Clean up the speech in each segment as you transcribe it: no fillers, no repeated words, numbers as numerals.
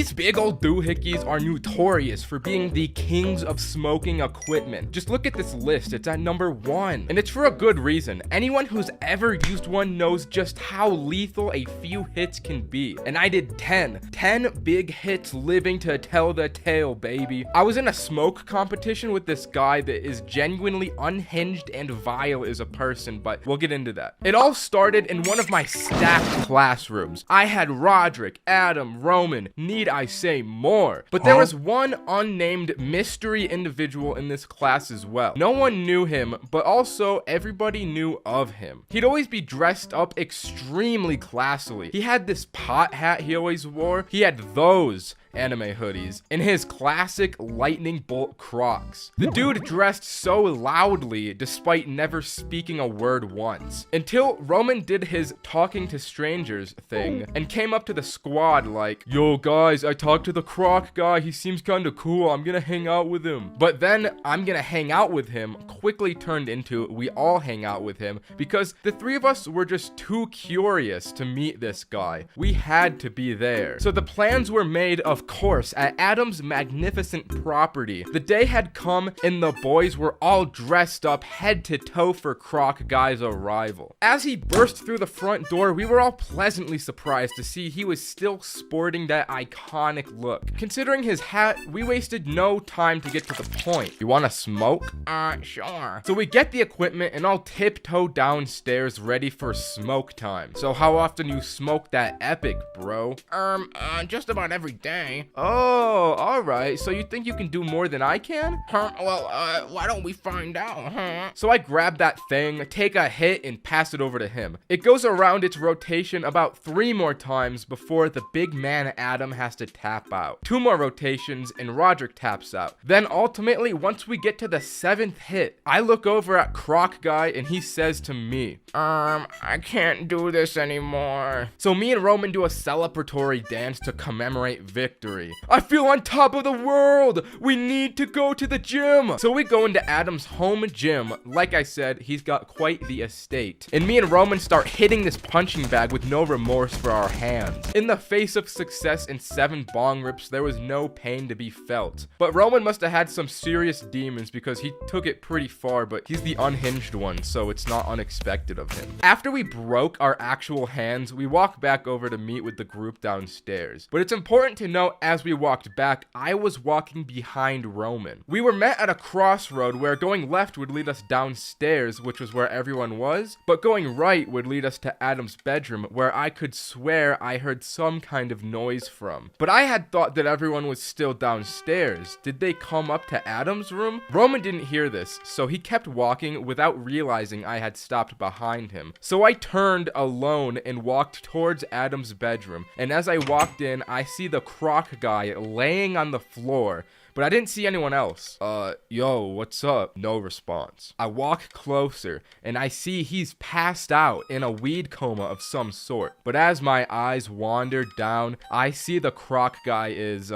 These big old doohickeys are notorious for being the kings of smoking equipment. Just look at this list, it's at number 1. And it's for a good reason. Anyone who's ever used one knows just how lethal a few hits can be. And I did 10 big hits living to tell the tale, baby. I was in a smoke competition with this guy that is genuinely unhinged and vile as a person, but we'll get into that. It all started in one of my stacked classrooms. I had Roderick, Adam, Roman, need I say more? But there was one unnamed mystery individual in this class as well. No one knew him, but also everybody knew of him. He'd always be dressed up extremely classily. He had this pot hat he always wore. He had those anime hoodies in his classic lightning bolt Crocs. The dude dressed so loudly despite never speaking a word once, until Roman did his talking to strangers thing and came up to the squad like, "Yo guys, I talked to the Croc guy, he seems kinda cool, I'm gonna hang out with him." But then "I'm gonna hang out with him" quickly turned into "we all hang out with him," because the three of us were just too curious to meet this guy. We had to be there. So the plans were made, of course, at Adam's magnificent property. The day had come and the boys were all dressed up head to toe for Croc Guy's arrival. As he burst through the front door, we were all pleasantly surprised to see he was still sporting that iconic look. Considering his hat, we wasted no time to get to the point. "You wanna smoke?" Sure. So we get the equipment and all tiptoe downstairs ready for smoke time. "So how often you smoke that epic, bro?" Just about every day." "Oh, alright, so you think you can do more than I can?" Well, why don't we find out, huh?" So I grab that thing, take a hit, and pass it over to him. It goes around its rotation about 3 more times before the big man Adam has to tap out. 2 more rotations and Roderick taps out. Then ultimately, once we get to the 7th hit, I look over at Croc Guy and he says to me, I can't do this anymore." So me and Roman do a celebratory dance to commemorate victory. "I feel on top of the world! We need to go to the gym!" So we go into Adam's home gym. Like I said, he's got quite the estate. And me and Roman start hitting this punching bag with no remorse for our hands. In the face of success and 7 bong rips, there was no pain to be felt. But Roman must have had some serious demons because he took it pretty far, but he's the unhinged one, so it's not unexpected of him. After we broke our actual hands, we walk back over to meet with the group downstairs. But it's important to note, as we walked back, I was walking behind Roman. We were met at a crossroad where going left would lead us downstairs, which was where everyone was, but going right would lead us to Adam's bedroom, where I could swear I heard some kind of noise from. But I had thought that everyone was still downstairs. Did they come up to Adam's room? Roman didn't hear this, so he kept walking without realizing I had stopped behind him. So I turned alone and walked towards Adam's bedroom, and as I walked in, I see the Croc Guy laying on the floor, but I didn't see anyone else. Yo, what's up?" No response. I walk closer, and I see he's passed out in a weed coma of some sort. But as my eyes wander down, I see the Croc Guy is,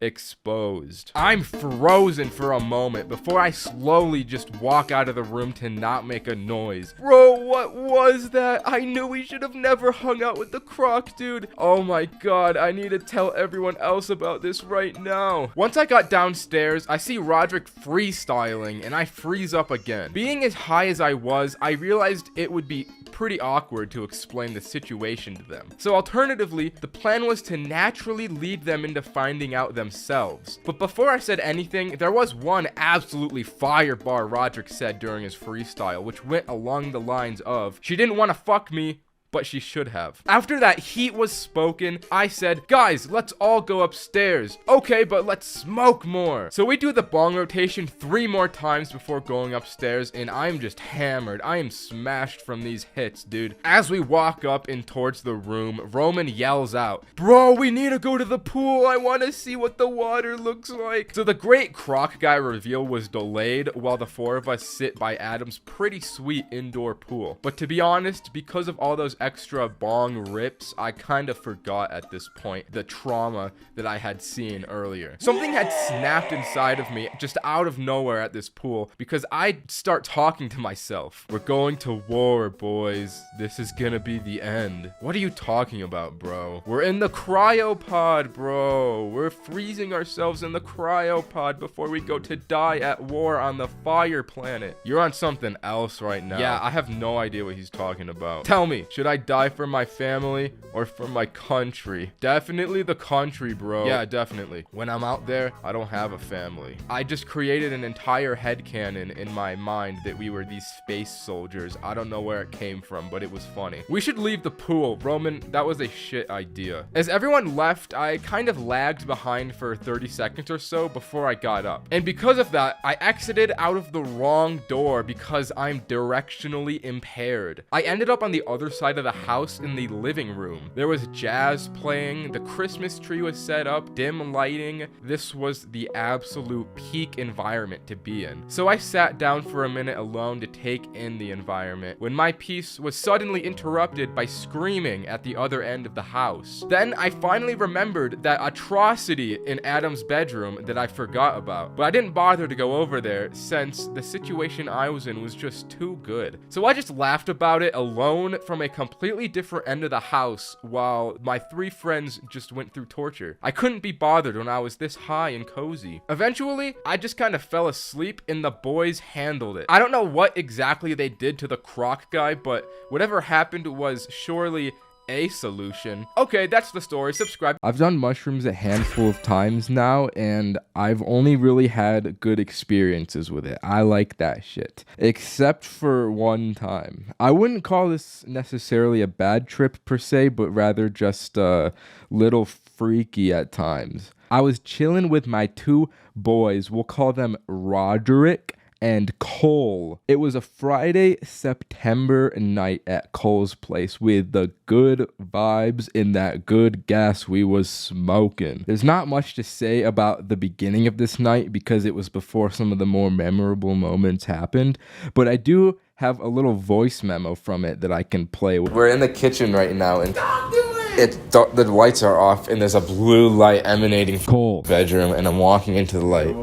exposed. I'm frozen for a moment before I slowly just walk out of the room to not make a noise. "Bro, what was that? I knew we should have never hung out with the Croc dude. Oh my god, I need to tell everyone else about this right now." Once I got downstairs, I see Roderick freestyling and I freeze up again. Being as high as I was, I realized it would be pretty awkward to explain the situation to them. So alternatively, the plan was to naturally lead them into finding out themselves. But before I said anything, there was one absolutely fire bar Roderick said during his freestyle, which went along the lines of, "She didn't want to fuck me, but she should have." After that heat was spoken, I said, "Guys, let's all go upstairs." "Okay, but let's smoke more." So we do the bong rotation 3 more times before going upstairs, and I'm just hammered. I am smashed from these hits, dude. As we walk up and towards the room, Roman yells out, "Bro, we need to go to the pool. I want to see what the water looks like." So the great Croc Guy reveal was delayed while the 4 of us sit by Adam's pretty sweet indoor pool. But to be honest, because of all those extra bong rips, I kind of forgot at this point the trauma that I had seen earlier. Something had snapped inside of me just out of nowhere at this pool because I'd start talking to myself. We're going to war, boys. This is gonna be the end. What are you talking about, bro? We're in the cryopod, bro. We're freezing ourselves in the cryopod before we go to die at war on the fire planet. You're on something else right now. Yeah, I have no idea what he's talking about. Tell me, should I die for my family or for my country? Definitely the country, bro. Yeah, definitely. When I'm out there, I don't have a family. I just created an entire headcanon in my mind that we were these space soldiers. I don't know where it came from, but it was funny. We should leave the pool. Roman, that was a shit idea. As everyone left, I kind of lagged behind for 30 seconds or so before I got up. And because of that, I exited out of the wrong door because I'm directionally impaired. I ended up on the other side of the house in the living room. There was jazz playing, the Christmas tree was set up, dim lighting. This was the absolute peak environment to be in. So I sat down for a minute alone to take in the environment when my peace was suddenly interrupted by screaming at the other end of the house. Then I finally remembered that atrocity in Adam's bedroom that I forgot about, but I didn't bother to go over there since the situation I was in was just too good. So I just laughed about it alone from a completely different end of the house while my 3 friends just went through torture. I couldn't be bothered when I was this high and cozy. Eventually, I just kind of fell asleep and the boys handled it. I don't know what exactly they did to the croc guy, but whatever happened was surely a solution. Okay, that's the story. Subscribe. I've done mushrooms a handful of times now, and I've only really had good experiences with it. I like that shit. Except for one time. I wouldn't call this necessarily a bad trip per se, but rather just a little freaky at times. I was chilling with my 2 boys. We'll call them Roderick and Cole. It was a Friday, September night at Cole's place with the good vibes and that good gas we was smoking. There's not much to say about the beginning of this night because it was before some of the more memorable moments happened, but I do have a little voice memo from it that I can play. We're in the kitchen right now and the lights are off and there's a blue light emanating from Cole's bedroom and I'm walking into the light.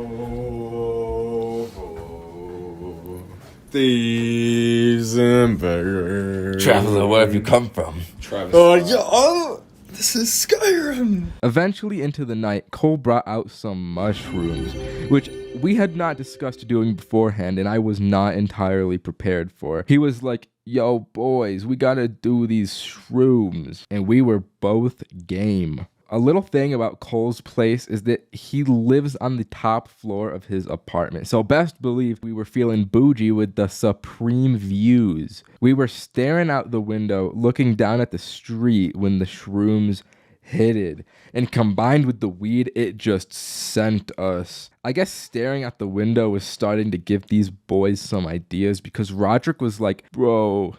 Thieves and beggars. Traveler, where have you come from? Travis. Oh, this is Skyrim. Eventually into the night, Cole brought out some mushrooms, which we had not discussed doing beforehand, and I was not entirely prepared for. He was like, yo, boys, we gotta do these shrooms, and we were both game. A little thing about Cole's place is that he lives on the top floor of his apartment. So best believe we were feeling bougie with the supreme views. We were staring out the window, looking down at the street when the shrooms hit it. And combined with the weed, it just sent us. I guess staring at the window was starting to give these boys some ideas because Roderick was like, bro,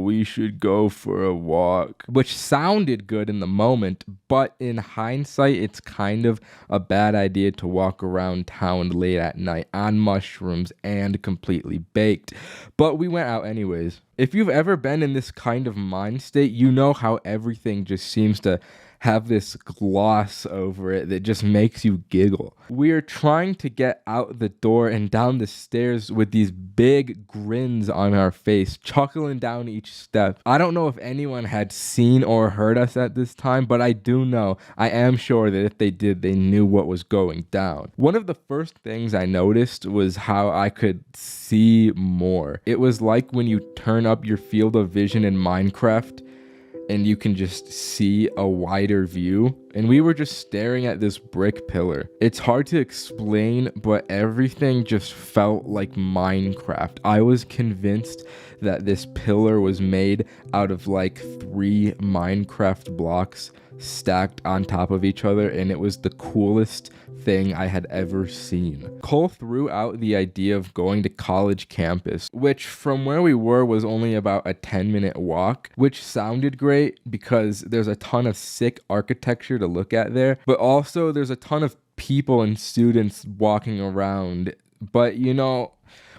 we should go for a walk. Which sounded good in the moment, but in hindsight, it's kind of a bad idea to walk around town late at night on mushrooms and completely baked. But we went out anyways. If you've ever been in this kind of mind state, you know how everything just seems to have this gloss over it that just makes you giggle. We are trying to get out the door and down the stairs with these big grins on our face, chuckling down each step. I don't know if anyone had seen or heard us at this time, but I do know, I am sure that if they did, they knew what was going down. One of the first things I noticed was how I could see more. It was like when you turn up your field of vision in Minecraft and you can just see a wider view. And we were just staring at this brick pillar. It's hard to explain, but everything just felt like Minecraft. I was convinced that this pillar was made out of like 3 Minecraft blocks stacked on top of each other, and it was the coolest thing I had ever seen. Cole threw out the idea of going to college campus, which from where we were was only about a 10-minute walk, which sounded great because there's a ton of sick architecture to look at there, but also there's a ton of people and students walking around. But you know,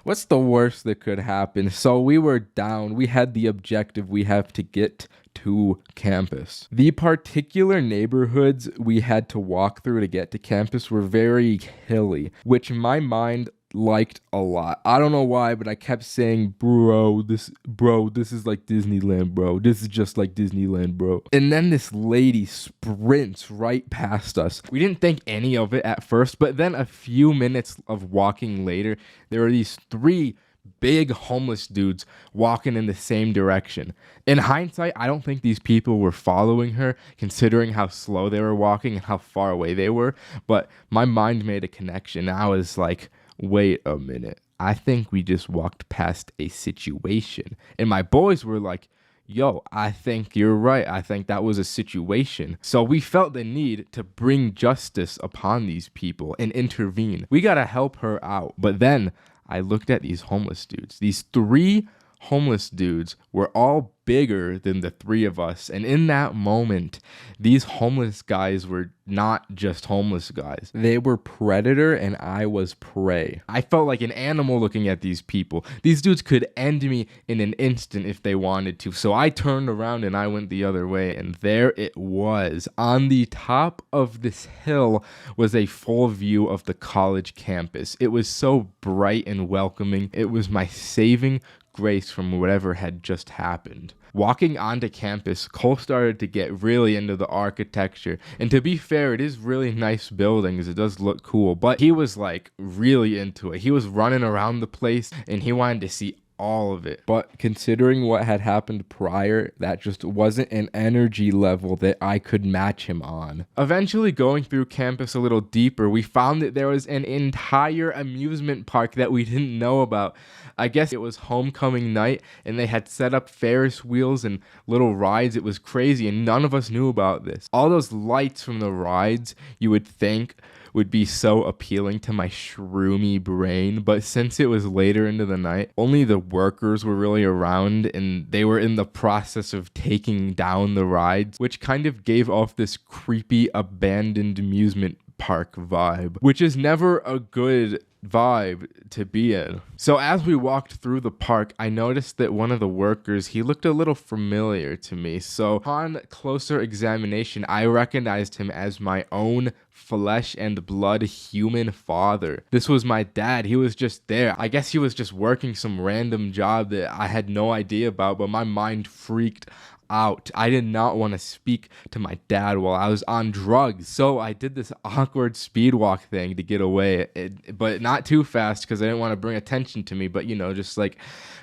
What's the worst that could happen? So we were down. We had the objective. We have to get to campus. The particular neighborhoods we had to walk through to get to campus were very hilly, which my mind liked a lot. I don't know why, but I kept saying, bro, this is like Disneyland, bro. This is just like Disneyland, bro. And then this lady sprints right past us. We didn't think any of it at first, but then a few minutes of walking later, there were these 3 big homeless dudes walking in the same direction. In hindsight, I don't think these people were following her, considering how slow they were walking and how far away they were, but my mind made a connection. I was like, wait a minute, I think we just walked past a situation. And my boys were like, yo, I think you're right. I think that was a situation. So we felt the need to bring justice upon these people and intervene. We gotta help her out. But then I looked at these homeless dudes. These 3 homeless dudes were all bigger than the 3 of us. And in that moment, these homeless guys were not just homeless guys. They were predator and I was prey. I felt like an animal looking at these people. These dudes could end me in an instant if they wanted to. So I turned around and I went the other way. And there it was. On the top of this hill was a full view of the college campus. It was so bright and welcoming. It was my saving grace from whatever had just happened. Walking onto campus, Cole started to get really into the architecture. And to be fair, it is really nice buildings. It does look cool. But he was like really into it. He was running around the place and he wanted to see all of it. But considering what had happened prior, that just wasn't an energy level that I could match him on. Eventually, going through campus a little deeper, we found that there was an entire amusement park that we didn't know about. I guess it was homecoming night and they had set up Ferris wheels and little rides. It was crazy and none of us knew about this. All those lights from the rides you would think would be so appealing to my shroomy brain, but since it was later into the night, only the workers were really around and they were in the process of taking down the rides, which kind of gave off this creepy abandoned amusement park vibe, which is never a good vibe to be in. So as we walked through the park, I noticed that one of the workers, he looked a little familiar to me. So upon closer examination, I recognized him as my own flesh and blood human father. This was my dad. He was just there. I guess he was just working some random job that I had no idea about, but my mind freaked out. I did not want to speak to my dad while I was on drugs. So I did this awkward speed walk thing to get away, but not too fast because I didn't want to bring attention to me, but just like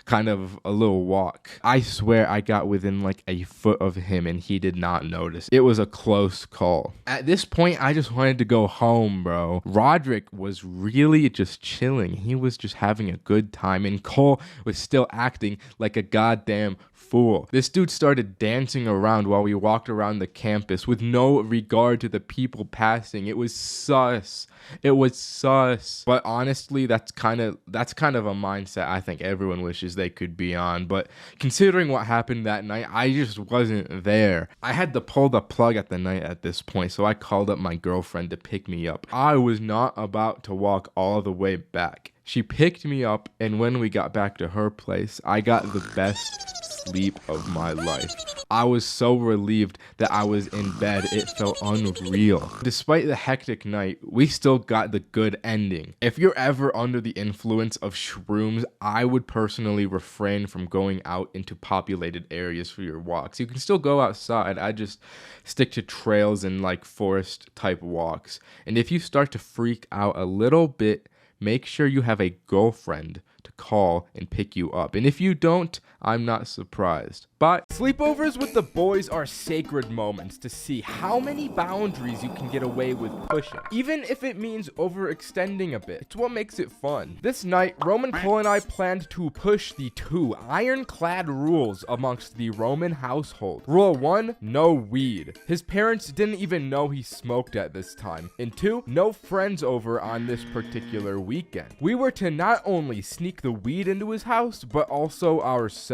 kind of a little walk. I swear I got within like a foot of him and he did not notice. It was a close call. At this point, I just wanted to go home, bro. Roderick was really just chilling. He was just having a good time and Cole was still acting like a goddamn fool. This dude started dancing around while we walked around the campus with no regard to the people passing. It was sus. It was sus. But honestly, that's kind of a mindset I think everyone wishes they could be on. But considering what happened that night, I just wasn't there. I had to pull the plug at the night at this point, so I called up my girlfriend to pick me up. I was not about to walk all the way back. She picked me up, and when we got back to her place, I got the best sleep of my life. I was so relieved that I was in bed, it felt unreal. Despite the hectic night, we still got the good ending. If you're ever under the influence of shrooms, I would personally refrain from going out into populated areas for your walks. You can still go outside, I just stick to trails and like forest type walks. And if you start to freak out a little bit, make sure you have a girlfriend to call and pick you up. And if you don't, I'm not surprised. But sleepovers with the boys are sacred moments to see how many boundaries you can get away with pushing, even if it means overextending a bit. It's what makes it fun. This night, Roman, Cole, and I planned to push the 2 ironclad rules amongst the Roman household. Rule 1, no weed. His parents didn't even know he smoked at this time. And 2, no friends over on this particular weekend. We were to not only sneak the weed into his house, but also ourselves.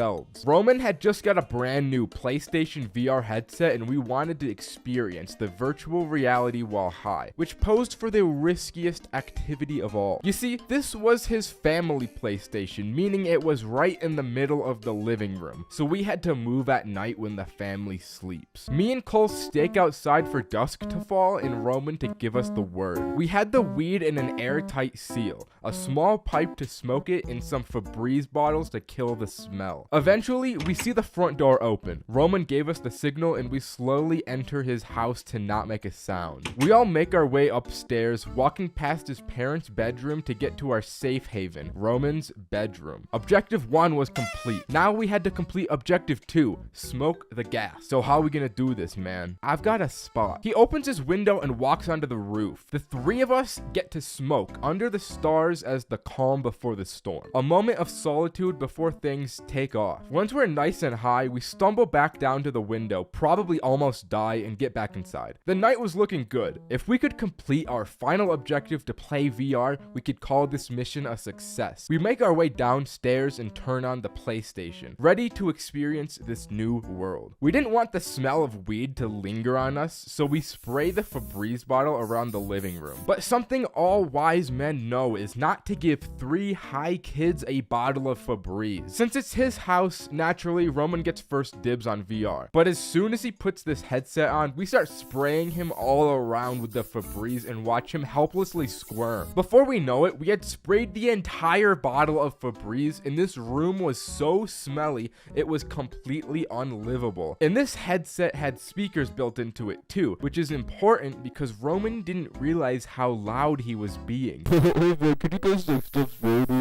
Roman had just got got a brand new PlayStation VR headset and we wanted to experience the virtual reality while high, which posed for the riskiest activity of all. You see, this was his family PlayStation, meaning it was right in the middle of the living room, so we had to move at night when the family sleeps. Me and Cole stake outside for dusk to fall and Roman to give us the word. We had the weed in an airtight seal, a small pipe to smoke it, and some Febreze bottles to kill the smell. Eventually, we see the front door open. Roman gave us the signal and we slowly enter his house to not make a sound. We all make our way upstairs, walking past his parents' bedroom to get to our safe haven, Roman's bedroom. Objective 1 was complete. Now we had to complete objective 2, smoke the gas. So how are we gonna do this, man? I've got a spot. He opens his window and walks onto the roof. The three of us get to smoke under the stars as the calm before the storm. A moment of solitude before things take off. Once we're nice and high, we stumble back down to the window, probably almost die, and get back inside. The night was looking good. If we could complete our final objective to play VR, we could call this mission a success. We make our way downstairs and turn on the PlayStation, ready to experience this new world. We didn't want the smell of weed to linger on us, so we spray the Febreze bottle around the living room. But something all wise men know is not to give 3 high kids a bottle of Febreze. Since it's his house, naturally Roman gets first dibs on VR. But as soon as he puts this headset on, we start spraying him all around with the Febreze and watch him helplessly squirm. Before we know it, we had sprayed the entire bottle of Febreze, and this room was so smelly it was completely unlivable. And this headset had speakers built into it too, which is important because Roman didn't realize how loud he was being.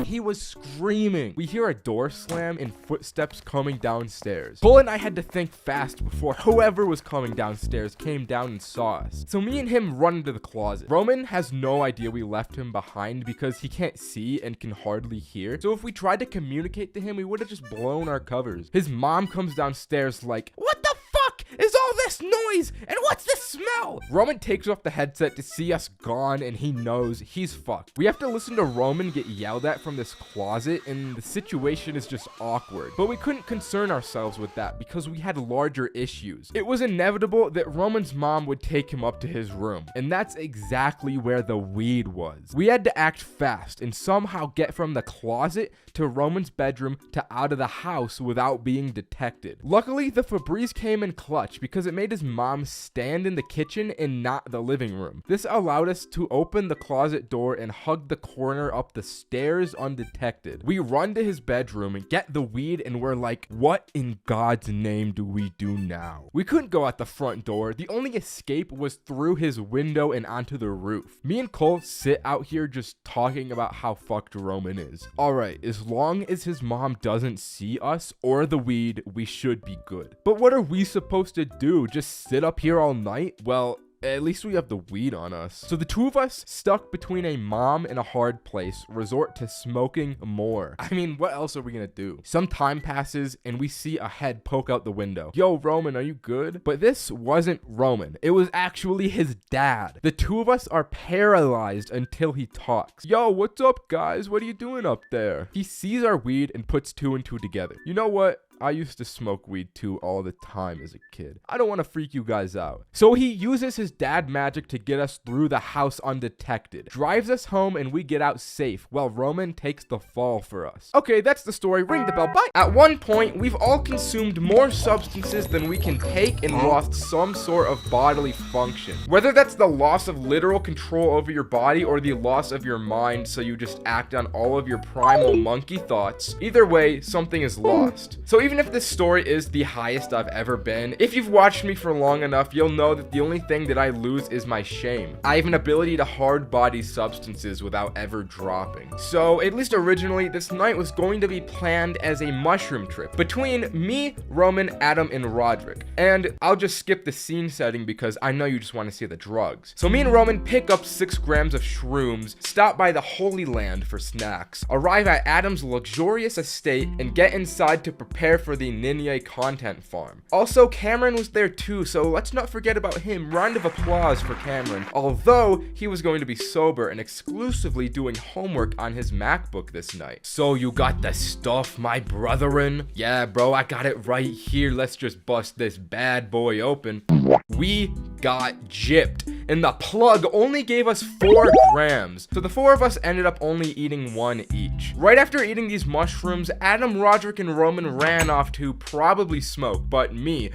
He was screaming. We hear a door slam and footsteps coming downstairs. Cole and I had to think fast before whoever was coming downstairs came down and saw us. So me and him run into the closet. Roman has no idea we left him behind because he can't see and can hardly hear. So if we tried to communicate to him, we would have just blown our covers. His mom comes downstairs like, "What the fuck is all this noise? And what's this smell?" Roman takes off the headset to see us gone and he knows he's fucked. We have to listen to Roman get yelled at from this closet and the situation is just awkward. But we couldn't concern ourselves with that because we had larger issues. It was inevitable that Roman's mom would take him up to his room, and that's exactly where the weed was. We had to act fast and somehow get from the closet to Roman's bedroom to out of the house without being detected. Luckily, the Febreze came in clutch because it made his mom stand in the kitchen and not the living room. This allowed us to open the closet door and hug the corner up the stairs undetected. We run to his bedroom and get the weed and we're like, what in God's name do we do now? We couldn't go out the front door. The only escape was through his window and onto the roof. Me and Cole sit out here just talking about how fucked Roman is. Alright, as long as his mom doesn't see us or the weed, we should be good. But what are we supposed to do? Just sit up here all night? Well, at least we have the weed on us. So the two of us, stuck between a mom and a hard place, resort to smoking more. I mean, what else are we gonna do? Some time passes and we see a head poke out the window. Yo, Roman, are you good? But this wasn't Roman. It was actually his dad. The two of us are paralyzed until he talks. Yo, what's up, guys? What are you doing up there? He sees our weed and puts 2 and 2 together. You know what? I used to smoke weed too all the time as a kid. I don't want to freak you guys out. So he uses his dad magic to get us through the house undetected, drives us home, and we get out safe while Roman takes the fall for us. Okay, that's the story. Ring the bell. Bye. At one point, we've all consumed more substances than we can take and lost some sort of bodily function. Whether that's the loss of literal control over your body or the loss of your mind, so you just act on all of your primal monkey thoughts, either way, something is lost. So even if this story is the highest I've ever been, if you've watched me for long enough, you'll know that the only thing that I lose is my shame. I have an ability to hard body substances without ever dropping. So at least originally, this night was going to be planned as a mushroom trip between me, Roman, Adam, and Roderick. And I'll just skip the scene setting because I know you just want to see the drugs. So me and Roman pick up 6 grams of shrooms, stop by the Holy Land for snacks, arrive at Adam's luxurious estate, and get inside to prepare there for the Ninja content farm. Also, Cameron was there too, so let's not forget about him. Round of applause for Cameron, although he was going to be sober and exclusively doing homework on his MacBook this night. So you got the stuff, my brethren? Yeah, bro, I got it right here. Let's just bust this bad boy open. We got gypped, and the plug only gave us 4 grams. So the 4 of us ended up only eating 1 each. Right after eating these mushrooms, Adam, Roderick, and Roman ran off to probably smoke, but me,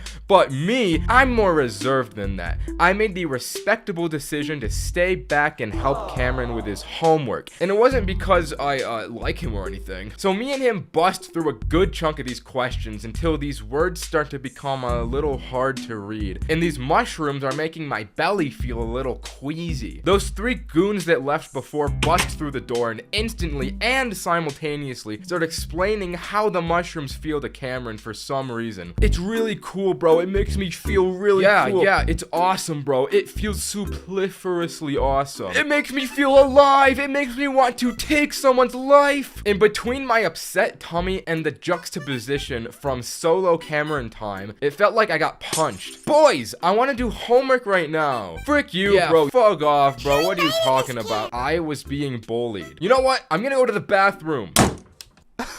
I'm more reserved than that. I made the respectable decision to stay back and help Cameron with his homework. And it wasn't because I like him or anything. So me and him bust through a good chunk of these questions until these words start to become a little hard to read. And these mushrooms are making my belly feel a little queasy. Those 3 goons that left before bust through the door and instantly and simultaneously start explaining how the mushrooms feel to Cameron for some reason. It's really cool, bro. It makes me feel really cool. Yeah, it's awesome, bro. It feels superfluously awesome. It makes me feel alive. It makes me want to take someone's life. In between my upset tummy and the juxtaposition from solo Cameron time, it felt like I got punched. Boys, I want to do homework right now. Frick you, bro. Fuck off, bro. What are you talking about? I was being bullied. You know what? I'm gonna go to the bathroom.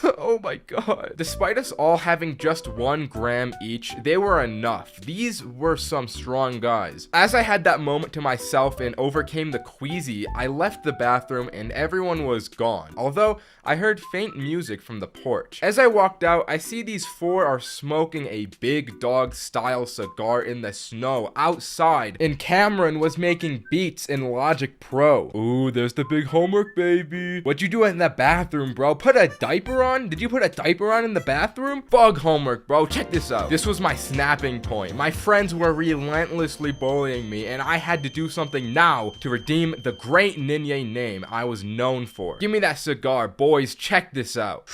Oh my god. Despite us all having just 1 gram each, they were enough. These were some strong guys. As I had that moment to myself and overcame the queasy, I left the bathroom and everyone was gone. Although, I heard faint music from the porch. As I walked out, I see these 4 are smoking a big dog style cigar in the snow outside, and Cameron was making beats in Logic Pro. Ooh, there's the big homework, baby. What'd you do in the bathroom, bro? Put a diaper on? Did you put a diaper on in the bathroom? Fug homework, bro. Check this out. This was my snapping point. My friends were relentlessly bullying me, and I had to do something now to redeem the great Ninja name I was known for. Give me that cigar, boys. Check this out.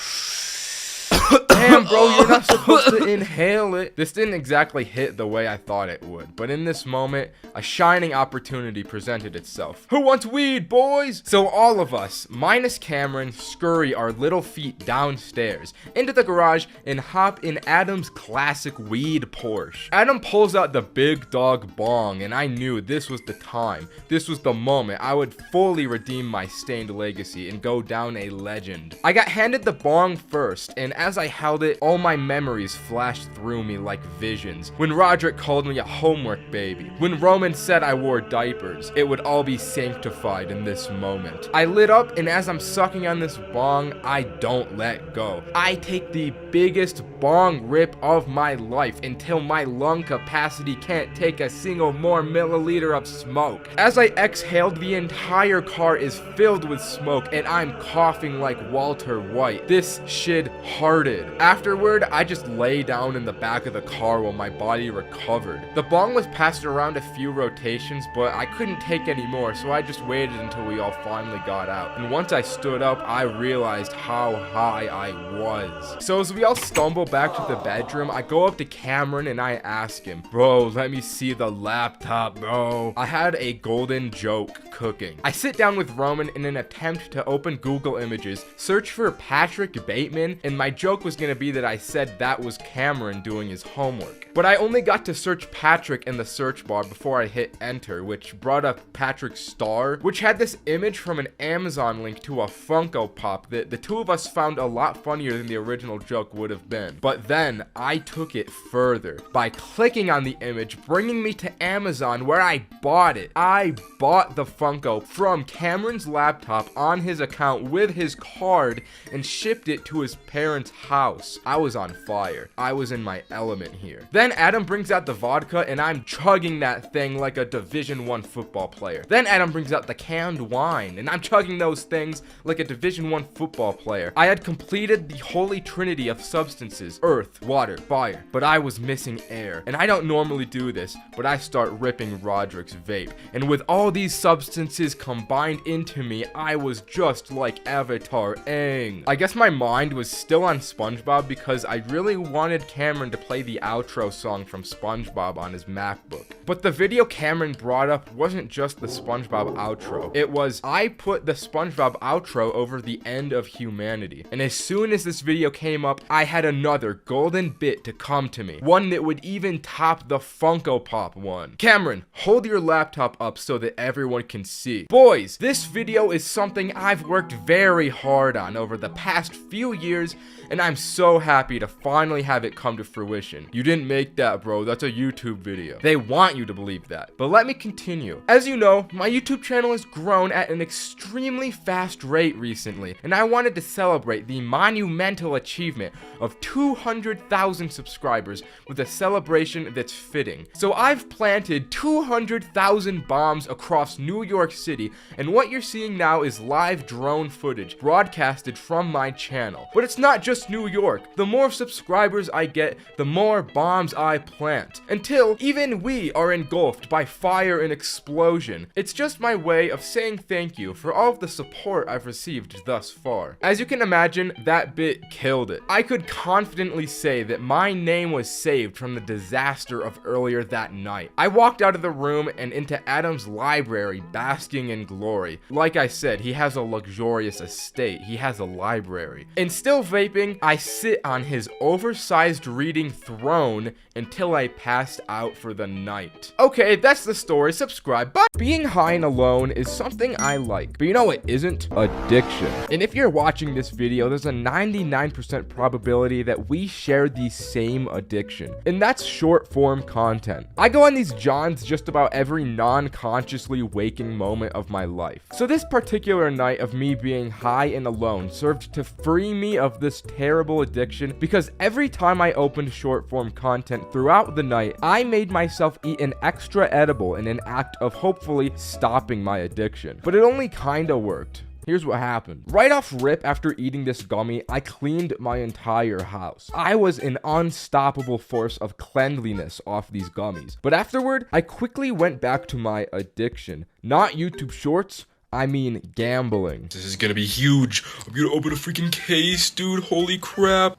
Damn, bro, you're not supposed to inhale it. This didn't exactly hit the way I thought it would, but in this moment, a shining opportunity presented itself. Who wants weed, boys? So all of us, minus Cameron, scurry our little feet downstairs, into the garage, and hop in Adam's classic weed Porsche. Adam pulls out the big dog bong, and I knew this was the time. This was the moment I would fully redeem my stained legacy and go down a legend. I got handed the bong first, and as I held it, all my memories flashed through me like visions. When Roderick called me a homework baby, when Roman said I wore diapers, it would all be sanctified in this moment. I lit up, and as I'm sucking on this bong, I don't let go. I take the biggest bong rip of my life until my lung capacity can't take a single more milliliter of smoke. As I exhaled, the entire car is filled with smoke, and I'm coughing like Walter White. This shit hearted. Afterward, I just lay down in the back of the car while my body recovered. The bong was passed around a few rotations, but I couldn't take any more, so I just waited until we all finally got out. And once I stood up, I realized how high I was. So as we all stumble back to the bedroom, I go up to Cameron and I ask him, "Bro, let me see the laptop, bro." I had a golden joke cooking. I sit down with Roman in an attempt to open Google Images, search for Patrick Bateman, and my joke was gonna be that I said that was Cameron doing his homework. But I only got to search Patrick in the search bar before I hit enter, which brought up Patrick's star, which had this image from an Amazon link to a Funko Pop that the 2 of us found a lot funnier than the original joke would have been. But then I took it further by clicking on the image, bringing me to Amazon where I bought it. I bought the Funko from Cameron's laptop on his account with his card and shipped it to his parents' house. I was on fire. I was in my element here. Then Adam brings out the vodka and I'm chugging that thing like a Division I football player. Then Adam brings out the canned wine and I'm chugging those things like a Division I football player. I had completed the holy trinity of substances: earth, water, fire, but I was missing air. And I don't normally do this, but I start ripping Roderick's vape. And with all these substances combined into me, I was just like Avatar Aang. I guess my mind was still on SpongeBob SpongeBob because I really wanted Cameron to play the outro song from SpongeBob on his MacBook. But the video Cameron brought up wasn't just the SpongeBob outro. It was, I put the SpongeBob outro over the end of humanity. And as soon as this video came up, I had another golden bit to come to me. One that would even top the Funko Pop one. Cameron, hold your laptop up so that everyone can see. Boys, this video is something I've worked very hard on over the past few years, and I'm so happy to finally have it come to fruition. You didn't make that, bro. That's a YouTube video. They want you to believe that. But let me continue. As you know, my YouTube channel has grown at an extremely fast rate recently, and I wanted to celebrate the monumental achievement of 200,000 subscribers with a celebration that's fitting. So I've planted 200,000 bombs across New York City, and what you're seeing now is live drone footage broadcasted from my channel. But it's not just New York. The more subscribers I get, the more bombs I plant, until even we are engulfed by fire and explosion. It's just my way of saying thank you for all of the support I've received thus far. As you can imagine, that bit killed it. I could confidently say that my name was saved from the disaster of earlier that night. I walked out of the room and into Adam's library, basking in glory. Like I said, he has a luxurious estate. He has a library. And still vaping, I sit on his oversized reading throne until I passed out for the night. Okay, that's the story. Subscribe. But being high and alone is something I like. But you know what isn't? Addiction. And if you're watching this video, there's a 99% probability that we share the same addiction. And that's short form content. I go on these jaunts just about every non-consciously waking moment of my life. So this particular night of me being high and alone served to free me of this terrible addiction, because every time I opened short form content throughout the night, I made myself eat an extra edible in an act of hopefully stopping my addiction. But it only kinda worked. Here's what happened. Right off rip, after eating this gummy, I cleaned my entire house. I was an unstoppable force of cleanliness off these gummies. But afterward, I quickly went back to my addiction. Not YouTube Shorts, I mean gambling. This is gonna be huge. I'm gonna open a freaking case, dude. Holy crap.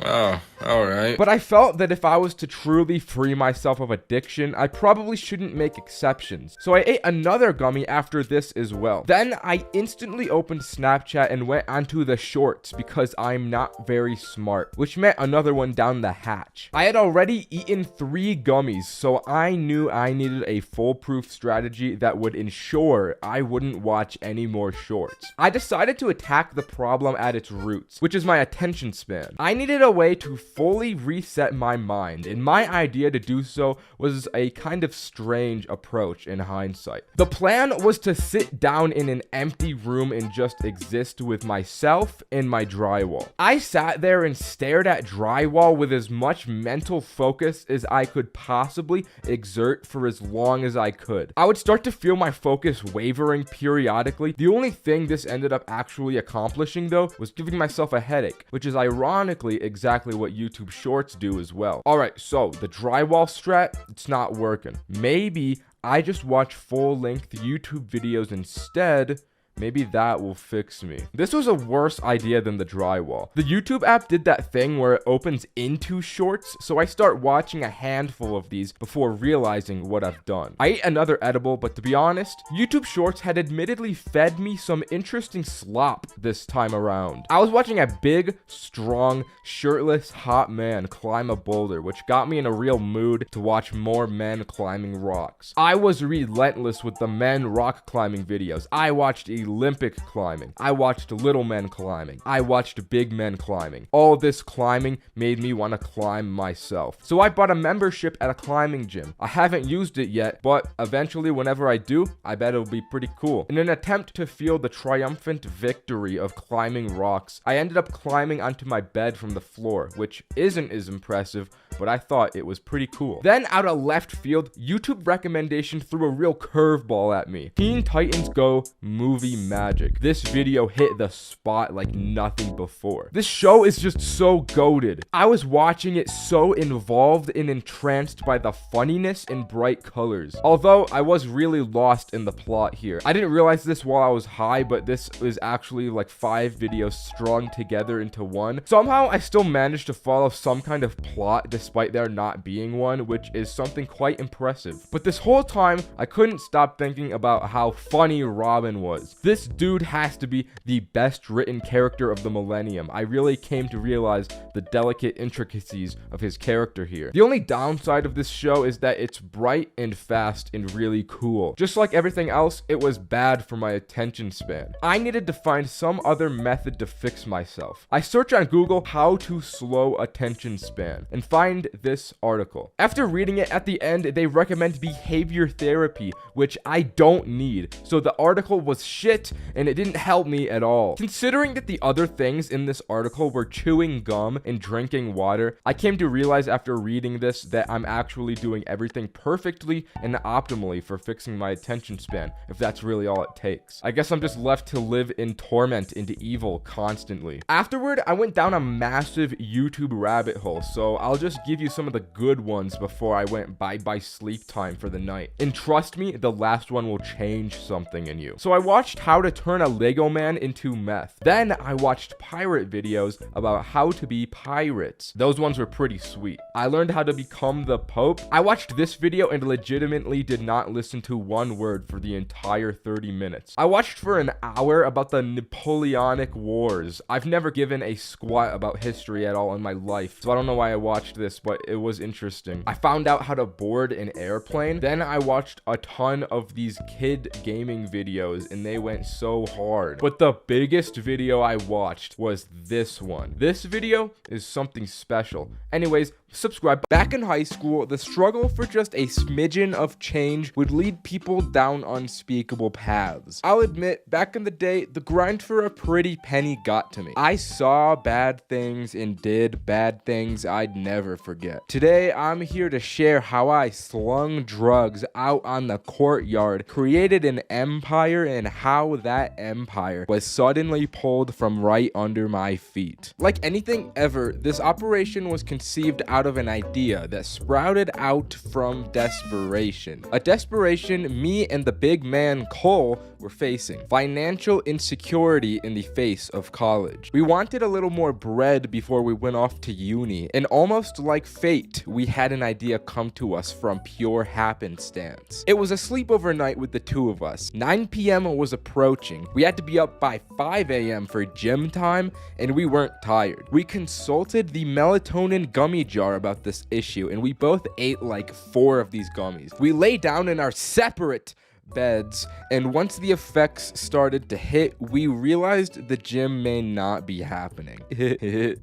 Oh, alright. But I felt that if I was to truly free myself of addiction, I probably shouldn't make exceptions. So I ate another gummy after this as well. Then I instantly opened Snapchat and went onto the shorts because I'm not very smart, which meant another one down the hatch. I had already eaten 3 gummies, so I knew I needed a foolproof strategy that would ensure I wouldn't watch any more shorts. I decided to attack the problem at its roots, which is my attention span. I needed a way to fully reset my mind, and my idea to do so was a kind of strange approach in hindsight. The plan was to sit down in an empty room and just exist with myself and my drywall. I sat there and stared at drywall with as much mental focus as I could possibly exert for as long as I could. I would start to feel my focus wavering periodically. The only thing this ended up actually accomplishing, though, was giving myself a headache, which is ironically exactly what YouTube Shorts do as well. Alright, so the drywall strat, it's not working. Maybe I just watch full-length YouTube videos instead. Maybe that will fix me. This was a worse idea than the drywall. The YouTube app did that thing where it opens into shorts, so I start watching a handful of these before realizing what I've done. I ate another edible, but to be honest, YouTube Shorts had admittedly fed me some interesting slop this time around. I was watching a big, strong, shirtless, hot man climb a boulder, which got me in a real mood to watch more men climbing rocks. I was relentless with the men rock climbing videos. I watched Olympic climbing. I watched little men climbing. I watched big men climbing. All this climbing made me want to climb myself. So I bought a membership at a climbing gym. I haven't used it yet, but eventually whenever I do, I bet it'll be pretty cool. In an attempt to feel the triumphant victory of climbing rocks, I ended up climbing onto my bed from the floor, which isn't as impressive, but I thought it was pretty cool. Then out of left field, YouTube recommendation threw a real curveball at me. Teen Titans Go Movie Magic. This video hit the spot like nothing before. This show is just so goated. I was watching it so involved and entranced by the funniness and bright colors. Although I was really lost in the plot here. I didn't realize this while I was high, but this is actually like 5 videos strung together into one. Somehow I still managed to follow some kind of plot despite there not being one, which is something quite impressive. But this whole time I couldn't stop thinking about how funny Robin was. This dude has to be the best written character of the millennium. I really came to realize the delicate intricacies of his character here. The only downside of this show is that it's bright and fast and really cool. Just like everything else, it was bad for my attention span. I needed to find some other method to fix myself. I search on Google how to slow attention span and find this article. After reading it, at the end they recommend behavior therapy, which I don't need. So the article was shit and it didn't help me at all. Considering that the other things in this article were chewing gum and drinking water, I came to realize after reading this that I'm actually doing everything perfectly and optimally for fixing my attention span, if that's really all it takes. I guess I'm just left to live in torment and evil constantly. Afterward, I went down a massive YouTube rabbit hole, so I'll just give you some of the good ones before I went bye-bye sleep time for the night. And trust me, the last one will change something in you. So I watched how to turn a Lego man into meth. Then I watched pirate videos about how to be pirates. Those ones were pretty sweet. I learned how to become the Pope. I watched this video and legitimately did not listen to one word for the entire 30 minutes. I watched for an hour about the Napoleonic Wars. I've never given a squat about history at all in my life, so I don't know why I watched this, but it was interesting. I found out how to board an airplane. Then I watched a ton of these kid gaming videos and they went so hard. But the biggest video I watched was this one. This video is something special. Anyways, subscribe. Back in high school, the struggle for just a smidgen of change would lead people down unspeakable paths. I'll admit, back in the day, the grind for a pretty penny got to me. I saw bad things and did bad things I'd never forget. Today, I'm here to share how I slung drugs out on the courtyard, created an empire, and how that empire was suddenly pulled from right under my feet. Like anything ever, this operation was conceived out of an idea that sprouted out from desperation. A desperation me and the big man Cole were facing. Financial insecurity in the face of college. We wanted a little more bread before we went off to uni, and almost like fate, we had an idea come to us from pure happenstance. It was a sleepover night with the two of us. 9 p.m. was approaching. We had to be up by 5 a.m. for gym time, and we weren't tired. We consulted the melatonin gummy jar about this issue, and we both ate like 4 of these gummies. We lay down in our separate beds, and once the effects started to hit, we realized the gym may not be happening.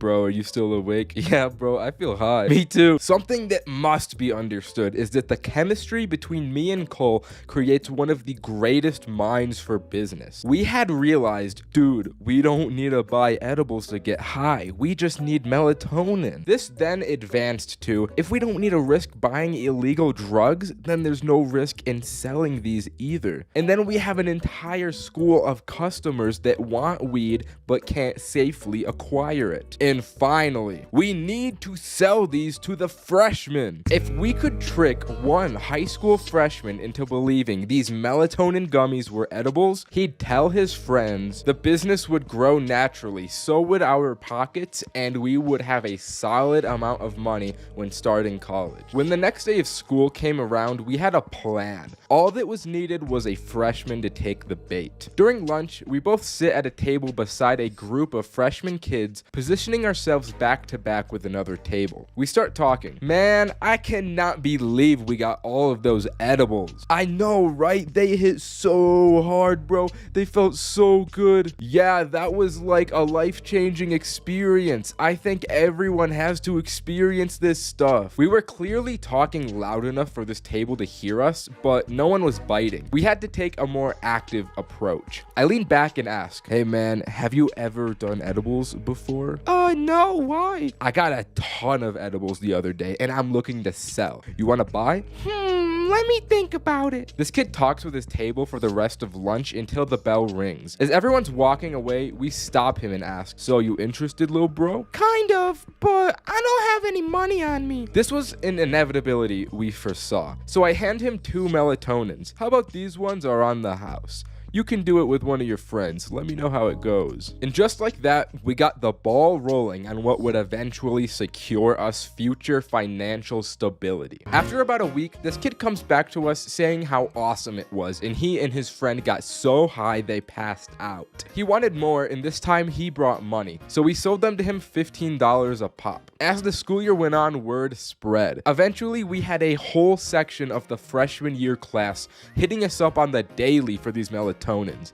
Bro, are you still awake? Yeah, bro, I feel high. Me too. Something that must be understood is that the chemistry between me and Cole creates one of the greatest minds for business. We had realized, dude, we don't need to buy edibles to get high. We just need melatonin. This then advanced to, if we don't need to risk buying illegal drugs, then there's no risk in selling these either. And then we have an entire school of customers that want weed but can't safely acquire it. And finally, we need to sell these to the freshmen. If we could trick one high school freshman into believing these melatonin gummies were edibles, he'd tell his friends, the business would grow naturally, so would our pockets, and we would have a solid amount of money when starting college. When the next day of school came around, we had a plan. All that was needed was a freshman to take the bait. During lunch, we both sit at a table beside a group of freshman kids, positioning ourselves back to back with another table. We start talking. Man, I cannot believe we got all of those edibles. I know, right? They hit so hard, bro. They felt so good. Yeah, that was like a life-changing experience. I think everyone has to experience this stuff. We were clearly talking loud enough for this table to hear us, but no one was biting. waiting. We had to take a more active approach. I leaned back and asked, "Hey man, have you ever done edibles before?" No, why?" "I got a ton of edibles the other day and I'm looking to sell. You wanna buy?" Let me think about it." This kid talks with his table for the rest of lunch until the bell rings. As everyone's walking away, we stop him and ask, "So you interested, little bro?" "Kind of, but I don't have any money on me." This was an inevitability we foresaw. So I hand him 2 melatonins. "How about these ones are on the house? You can do it with one of your friends. Let me know how it goes." And just like that, we got the ball rolling on what would eventually secure us future financial stability. After about a week, this kid comes back to us saying how awesome it was, and he and his friend got so high they passed out. He wanted more, and this time he brought money, so we sold them to him $15 a pop. As the school year went on, word spread. Eventually, we had a whole section of the freshman year class hitting us up on the daily for these melatonins.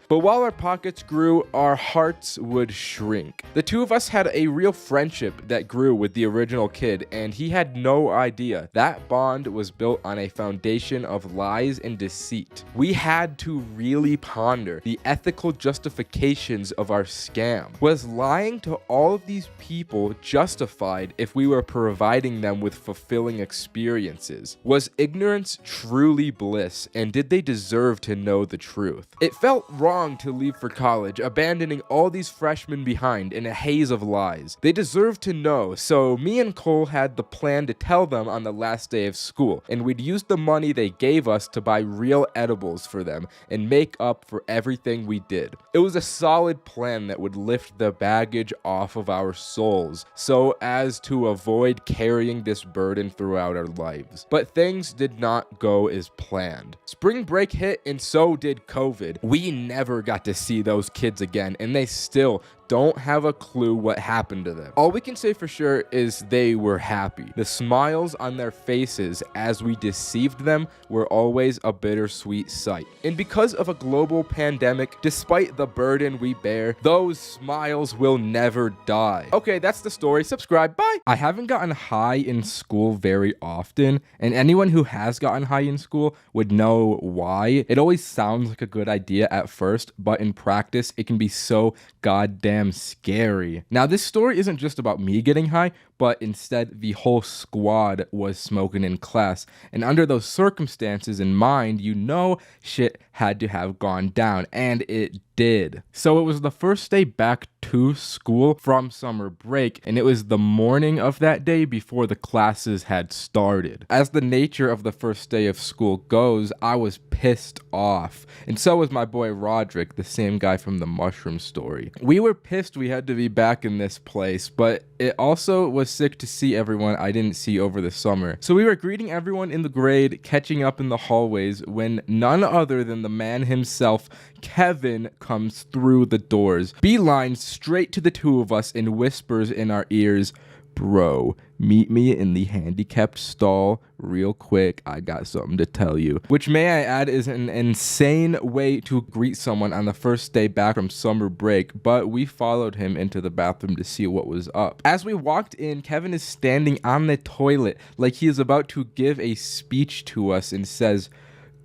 But while our pockets grew, our hearts would shrink. The two of us had a real friendship that grew with the original kid, and he had no idea. That bond was built on a foundation of lies and deceit. We had to really ponder the ethical justifications of our scam. Was lying to all of these people justified if we were providing them with fulfilling experiences? Was ignorance truly bliss, and did they deserve to know the truth? It felt wrong to leave for college, abandoning all these freshmen behind in a haze of lies. They deserved to know, so me and Cole had the plan to tell them on the last day of school, and we'd use the money they gave us to buy real edibles for them and make up for everything we did. It was a solid plan that would lift the baggage off of our souls, so as to avoid carrying this burden throughout our lives. But things did not go as planned. Spring break hit, and so did COVID. We never got to see those kids again, and they still don't have a clue what happened to them. All we can say for sure is they were happy. The smiles on their faces as we deceived them were always a bittersweet sight. And because of a global pandemic, despite the burden we bear, those smiles will never die. Okay, that's the story. Subscribe. Bye. I haven't gotten high in school very often, and anyone who has gotten high in school would know why. It always sounds like a good idea at first, but in practice, it can be so goddamn scary. Now, this story isn't just about me getting high, but instead the whole squad was smoking in class. And under those circumstances in mind, you know shit had to have gone down, and it did. So it was the first day back to school from summer break, and it was the morning of that day before the classes had started. As the nature of the first day of school goes, I was pissed off, and so was my boy Roderick, the same guy from the mushroom story. We were pissed we had to be back in this place, but it also was sick to see everyone I didn't see over the summer. So we were greeting everyone in the grade, catching up in the hallways, when none other than the man himself, Kevin, comes through the doors, beelines straight to the two of us, and whispers in our ears, "Bro, meet me in the handicapped stall real quick. I got something to tell you." Which, may I add, is an insane way to greet someone on the first day back from summer break, but we followed him into the bathroom to see what was up. As we walked in, Kevin is standing on the toilet like he is about to give a speech to us and says,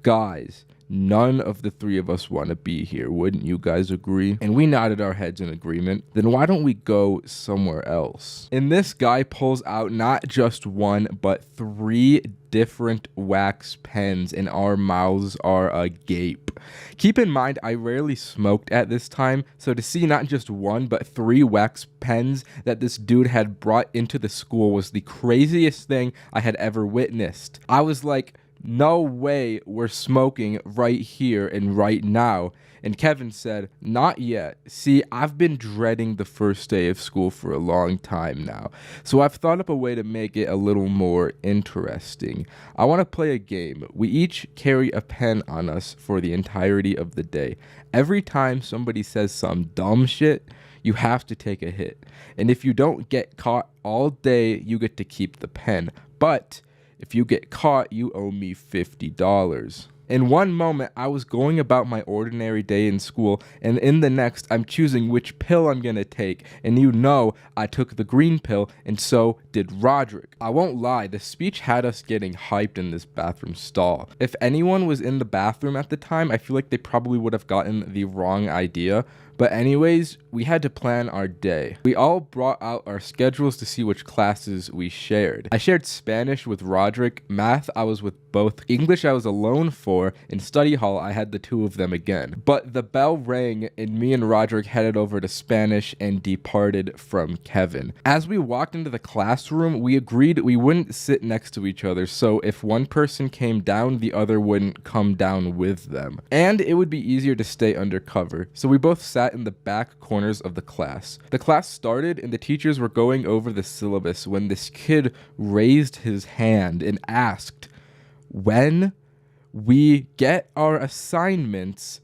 "Guys, none of the three of us want to be here. Wouldn't you guys agree?" And we nodded our heads in agreement. "Then why don't we go somewhere else?" And this guy pulls out not just one, but 3 different wax pens, and our mouths are agape. Keep in mind, I rarely smoked at this time, so to see not just 1, but 3 wax pens that this dude had brought into the school was the craziest thing I had ever witnessed. I was like, no way we're smoking right here and right now. And Kevin said, "Not yet. See, I've been dreading the first day of school for a long time now, so I've thought up a way to make it a little more interesting. I want to play a game. We each carry a pen on us for the entirety of the day. Every time somebody says some dumb shit, you have to take a hit. And if you don't get caught all day, you get to keep the pen. But if you get caught, you owe me $50. In one moment, I was going about my ordinary day in school, and in the next, I'm choosing which pill I'm gonna take, and you know I took the green pill, and so did Roderick. I won't lie, the speech had us getting hyped in this bathroom stall. If anyone was in the bathroom at the time, I feel like they probably would have gotten the wrong idea. But anyways, we had to plan our day. We all brought out our schedules to see which classes we shared. I shared Spanish with Roderick, math I was with both, English I was alone for, in study hall I had the two of them again. But the bell rang and me and Roderick headed over to Spanish and departed from Kevin. As we walked into the classroom, we agreed we wouldn't sit next to each other, so if one person came down, the other wouldn't come down with them. And it would be easier to stay undercover, so we both sat in the back corners of the class. The class started and the teachers were going over the syllabus when this kid raised his hand and asked, "When we get our assignments,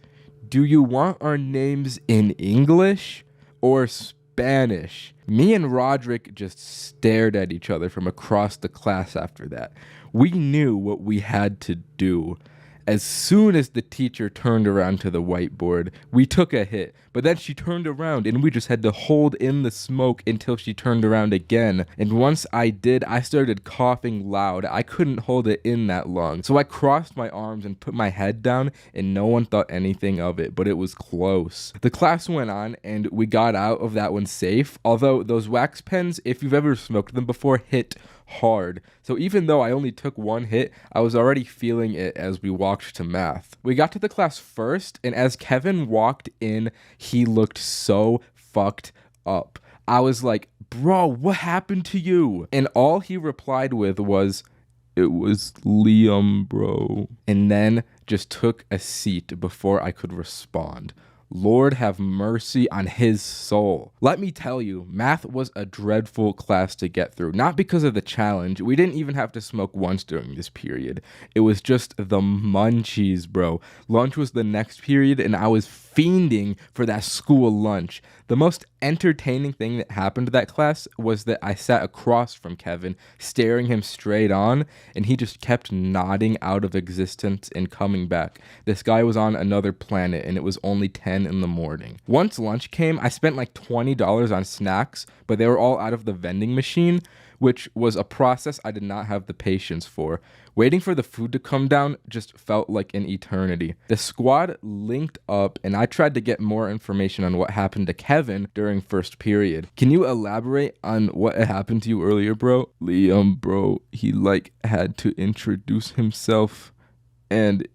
do you want our names in English or Spanish?" Me and Roderick just stared at each other from across the class after that. We knew what we had to do. As soon as the teacher turned around to the whiteboard, we took a hit, but then she turned around and we just had to hold in the smoke until she turned around again. And once I did, I started coughing loud. I couldn't hold it in that long. So I crossed my arms and put my head down, and no one thought anything of it, but it was close. The class went on and we got out of that one safe, although those wax pens, if you've ever smoked them before, hit hard. So even though I only took one hit, I was already feeling it as we walked to math. We got to the class first, and as Kevin walked in, he looked so fucked up. I was like, "Bro, what happened to you?" And all he replied with was, "It was Liam, bro." And then just took a seat before I could respond. Lord have mercy on his soul. Let me tell you, math was a dreadful class to get through. Not because of the challenge. We didn't even have to smoke once during this period. It was just the munchies, bro. Lunch was the next period, and I was fiending for that school lunch. The most entertaining thing that happened to that class was that I sat across from Kevin, staring him straight on, and he just kept nodding out of existence and coming back. This guy was on another planet, and it was only 10 in the morning. Once lunch came, I spent like $20 on snacks, but they were all out of the vending machine, which was a process I did not have the patience for. Waiting for the food to come down just felt like an eternity. The squad linked up and I tried to get more information on what happened to Kevin during first period. Can you elaborate on what happened to you earlier, bro? Liam, bro, he had to introduce himself and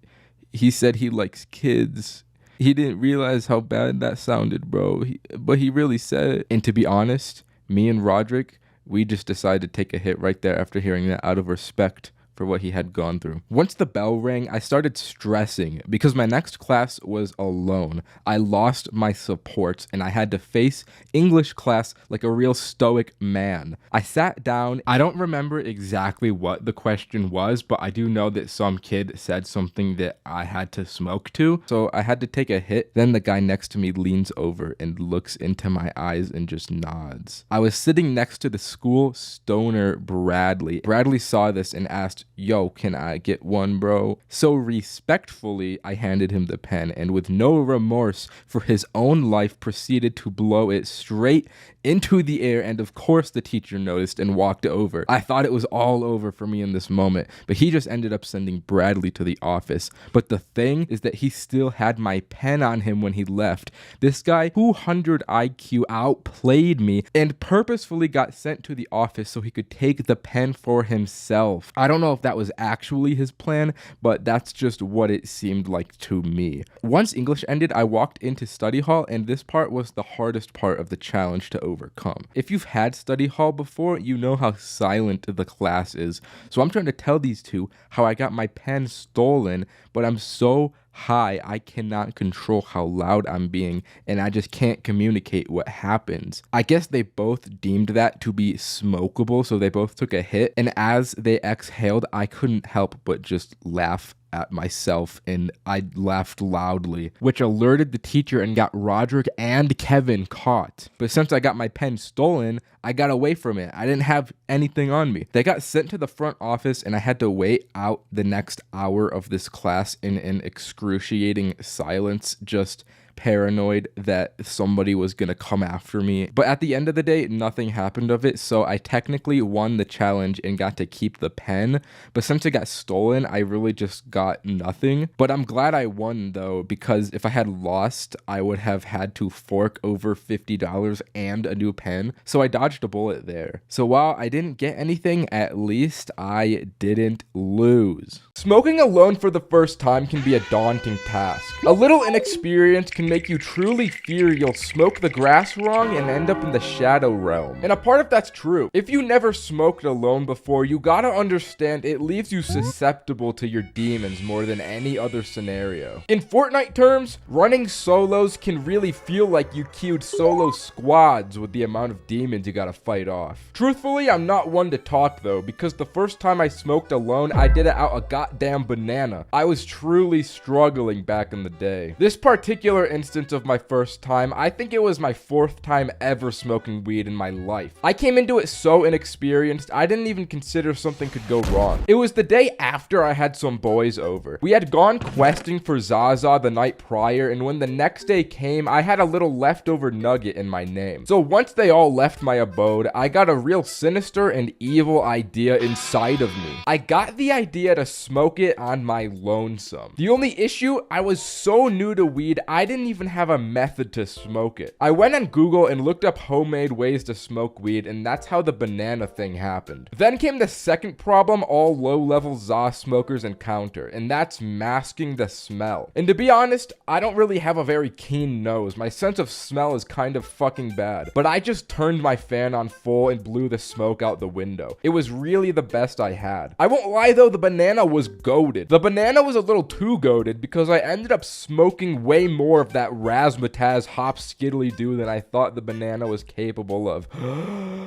he said he likes kids. He didn't realize how bad that sounded, bro. But he really said it. And to be honest, me and Roderick, we just decided to take a hit right there after hearing that out of respect for what he had gone through. Once the bell rang, I started stressing because my next class was alone. I lost my supports and I had to face English class like a real stoic man. I sat down. I don't remember exactly what the question was, but I do know that some kid said something that I had to smoke to. So I had to take a hit. Then the guy next to me leans over and looks into my eyes and just nods. I was sitting next to the school stoner Bradley. Bradley saw this and asked, "Yo, can I get one, bro?" So respectfully, I handed him the pen and with no remorse for his own life proceeded to blow it straight into the air, and of course the teacher noticed and walked over. I thought it was all over for me in this moment, but he just ended up sending Bradley to the office. But the thing is that he still had my pen on him when he left. This guy, 200 IQ, outplayed me and purposefully got sent to the office so he could take the pen for himself. I don't know if that was actually his plan, but that's just what it seemed like to me. Once English ended, I walked into study hall, and this part was the hardest part of the challenge to overcome. If you've had study hall before, you know how silent the class is. So I'm trying to tell these two how I got my pen stolen, but I'm so high I cannot control how loud I'm being, and I just can't communicate what happens. I guess they both deemed that to be smokable, so they both took a hit, and as they exhaled, I couldn't help but just laugh at myself and I laughed loudly, which alerted the teacher and got Roderick and Kevin caught. But since I got my pen stolen, I got away from it. I didn't have anything on me. They got sent to the front office and I had to wait out the next hour of this class in an excruciating silence, just paranoid that somebody was gonna come after me. But at the end of the day, nothing happened of it, so I technically won the challenge and got to keep the pen. But since it got stolen, I really just got nothing. But I'm glad I won though, because if I had lost, I would have had to fork over $50 and a new pen. So I dodged a bullet there. So while I didn't get anything, at least I didn't lose. Smoking alone for the first time can be a daunting task. A little inexperience can make you truly fear you'll smoke the grass wrong and end up in the shadow realm. And a part of that's true. If you never smoked alone before, you gotta understand it leaves you susceptible to your demons more than any other scenario. In Fortnite terms, running solos can really feel like you queued solo squads with the amount of demons you gotta fight off. Truthfully, I'm not one to talk though, because the first time I smoked alone, I did it out a goddamn banana. I was truly struggling back in the day. This particular instance of my first time, I think it was my 4th time ever smoking weed in my life. I came into it so inexperienced, I didn't even consider something could go wrong. It was the day after I had some boys over. We had gone questing for Zaza the night prior, and when the next day came, I had a little leftover nugget in my name. So once they all left my abode, I got a real sinister and evil idea inside of me. I got the idea to smoke it on my lonesome. The only issue, I was so new to weed, I didn't even have a method to smoke it. I went on Google and looked up homemade ways to smoke weed, and that's how the banana thing happened. Then came the second problem all low-level ZA smokers encounter, and that's masking the smell. And to be honest, I don't really have a very keen nose. My sense of smell is kind of fucking bad. But I just turned my fan on full and blew the smoke out the window. It was really the best I had. I won't lie though, the banana was goated. The banana was a little too goated because I ended up smoking way more of that razzmatazz hop skiddly do than I thought the banana was capable of.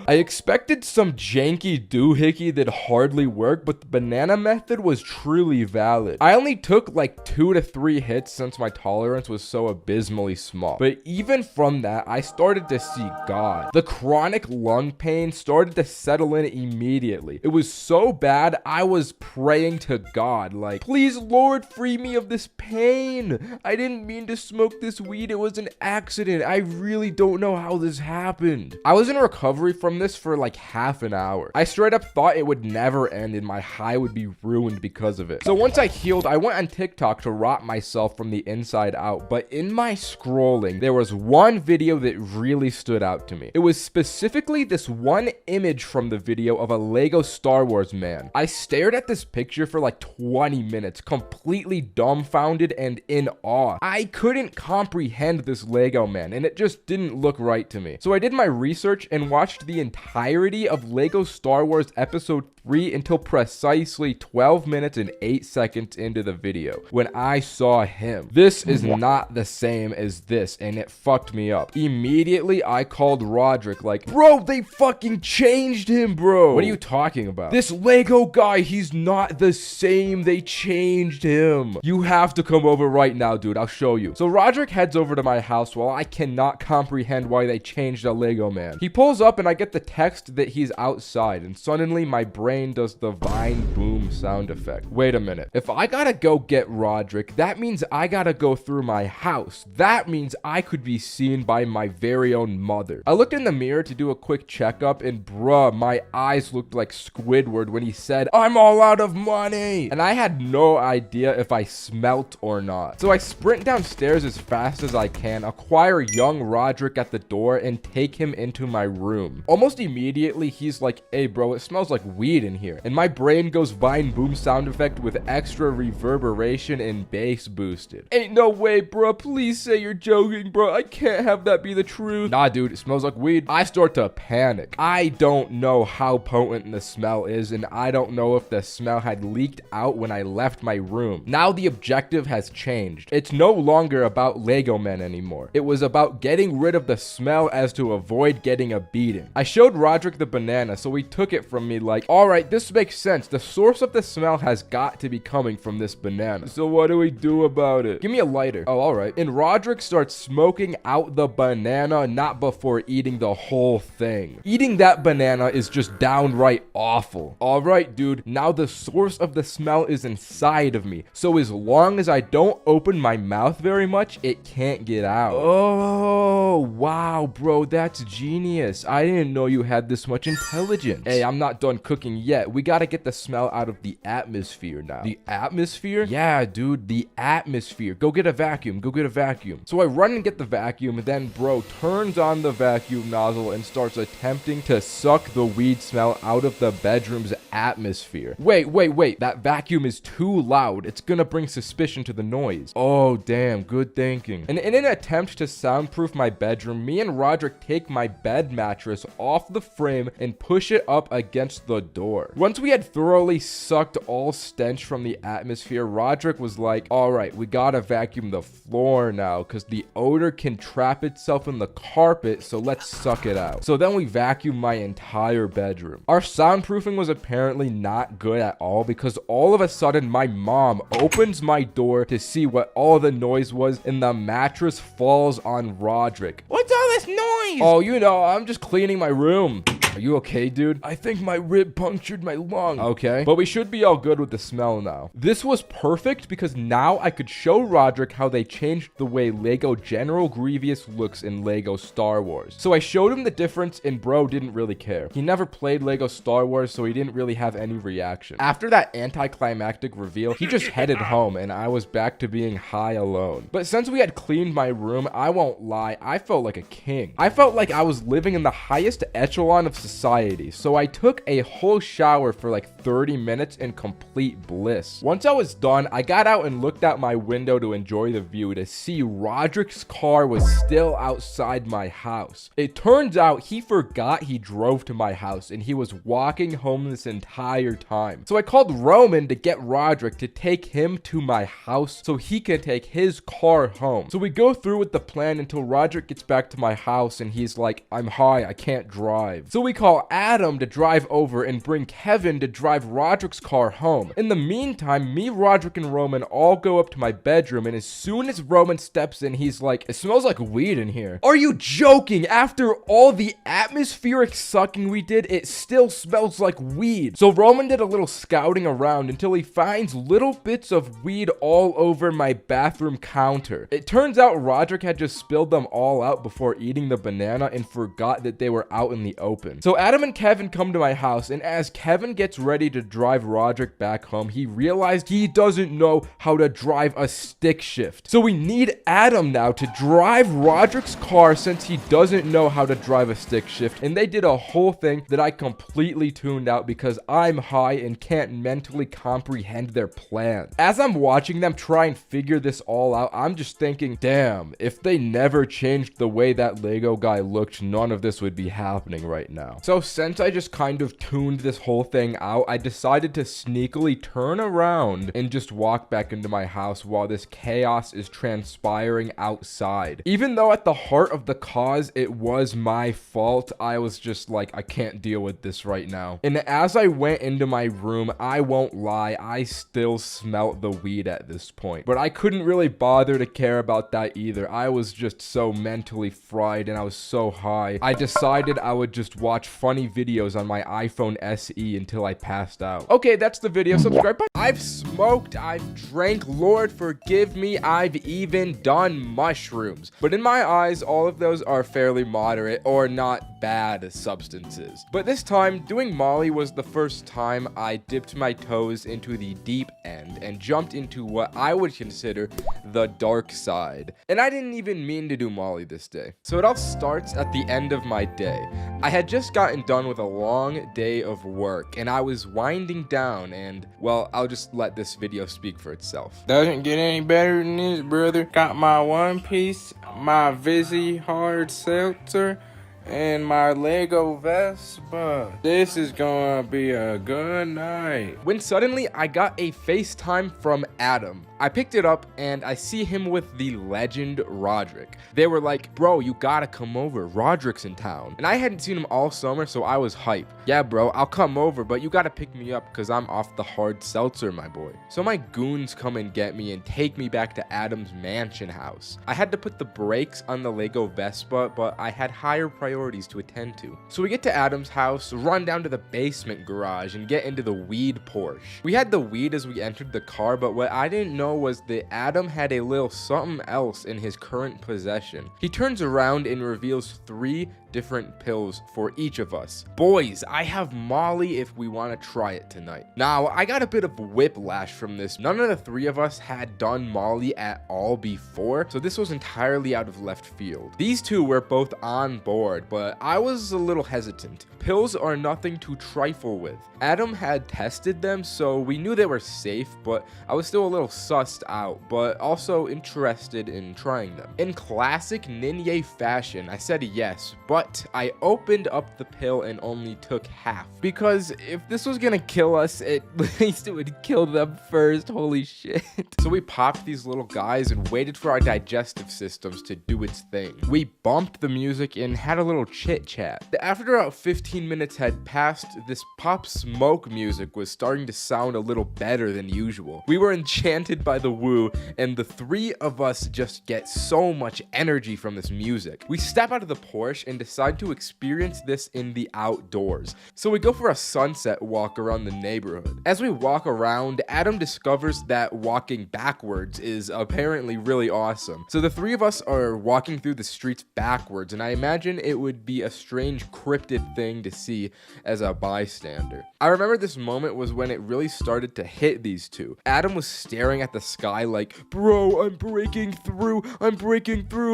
I expected some janky doohickey that hardly worked, but the banana method was truly valid. I only took like 2 to 3 hits since my tolerance was so abysmally small. But even from that, I started to see God. The chronic lung pain started to settle in immediately. It was so bad, I was praying to God, like, please Lord, free me of this pain. I didn't mean to smoke this weed. It was an accident. I really don't know how this happened. I was in recovery from this for like half an hour. I straight up thought it would never end and my high would be ruined because of it. So once I healed, I went on TikTok to rot myself from the inside out. But in my scrolling, there was one video that really stood out to me. It was specifically this one image from the video of a Lego Star Wars man. I stared at this picture for like 20 minutes, completely dumbfounded and in awe. I couldn't comprehend this Lego man, and it just didn't look right to me. So I did my research and watched the entirety of Lego Star Wars Episode 3 until precisely 12 minutes and 8 seconds into the video when I saw him. This is not the same as this, and it fucked me up. Immediately, I called Roderick like, bro, they fucking changed him, bro. What are you talking about? This Lego guy, he's not the same. They changed him. You have to come over right now, dude. I'll show you. So Roderick heads over to my house while I cannot comprehend why they changed a Lego man. He pulls up and I get the text that he's outside, and suddenly my brain does the Vine boom sound effect. Wait a minute. If I gotta go get Roderick, that means I gotta go through my house. That means I could be seen by my very own mother. I looked in the mirror to do a quick checkup, and bruh, my eyes looked like Squidward when he said, I'm all out of money. And I had no idea if I smelt or not. So I sprint downstairs as fast as I can, acquire young Roderick at the door, and take him into my room. Almost immediately, he's like, hey bro, it smells like weed in here. And my brain goes Vine boom sound effect with extra reverberation and bass boosted. Ain't no way, bro. Please say you're joking, bro. I can't have that be the truth. Nah, dude, it smells like weed. I start to panic. I don't know how potent the smell is, and I don't know if the smell had leaked out when I left my room. Now the objective has changed. It's no longer about Lego men anymore. It was about getting rid of the smell as to avoid getting a beating. I showed Roderick the banana, so he took it from me like, all right, this makes sense. The source of the smell has got to be coming from this banana. So what do we do about it? Give me a lighter. Oh, all right. And Roderick starts smoking out the banana, not before eating the whole thing. Eating that banana is just downright awful. All right, dude. Now the source of the smell is inside of me. So as long as I don't open my mouth very much, it can't get out. Oh, wow, bro. That's genius. I didn't know you had this much intelligence. Hey, I'm not done cooking yet. We gotta get the smell out of the atmosphere now. The atmosphere? Yeah, dude, the atmosphere. Go get a vacuum. Go get a vacuum. So I run and get the vacuum, and then bro turns on the vacuum nozzle and starts attempting to suck the weed smell out of the bedroom's atmosphere. Wait. That vacuum is too loud. It's gonna bring suspicion to the noise. Oh, damn. Good thinking. And in an attempt to soundproof my bedroom, me and Roderick take my bed mattress off the frame and push it up against the door. Once we had thoroughly sucked all stench from the atmosphere, Roderick was like, all right, we gotta vacuum the floor now because the odor can trap itself in the carpet, so let's suck it out. So then we vacuumed my entire bedroom. Our soundproofing was apparently not good at all because all of a sudden my mom opens my door to see what all the noise was, and the mattress falls on Roderick. What's all this noise? Oh, you know, I'm just cleaning my room. Are you okay, dude? I think my rib punctured my lung. Okay, but we should be all good with the smell now. This was perfect because now I could show Roderick how they changed the way Lego General Grievous looks in Lego Star Wars. So I showed him the difference, and bro didn't really care. He never played Lego Star Wars, so he didn't really have any reaction. After that anticlimactic reveal, he just headed home, and I was back to being high alone. But since we had cleaned my room, I won't lie, I felt like a king. I felt like I was living in the highest echelon of society. So I took a whole shower for like 30 minutes in complete bliss. Once I was done, I got out and looked out my window to enjoy the view to see Roderick's car was still outside my house. It turns out he forgot he drove to my house and he was walking home this entire time. So I called Roman to get Roderick to take him to my house so he can take his car home. So we go through with the plan until Roderick gets back to my house and he's like, I'm high, I can't drive. So we call Adam to drive over and bring Kevin to drive Roderick's car home. In the meantime, me, Roderick, and Roman all go up to my bedroom, and as soon as Roman steps in, he's like, it smells like weed in here. Are you joking? After all the atmospheric sucking we did, it still smells like weed. So Roman did a little scouting around until he finds little bits of weed all over my bathroom counter. It turns out Roderick had just spilled them all out before eating the banana and forgot that they were out in the open. So Adam and Kevin come to my house, and as Kevin gets ready to drive Roderick back home, he realized he doesn't know how to drive a stick shift. So we need Adam now to drive Roderick's car since he doesn't know how to drive a stick shift, and they did a whole thing that I completely tuned out because I'm high and can't mentally comprehend their plan. As I'm watching them try and figure this all out, I'm just thinking, damn, if they never changed the way that Lego guy looked, none of this would be happening right now. So since I just kind of tuned this whole thing out, I decided to sneakily turn around and just walk back into my house while this chaos is transpiring outside. Even though at the heart of the cause, it was my fault, I was just like, I can't deal with this right now. And as I went into my room, I won't lie, I still smelt the weed at this point. But I couldn't really bother to care about that either. I was just so mentally fried and I was so high. I decided I would just watch funny videos on my iPhone SE until I passed out. Okay, that's the video. Subscribe. Bye. I've smoked, I've drank, Lord forgive me, I've even done mushrooms. But in my eyes, all of those are fairly moderate or not bad substances. But this time, doing Molly was the first time I dipped my toes into the deep end and jumped into what I would consider the dark side. And I didn't even mean to do Molly this day. So it all starts at the end of my day. I had just gotten done with a long day of work and I was winding down and, well, I'll just let this video speak for itself. Doesn't get any better than this, brother. Got my One Piece, my Vizzy Hard Seltzer, and my Lego Vespa. This is gonna be a good night. When suddenly I got a FaceTime from Adam. I picked it up and I see him with the legend Roderick. They were like, bro, you gotta come over. Roderick's in town. And I hadn't seen him all summer, so I was hype. Yeah, bro, I'll come over, but you gotta pick me up because I'm off the hard seltzer, my boy. So my goons come and get me and take me back to Adam's mansion house. I had to put the brakes on the Lego Vespa, but I had higher priorities to attend to. So we get to Adam's house, run down to the basement garage, and get into the weed Porsche. We had the weed as we entered the car, but what I didn't know was that Adam had a little something else in his current possession. He turns around and reveals 3 different pills for each of us. Boys, I have Molly if we want to try it tonight. Now, I got a bit of whiplash from this. None of the 3 of us had done Molly at all before, so this was entirely out of left field. These 2 were both on board, but I was a little hesitant. Pills are nothing to trifle with. Adam had tested them, so we knew they were safe, but I was still a little sussed out, but also interested in trying them. In classic Ninja fashion, I said yes, but I opened up the pill and only took half. Because if this was gonna kill us, at least it would kill them first. Holy shit. So we popped these little guys and waited for our digestive systems to do its thing. We bumped the music and had a little chit chat. After about 15 minutes had passed, this Pop Smoke music was starting to sound a little better than usual. We were enchanted by the woo, and the 3 of us just get so much energy from this music. We step out of the Porsche and decide to experience this in the outdoors. So we go for a sunset walk around the neighborhood. As we walk around, Adam discovers that walking backwards is apparently really awesome. So the 3 of us are walking through the streets backwards, and I imagine it would be a strange cryptid thing to see as a bystander. I remember this moment was when it really started to hit these 2. Adam was staring at the sky like, bro, I'm breaking through,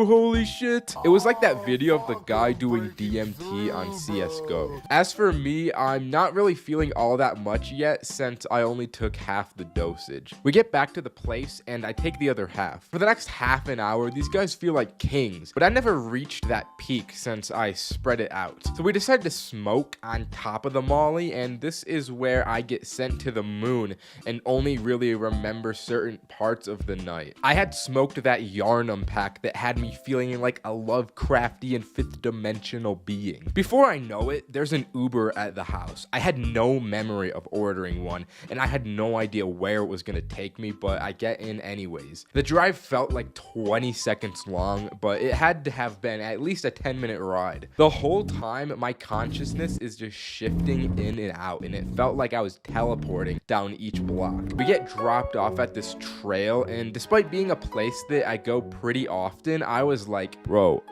holy shit. It was like that video of the guy doing DMT on CSGO. As for me, I'm not really feeling all that much yet since I only took half the dosage. We get back to the place and I take the other half. For the next half an hour, these guys feel like kings, but I never reached that peak since I spread it out. So we decided to smoke on top of the Molly, and this is where I get sent to the moon and only really remember certain parts of the night. I had smoked that Yarnum pack that had me feeling like a Lovecraftian 5th dimensional being. Before I know it, there's an Uber at the house. I had no memory of ordering one, and I had no idea where it was gonna take me, but I get in anyways. The drive felt like 20 seconds long, but it had to have been at least a 10-minute ride. The whole time, my consciousness is just shifting in and out, and it felt like I was teleporting down each block. We get dropped off at this trail, and despite being a place that I go pretty often, I was like, bro,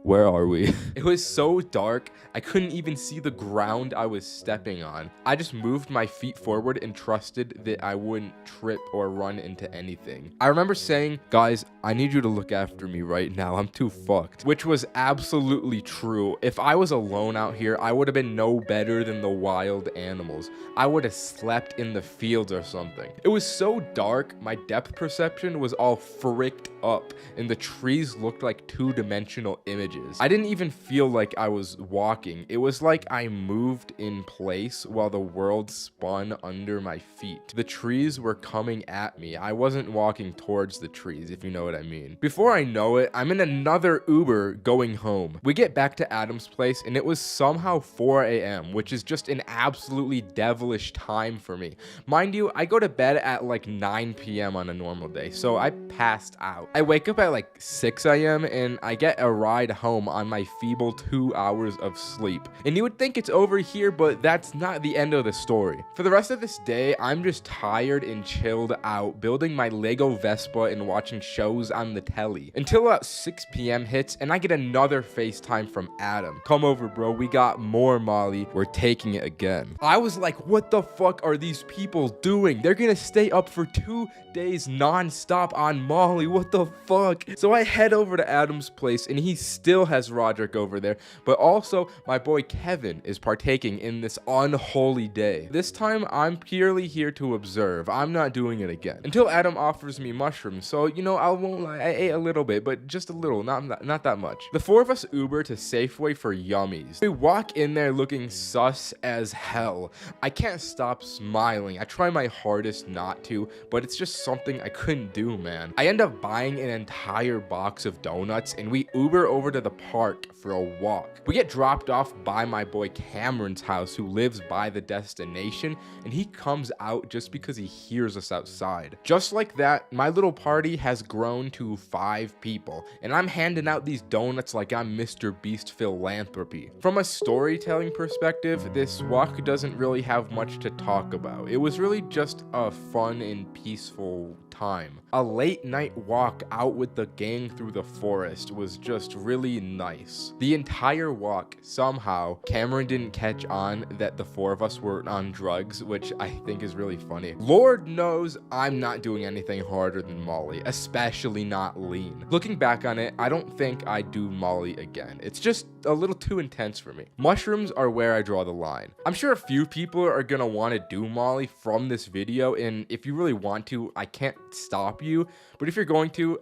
where are we? It was so dark, I couldn't even see the ground I was stepping on. I just moved my feet forward and trusted that I wouldn't trip or run into anything. I remember saying, guys, I need you to look after me right now. I'm too fucked. Which was absolutely true. If I was alone out here, I would have been no better than the wild animals. I would have slept in the fields or something. It was so dark, my depth perception was all fricked up, and the trees looked like 2-dimensional images. I didn't even feel like I was walking. It was like I moved in place while the world spun under my feet. The trees were coming at me. I wasn't walking towards the trees, if you know what I mean. Before I know it, I'm in another Uber going home. We get back to Adam's place, and it was somehow 4 a.m., which is just an absolutely devilish time for me. Mind you, I go to bed at like 9 p.m. on a normal day, so I passed out. I wake up at like 6 a.m. and I get a ride home on my feeble 2 hours of sleep. And you would think it's over here, but that's not the end of the story. For the rest of this day, I'm just tired and chilled out, building my Lego Vespa and watching shows on the telly. Until about 6 p.m. hits, and I get another FaceTime from Adam. Come over, bro. We got more Molly. We're taking it again. I was like, what the fuck are these people doing? They're gonna stay up for 2 days non-stop on Molly. What the fuck? So I head over to Adam's place, and he's still still has Roderick over there, but also my boy Kevin is partaking in this unholy day. This time I'm purely here to observe. I'm not doing it again until Adam offers me mushrooms. So you know, I won't lie, I ate a little bit, but just a little, not that much. The four of us Uber to Safeway for yummies. We walk in there looking sus as hell. I can't stop smiling. I try my hardest not to, but it's just something I couldn't do, man. I end up buying an entire box of donuts and we Uber over to the park for a walk. We get dropped off by my boy Cameron's house, who lives by the destination, and he comes out just because he hears us outside. Just like that, my little party has grown to 5 people, and I'm handing out these donuts like I'm Mr. Beast philanthropy. From a storytelling perspective, this walk doesn't really have much to talk about. It was really just a fun and peaceful time. A late night walk out with the gang through the forest was just really nice. The entire walk, somehow, Cameron didn't catch on that the 4 of us were on drugs, which I think is really funny. Lord knows I'm not doing anything harder than Molly, especially not lean. Looking back on it, I don't think I'd do Molly again. It's just a little too intense for me. Mushrooms are where I draw the line. I'm sure a few people are gonna want to do Molly from this video, and if you really want to, I can't stop you, but if you're going to,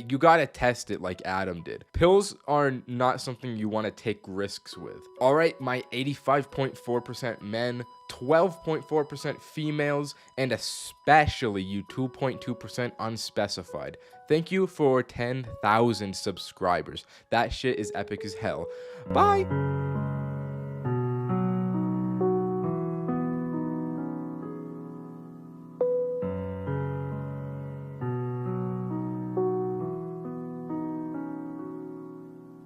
you gotta test it like Adam did. Pills are not something you want to take risks with. All right, my 85.4% men, 12.4% females, and especially you 2.2% unspecified. Thank you for 10,000 subscribers. That shit is epic as hell. Bye.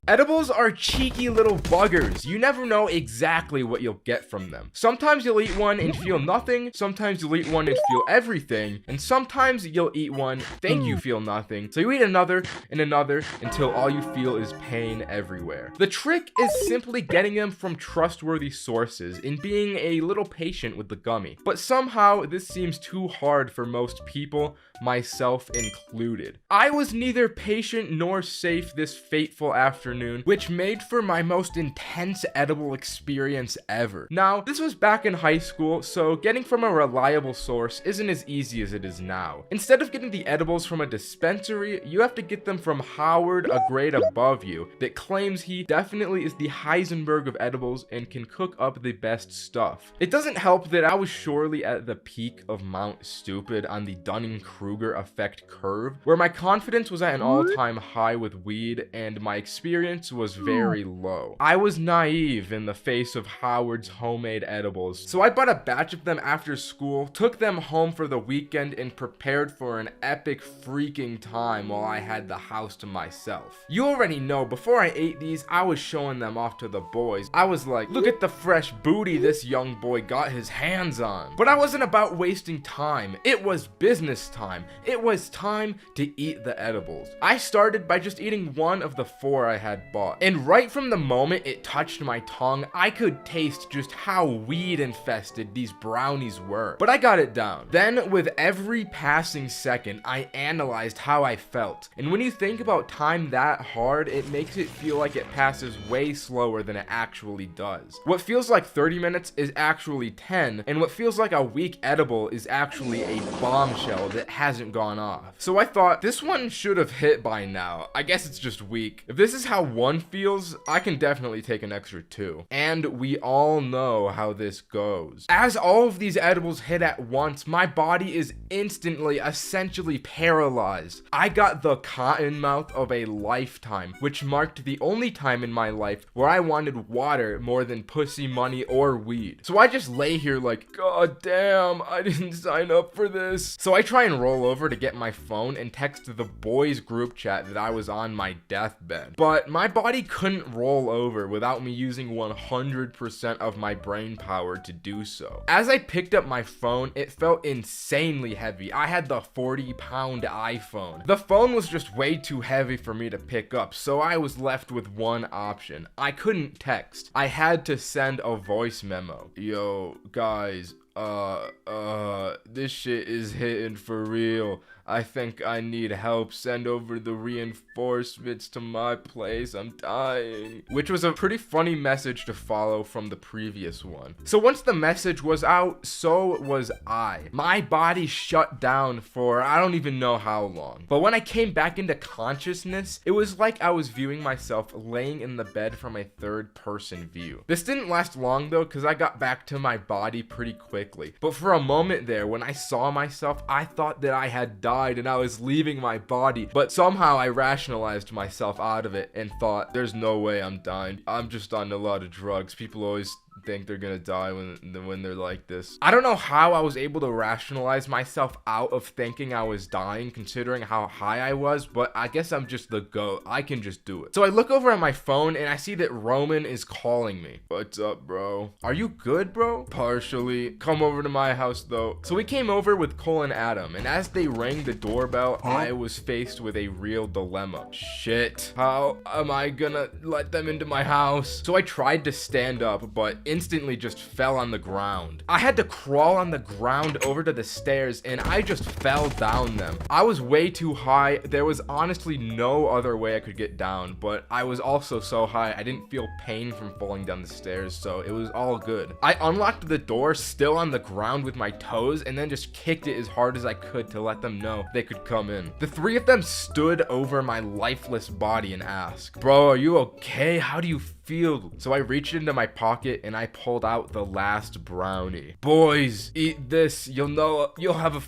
Edibles are cheeky little buggers. You never know exactly what you'll get from them. Sometimes you'll eat one and feel nothing, sometimes you'll eat one and feel everything, and sometimes you'll eat one, think you feel nothing, so you eat another and another until all you feel is pain everywhere. The trick is simply getting them from trustworthy sources and being a little patient with the gummy. But somehow this seems too hard for most people, myself included. I was neither patient nor safe this fateful afternoon, which made for my most intense edible experience ever. Now, this was back in high school, so getting from a reliable source isn't as easy as it is now. Instead of getting the edibles from a dispensary, you have to get them from Howard, a grade above you, that claims he definitely is the Heisenberg of edibles and can cook up the best stuff. It doesn't help that I was surely at the peak of Mount Stupid on the Dunning-Kruger effect curve, where my confidence was at an all-time high with weed and my experience was very low. I was naive in the face of Howard's homemade edibles, so I bought a batch of them after school, took them home for the weekend, and prepared for an epic freaking time while I had the house to myself. You already know, before I ate these, I was showing them off to the boys. I was like, look at the fresh booty this young boy got his hands on. But I wasn't about wasting time. It was business time. It was time to eat the edibles. I started by just eating one of the 4 I had bought, and right from the moment it touched my tongue, I could taste just how weed infested these brownies were. But I got it down. Then, with every passing second, I analyzed how I felt. And when you think about time that hard, it makes it feel like it passes way slower than it actually does. What feels like 30 minutes is actually 10, and what feels like a weak edible is actually a bombshell that hasn't gone off. So I thought, this one should have hit by now. I guess it's just weak. If this is how one feels, I can definitely take an extra 2. And we all know how this goes. As all of these edibles hit at once, my body is instantly, essentially paralyzed. I got the cotton mouth of a lifetime, which marked the only time in my life where I wanted water more than pussy, money, or weed. So I just lay here like, god damn, I didn't sign up for this. So I try and roll over to get my phone and text the boys group chat that I was on my deathbed. But my body couldn't roll over without me using 100% of my brain power to do so. As I picked up my phone, it felt insanely heavy. I had the 40-pound iPhone. The phone was just way too heavy for me to pick up, so I was left with one option. I couldn't text. I had to send a voice memo. Yo, guys, this shit is hitting for real. I think I need help. Send over the reinforcements to my place. I'm dying. Which was a pretty funny message to follow from the previous one. So once the message was out, so was I. My body shut down for I don't even know how long. But when I came back into consciousness, it was like I was viewing myself laying in the bed from a third person view. This didn't last long though, because I got back to my body pretty quickly. But for a moment there, when I saw myself, I thought that I had died and I was leaving my body. But somehow I rationalized myself out of it and thought, there's no way I'm dying. I'm just on a lot of drugs. People always think they're gonna die when they're like this. I don't know how I was able to rationalize myself out of thinking I was dying, considering how high I was, but I guess I'm just the GOAT. I can just do it. So I look over at my phone and I see that Roman is calling me. What's up, bro? Are you good, bro? Partially. Come over to my house though. So we came over with Cole and Adam, and as they rang the doorbell, I was faced with a real dilemma. Shit. How am I gonna let them into my house? So I tried to stand up, but instantly just fell on the ground. I had to crawl on the ground over to the stairs and I just fell down them. I was way too high. There was honestly no other way I could get down, but I was also so high I didn't feel pain from falling down the stairs, so it was all good. I unlocked the door still on the ground with my toes and then just kicked it as hard as I could to let them know they could come in. The three of them stood over my lifeless body and asked, "Bro, are you okay? How do you feel?" So I reached into my pocket and I pulled out the last brownie. "Boys, eat this. You'll know a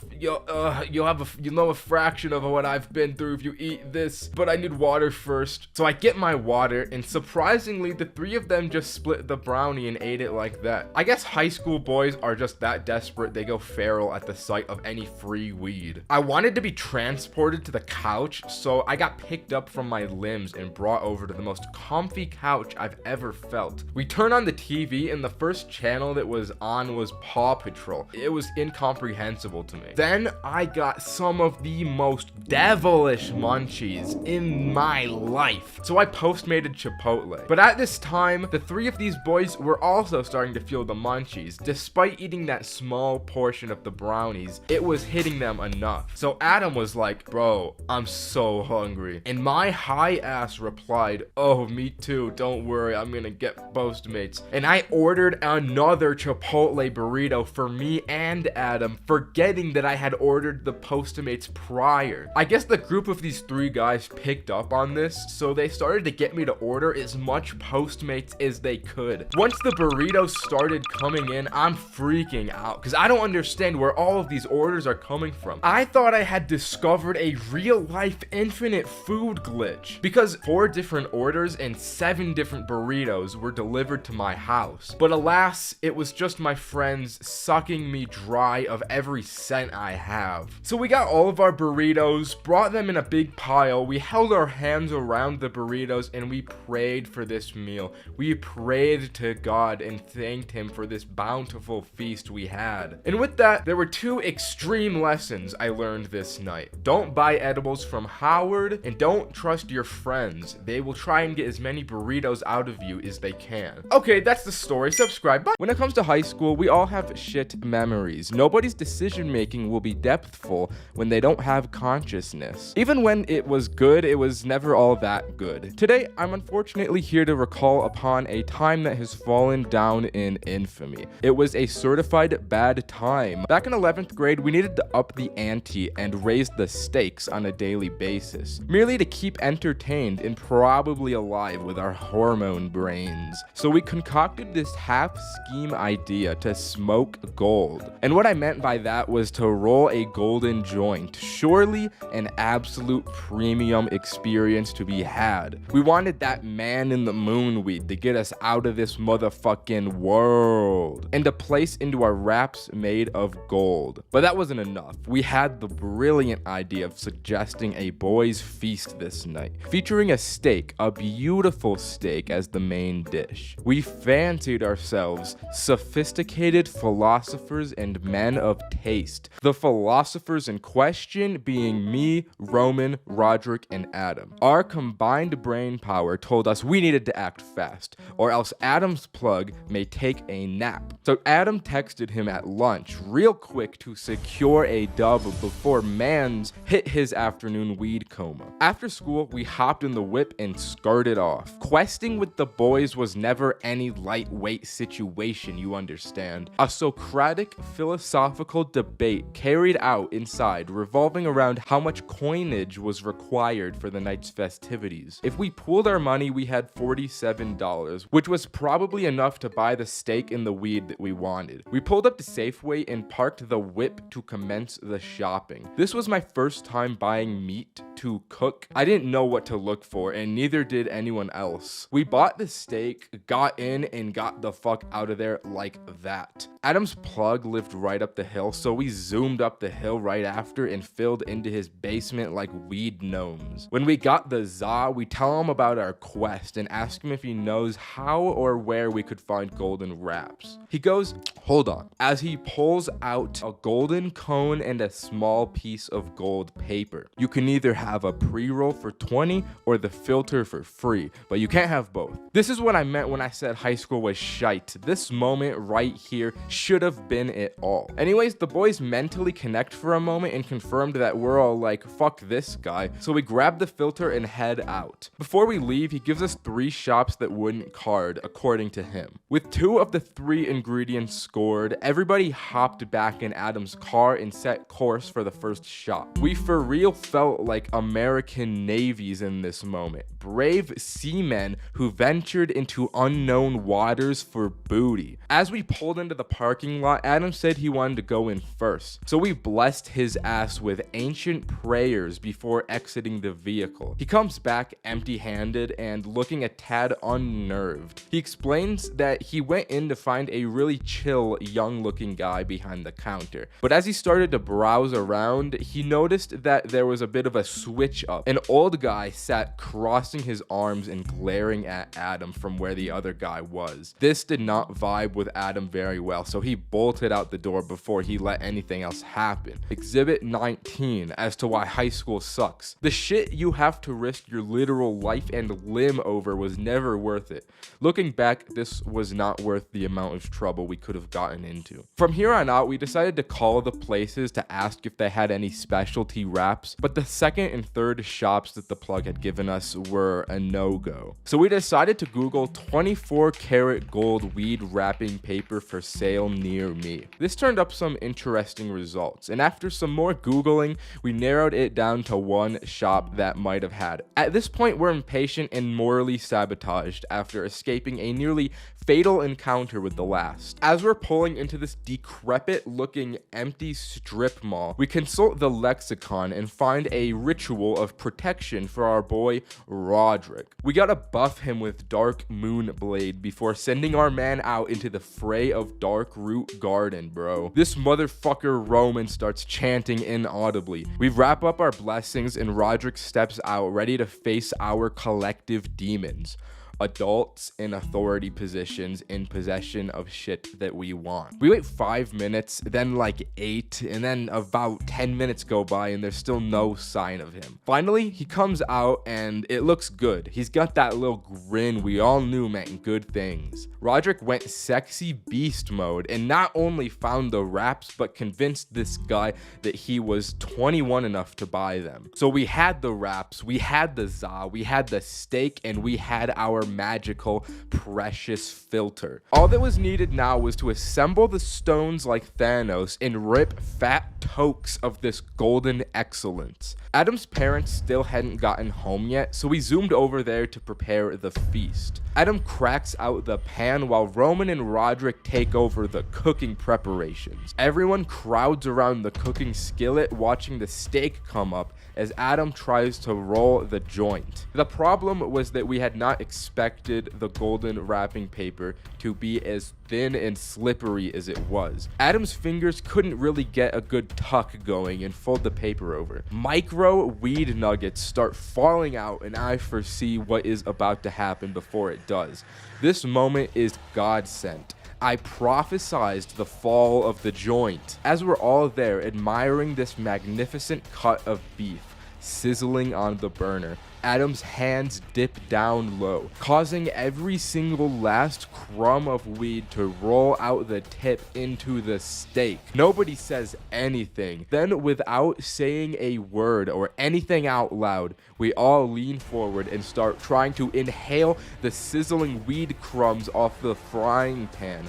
fraction of what I've been through if you eat this, but I need water first." So I get my water, and surprisingly the three of them just split the brownie and ate it like that. I guess high school boys are just that desperate they go feral at the sight of any free weed. I wanted to be transported to the couch, so I got picked up from my limbs and brought over to the most comfy couch I've ever felt. We turned on the TV and the first channel that was on was Paw Patrol. It was incomprehensible to me. Then I got some of the most devilish munchies in my life. So I postmated Chipotle. But at this time, the three of these boys were also starting to feel the munchies. Despite eating that small portion of the brownies, it was hitting them enough. So Adam was like, "Bro, I'm so hungry." And my high ass replied, "Oh, me too, don't worry, I'm gonna get Postmates." And I ordered another Chipotle burrito for me and Adam, forgetting that I had ordered the Postmates prior. I guess the group of these three guys picked up on this, so they started to get me to order as much Postmates as they could. Once the burritos started coming in, I'm freaking out because I don't understand where all of these orders are coming from. I thought I had discovered a real-life infinite food glitch because 4 different orders and 7 different burritos were delivered to my house. But alas, it was just my friends sucking me dry of every cent I have. So we got all of our burritos, brought them in a big pile, we held our hands around the burritos, and we prayed for this meal. We prayed to God and thanked him for this bountiful feast we had. And with that, there were 2 extreme lessons I learned this night. Don't buy edibles from Howard, and don't trust your friends. They will try and get as many burritos out of you as they can. Okay, that's the story. Subscribe. Bye. When it comes to high school, we all have shit memories. Nobody's decision making will be depthful when they don't have consciousness. Even when it was good, it was never all that good. Today, I'm unfortunately here to recall upon a time that has fallen down in infamy. It was a certified bad time. Back in 11th grade, we needed to up the ante and raise the stakes on a daily basis, merely to keep entertained and probably alive with our hormone brains. So we concocted this half-scheme idea to smoke gold. And what I meant by that was to roll a golden joint. Surely an absolute premium experience to be had. We wanted that man in the moon weed to get us out of this motherfucking world and to place into our wraps made of gold. But that wasn't enough. We had the brilliant idea of suggesting a boys' feast this night, featuring a steak, a beautiful steak as the main dish. We fancied ourselves sophisticated philosophers and men of taste. The philosophers in question being me, Roman, Roderick, and Adam. Our combined brain power told us we needed to act fast, or else Adam's plug may take a nap. So Adam texted him at lunch real quick to secure a dub before Mans hit his afternoon weed coma. After school, we hopped in the whip and skirted off. Questing with the boys was never any lightweight situation, you understand. A Socratic philosophical debate carried out inside revolving around how much coinage was required for the night's festivities. If we pooled our money, we had $47, which was probably enough to buy the steak and the weed that we wanted. We pulled up to Safeway and parked the whip to commence the shopping. This was my first time buying meat to cook. I didn't know what to look for, and neither did anyone else. We bought the steak, got in, and got the fuck out of there like that. Adam's plug lived right up the hill, so we zoomed up the hill right after and filled into his basement like weed gnomes. When we got the za, we tell him about our quest and ask him if he knows how or where we could find golden wraps. He goes, "Hold on," as he pulls out a golden cone and a small piece of gold paper. "You can either have a pre-roll for 20 or the filter for free, but you can't have both." This is what I meant when I said high school was shite. This moment right here should have been it all. Anyways, the boys mentally connect for a moment and confirmed that we're all like, fuck this guy. So we grab the filter and head out. Before we leave, he gives us 3 shops that wouldn't card, according to him. With 2 of the 3 ingredients scored, everybody hopped back in Adam's car and set course for the first shop. We for real felt like American navies in this moment. Brave seamen who ventured into unknown waters for booty. As we pulled into the parking lot, Adam said he wanted to go in first. So we blessed his ass with ancient prayers before exiting the vehicle. He comes back empty-handed and looking a tad unnerved. He explains that he went in to find a really chill, young-looking guy behind the counter. But as he started to browse around, he noticed that there was a bit of a switch up. An old guy sat crossing his arms and glaring at Adam from where the other guy was. This did not vibe with Adam very well, so he bolted out the door before he let anything else happen. Exhibit 19 as to why high school sucks. The shit you have to risk your literal life and limb over was never worth it. Looking back, this was not worth the amount of trouble we could have gotten into. From here on out, we decided to call the places to ask if they had any specialty wraps, but the second and third shops that the plug had given us were a no-go. So we decided to Google 24 karat gold weed wrapping paper for sale near me. This turned up some interesting results, and after some more Googling, we narrowed it down to one shop that might have had it. At this point, we're impatient and morally sabotaged after escaping a nearly fatal encounter with the last. As we're pulling into this decrepit looking empty strip mall, we consult the lexicon and find a ritual of protection for our boy Roderick. We gotta buff him with Dark Moon Blade before sending our man out into the fray of Dark Root Garden, bro. This motherfucker Roman starts chanting inaudibly. We wrap up our blessings and Roderick steps out ready to face our collective demons. Adults in authority positions in possession of shit that we want. We wait 5 minutes, then like 8, and then about 10 minutes go by and there's still no sign of him. Finally, he comes out and it looks good. He's got that little grin we all knew meant good things. Roderick went sexy beast mode and not only found the wraps, but convinced this guy that he was 21 enough to buy them. So we had the wraps, we had the za, we had the steak, and we had our magical, precious filter. All that was needed now was to assemble the stones like Thanos and rip fat tokes of this golden excellence. Adam's parents still hadn't gotten home yet, so we zoomed over there to prepare the feast. Adam cracks out the pan while Roman and Roderick take over the cooking preparations. Everyone crowds around the cooking skillet watching the steak come up as Adam tries to roll the joint. The problem was that we had not expected the golden wrapping paper to be as thin and slippery as it was. Adam's fingers couldn't really get a good tuck going and fold the paper over. Micro throw, weed nuggets start falling out, and I foresee what is about to happen before it does. This moment is God sent. I prophesized the fall of the joint. As we're all there admiring this magnificent cut of beef sizzling on the burner, Adam's hands dip down low, causing every single last crumb of weed to roll out the tip into the steak. Nobody says anything. Then, without saying a word or anything out loud, we all lean forward and start trying to inhale the sizzling weed crumbs off the frying pan.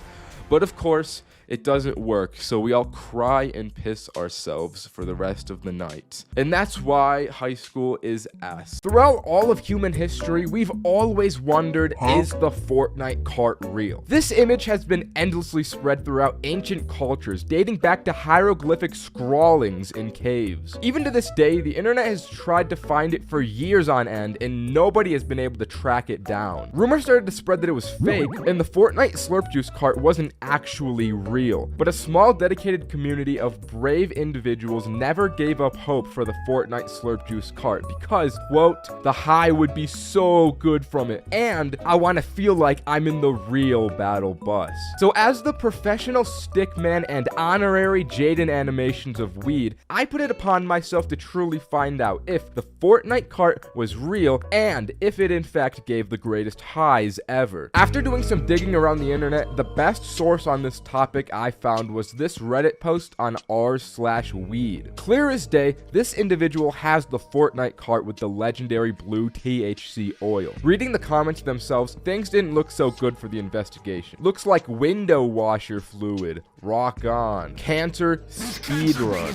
But of course, it doesn't work, so we all cry and piss ourselves for the rest of the night. And that's why high school is ass. Throughout all of human history, we've always wondered, is the Fortnite cart real? This image has been endlessly spread throughout ancient cultures, dating back to hieroglyphic scrawlings in caves. Even to this day, the internet has tried to find it for years on end, and nobody has been able to track it down. Rumors started to spread that it was fake, and the Fortnite slurp juice cart wasn't actually real. But a small dedicated community of brave individuals never gave up hope for the Fortnite slurp juice cart because, quote, the high would be so good from it, and I want to feel like I'm in the real battle bus. So as the professional stickman and honorary Jaden animations of weed, I put it upon myself to truly find out if the Fortnite cart was real and if it in fact gave the greatest highs ever. After doing some digging around the internet, the best source on this topic I found was this Reddit post on r/weed. Clear as day, this individual has the Fortnite cart with the legendary blue THC oil. Reading the comments themselves, things didn't look so good for the investigation. Looks like window washer fluid. Rock on. Cancer speedrun.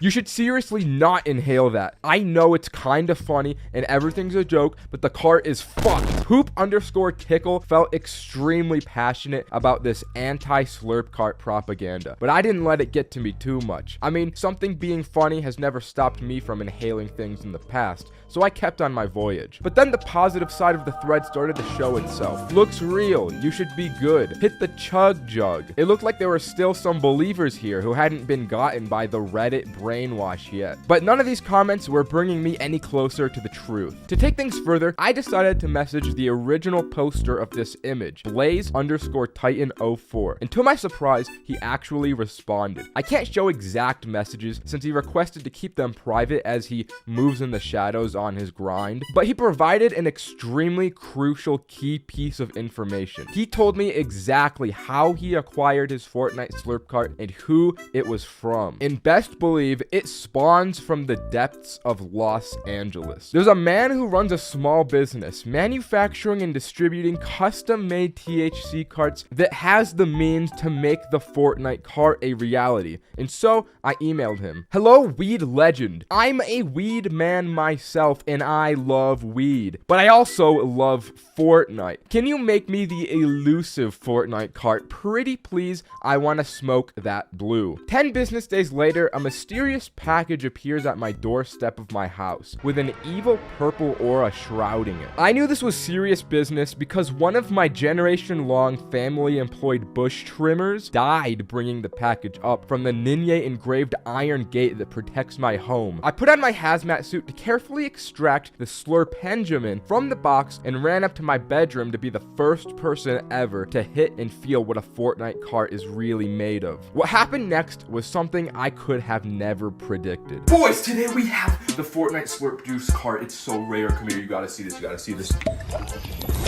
You should seriously not inhale that. I know it's kinda funny and everything's a joke, but the cart is fucked. Poop_tickle felt extremely passionate about this anti-slurp cart propaganda, but I didn't let it get to me too much. I mean, something being funny has never stopped me from inhaling things in the past, so I kept on my voyage. But then the positive side of the thread started to show itself. Looks real, you should be good. Hit the chug jug. It looked like there were still some believers here who hadn't been gotten by the Reddit brainwash yet. But none of these comments were bringing me any closer to the truth. To take things further, I decided to message the original poster of this image, Blaze_Titan04, and to my surprise, he actually responded. I can't show exact messages since he requested to keep them private as he moves in the shadows on his grind, but he provided an extremely crucial key piece of information. He told me exactly how he acquired his Fortnite slurp cart and who it was from. And best believe it spawns from the depths of Los Angeles. There's a man who runs a small business manufacturing and distributing custom-made THC carts that has the means to make the Fortnite cart a reality. And so I emailed him. Hello, weed legend. I'm a weed man myself and I love weed, but I also love Fortnite. Can you make me the elusive Fortnite cart? Pretty please, I want to smoke that blue. 10 business days later, a mysterious package appears at my doorstep of my house with an evil purple aura shrouding it. I knew this was serious business because one of my generation-long family-employed bush trimmers died bringing the package up from the Ninja engraved iron gate that protects my home. I put on my hazmat suit to carefully extract the Slurp Penjamin from the box and ran up to my bedroom to be the first person ever to hit and feel what a Fortnite cart is really made of. What happened next was something I could have never predicted. Boys, today we have the Fortnite slurp juice cart. It's so rare. Come here, you gotta see this, you gotta see this.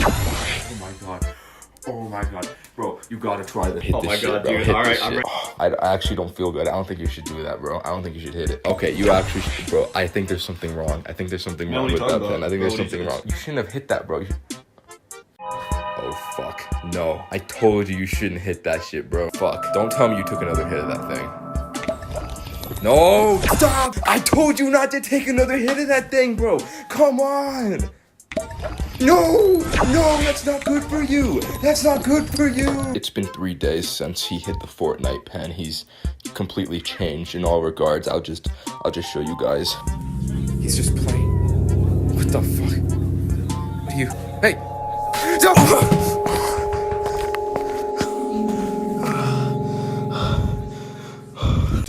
Oh my god. Oh my god. Bro, you gotta try this. Oh my god, dude. Alright, I'm ready. I actually don't feel good. I don't think you should do that, bro. I don't think you should hit it. Okay, you actually should, bro. I think there's something wrong. I think there's something wrong with that pen. I think there's something wrong. You shouldn't have hit that, bro. Oh, fuck. No. I told you shouldn't hit that shit, bro. Fuck. Don't tell me you took another hit of that thing. No! Stop! I told you not to take another hit of that thing, bro. Come on! No! No, that's not good for you! That's not good for you! It's been 3 days since he hit the Fortnite pen. He's completely changed in all regards. I'll just show you guys. He's just playing. What the fuck? What are you? Hey!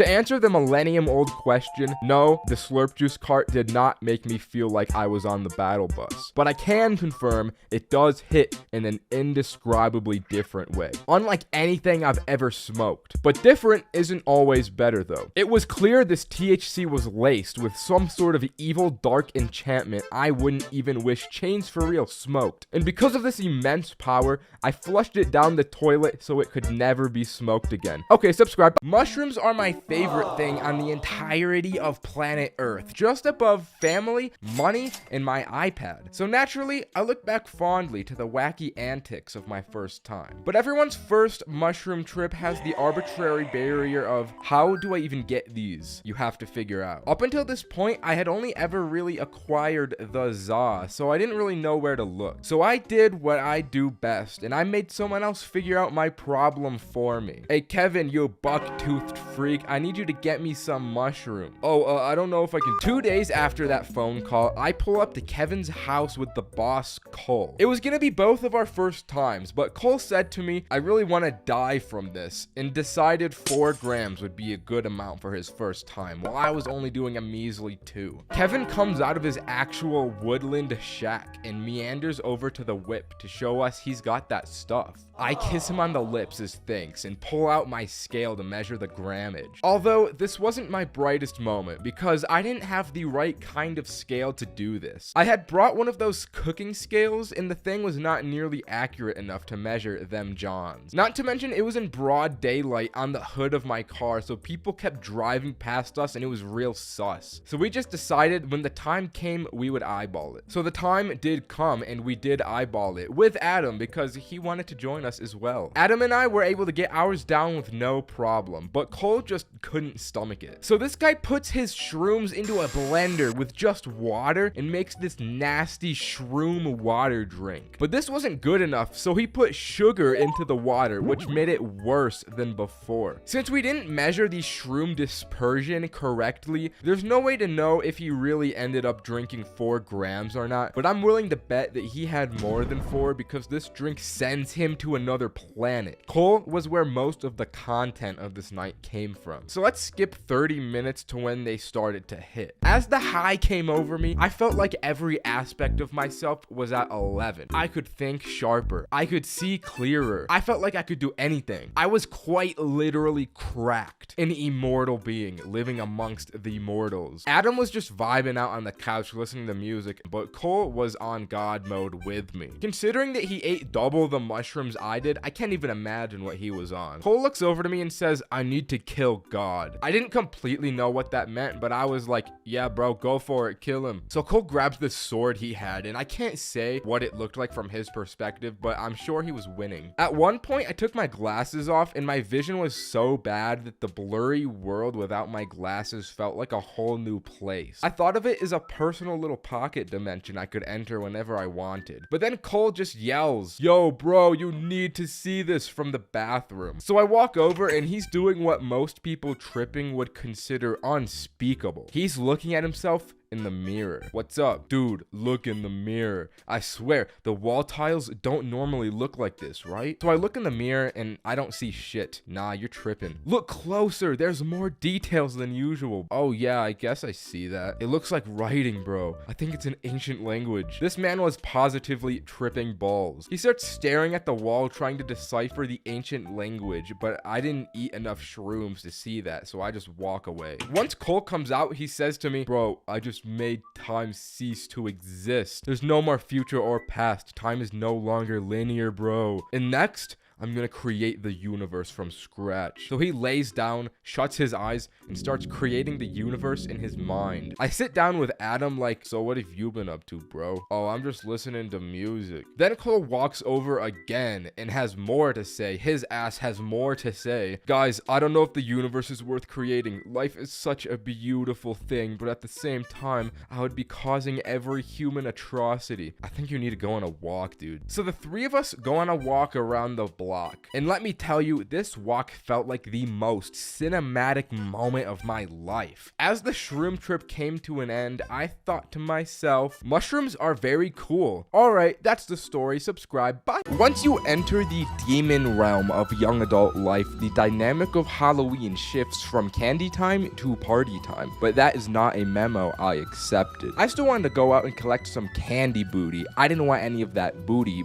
To answer the millennium-old question, no, the slurp juice cart did not make me feel like I was on the battle bus. But I can confirm it does hit in an indescribably different way. Unlike anything I've ever smoked. But different isn't always better though. It was clear this THC was laced with some sort of evil dark enchantment I wouldn't even wish Chains for Real smoked. And because of this immense power, I flushed it down the toilet so it could never be smoked again. Okay, subscribe. Mushrooms are my favorite thing on the entirety of planet Earth, just above family, money, and my iPad. So naturally, I look back fondly to the wacky antics of my first time. But everyone's first mushroom trip has the arbitrary barrier of, how do I even get these? You have to figure out. Up until this point, I had only ever really acquired the za, so I didn't really know where to look. So I did what I do best, and I made someone else figure out my problem for me. Hey Kevin, you buck-toothed freak, I need you to get me some mushroom. I don't know if I can. 2 days after that phone call, I pull up to Kevin's house with the boss, Cole. It was gonna be both of our first times, but Cole said to me, I really want to die from this, and decided 4 grams would be a good amount for his first time, while I was only doing a measly 2. Kevin comes out of his actual woodland shack and meanders over to the whip to show us he's got that stuff. I kiss him on the lips as thanks and pull out my scale to measure the grammage. Although this wasn't my brightest moment because I didn't have the right kind of scale to do this. I had brought one of those cooking scales and the thing was not nearly accurate enough to measure them Johns. Not to mention it was in broad daylight on the hood of my car, so people kept driving past us and it was real sus. So we just decided when the time came we would eyeball it. So the time did come and we did eyeball it with Adam because he wanted to join us as well. Adam and I were able to get ours down with no problem, but Cole just couldn't stomach it. So this guy puts his shrooms into a blender with just water and makes this nasty shroom water drink. But this wasn't good enough, so he put sugar into the water, which made it worse than before. Since we didn't measure the shroom dispersion correctly, there's no way to know if he really ended up drinking 4 grams or not, but I'm willing to bet that he had more than 4 because this drink sends him to another planet. Cole was where most of the content of this night came from. So let's skip 30 minutes to when they started to hit. As the high came over me, I felt like every aspect of myself was at 11. I could think sharper. I could see clearer. I felt like I could do anything. I was quite literally cracked. An immortal being living amongst the mortals. Adam was just vibing out on the couch listening to music, but Cole was on God mode with me. Considering that he ate double the mushrooms I did, I can't even imagine what he was on. Cole looks over to me and says, I need to kill God. I didn't completely know what that meant, but I was like, yeah bro, go for it, kill him. So Cole grabs this sword he had, and I can't say what it looked like from his perspective, but I'm sure he was winning. At one point, I took my glasses off, and my vision was so bad that the blurry world without my glasses felt like a whole new place. I thought of it as a personal little pocket dimension I could enter whenever I wanted. But then Cole just yells, yo bro, you need to see this, from the bathroom. So I walk over and he's doing what most people tripping would consider unspeakable. He's looking at himself in the mirror. What's up? Dude, look in the mirror. I swear, the wall tiles don't normally look like this, right? So I look in the mirror and I don't see shit. Nah, you're tripping. Look closer. There's more details than usual. Oh yeah, I guess I see that. It looks like writing, bro. I think it's an ancient language. This man was positively tripping balls. He starts staring at the wall trying to decipher the ancient language, but I didn't eat enough shrooms to see that, so I just walk away. Once Cole comes out, he says to me, bro, I just made time cease to exist. There's no more future or past. Time is no longer linear, bro. And next, I'm gonna create the universe from scratch. So he lays down, shuts his eyes, and starts creating the universe in his mind. I sit down with Adam like, so what have you been up to, bro? Oh, I'm just listening to music. Then Cole walks over again and has more to say. His ass has more to say. Guys, I don't know if the universe is worth creating. Life is such a beautiful thing, but at the same time, I would be causing every human atrocity. I think you need to go on a walk, dude. So the 3 of us go on a walk around the block block. And let me tell you, this walk felt like the most cinematic moment of my life. As the shroom trip came to an end, I thought to myself, mushrooms are very cool. Alright, that's the story. Subscribe. Bye. Once you enter the demon realm of young adult life, the dynamic of Halloween shifts from candy time to party time. But that is not a memo I accepted. I still wanted to go out and collect some candy booty. I didn't want any of that booty,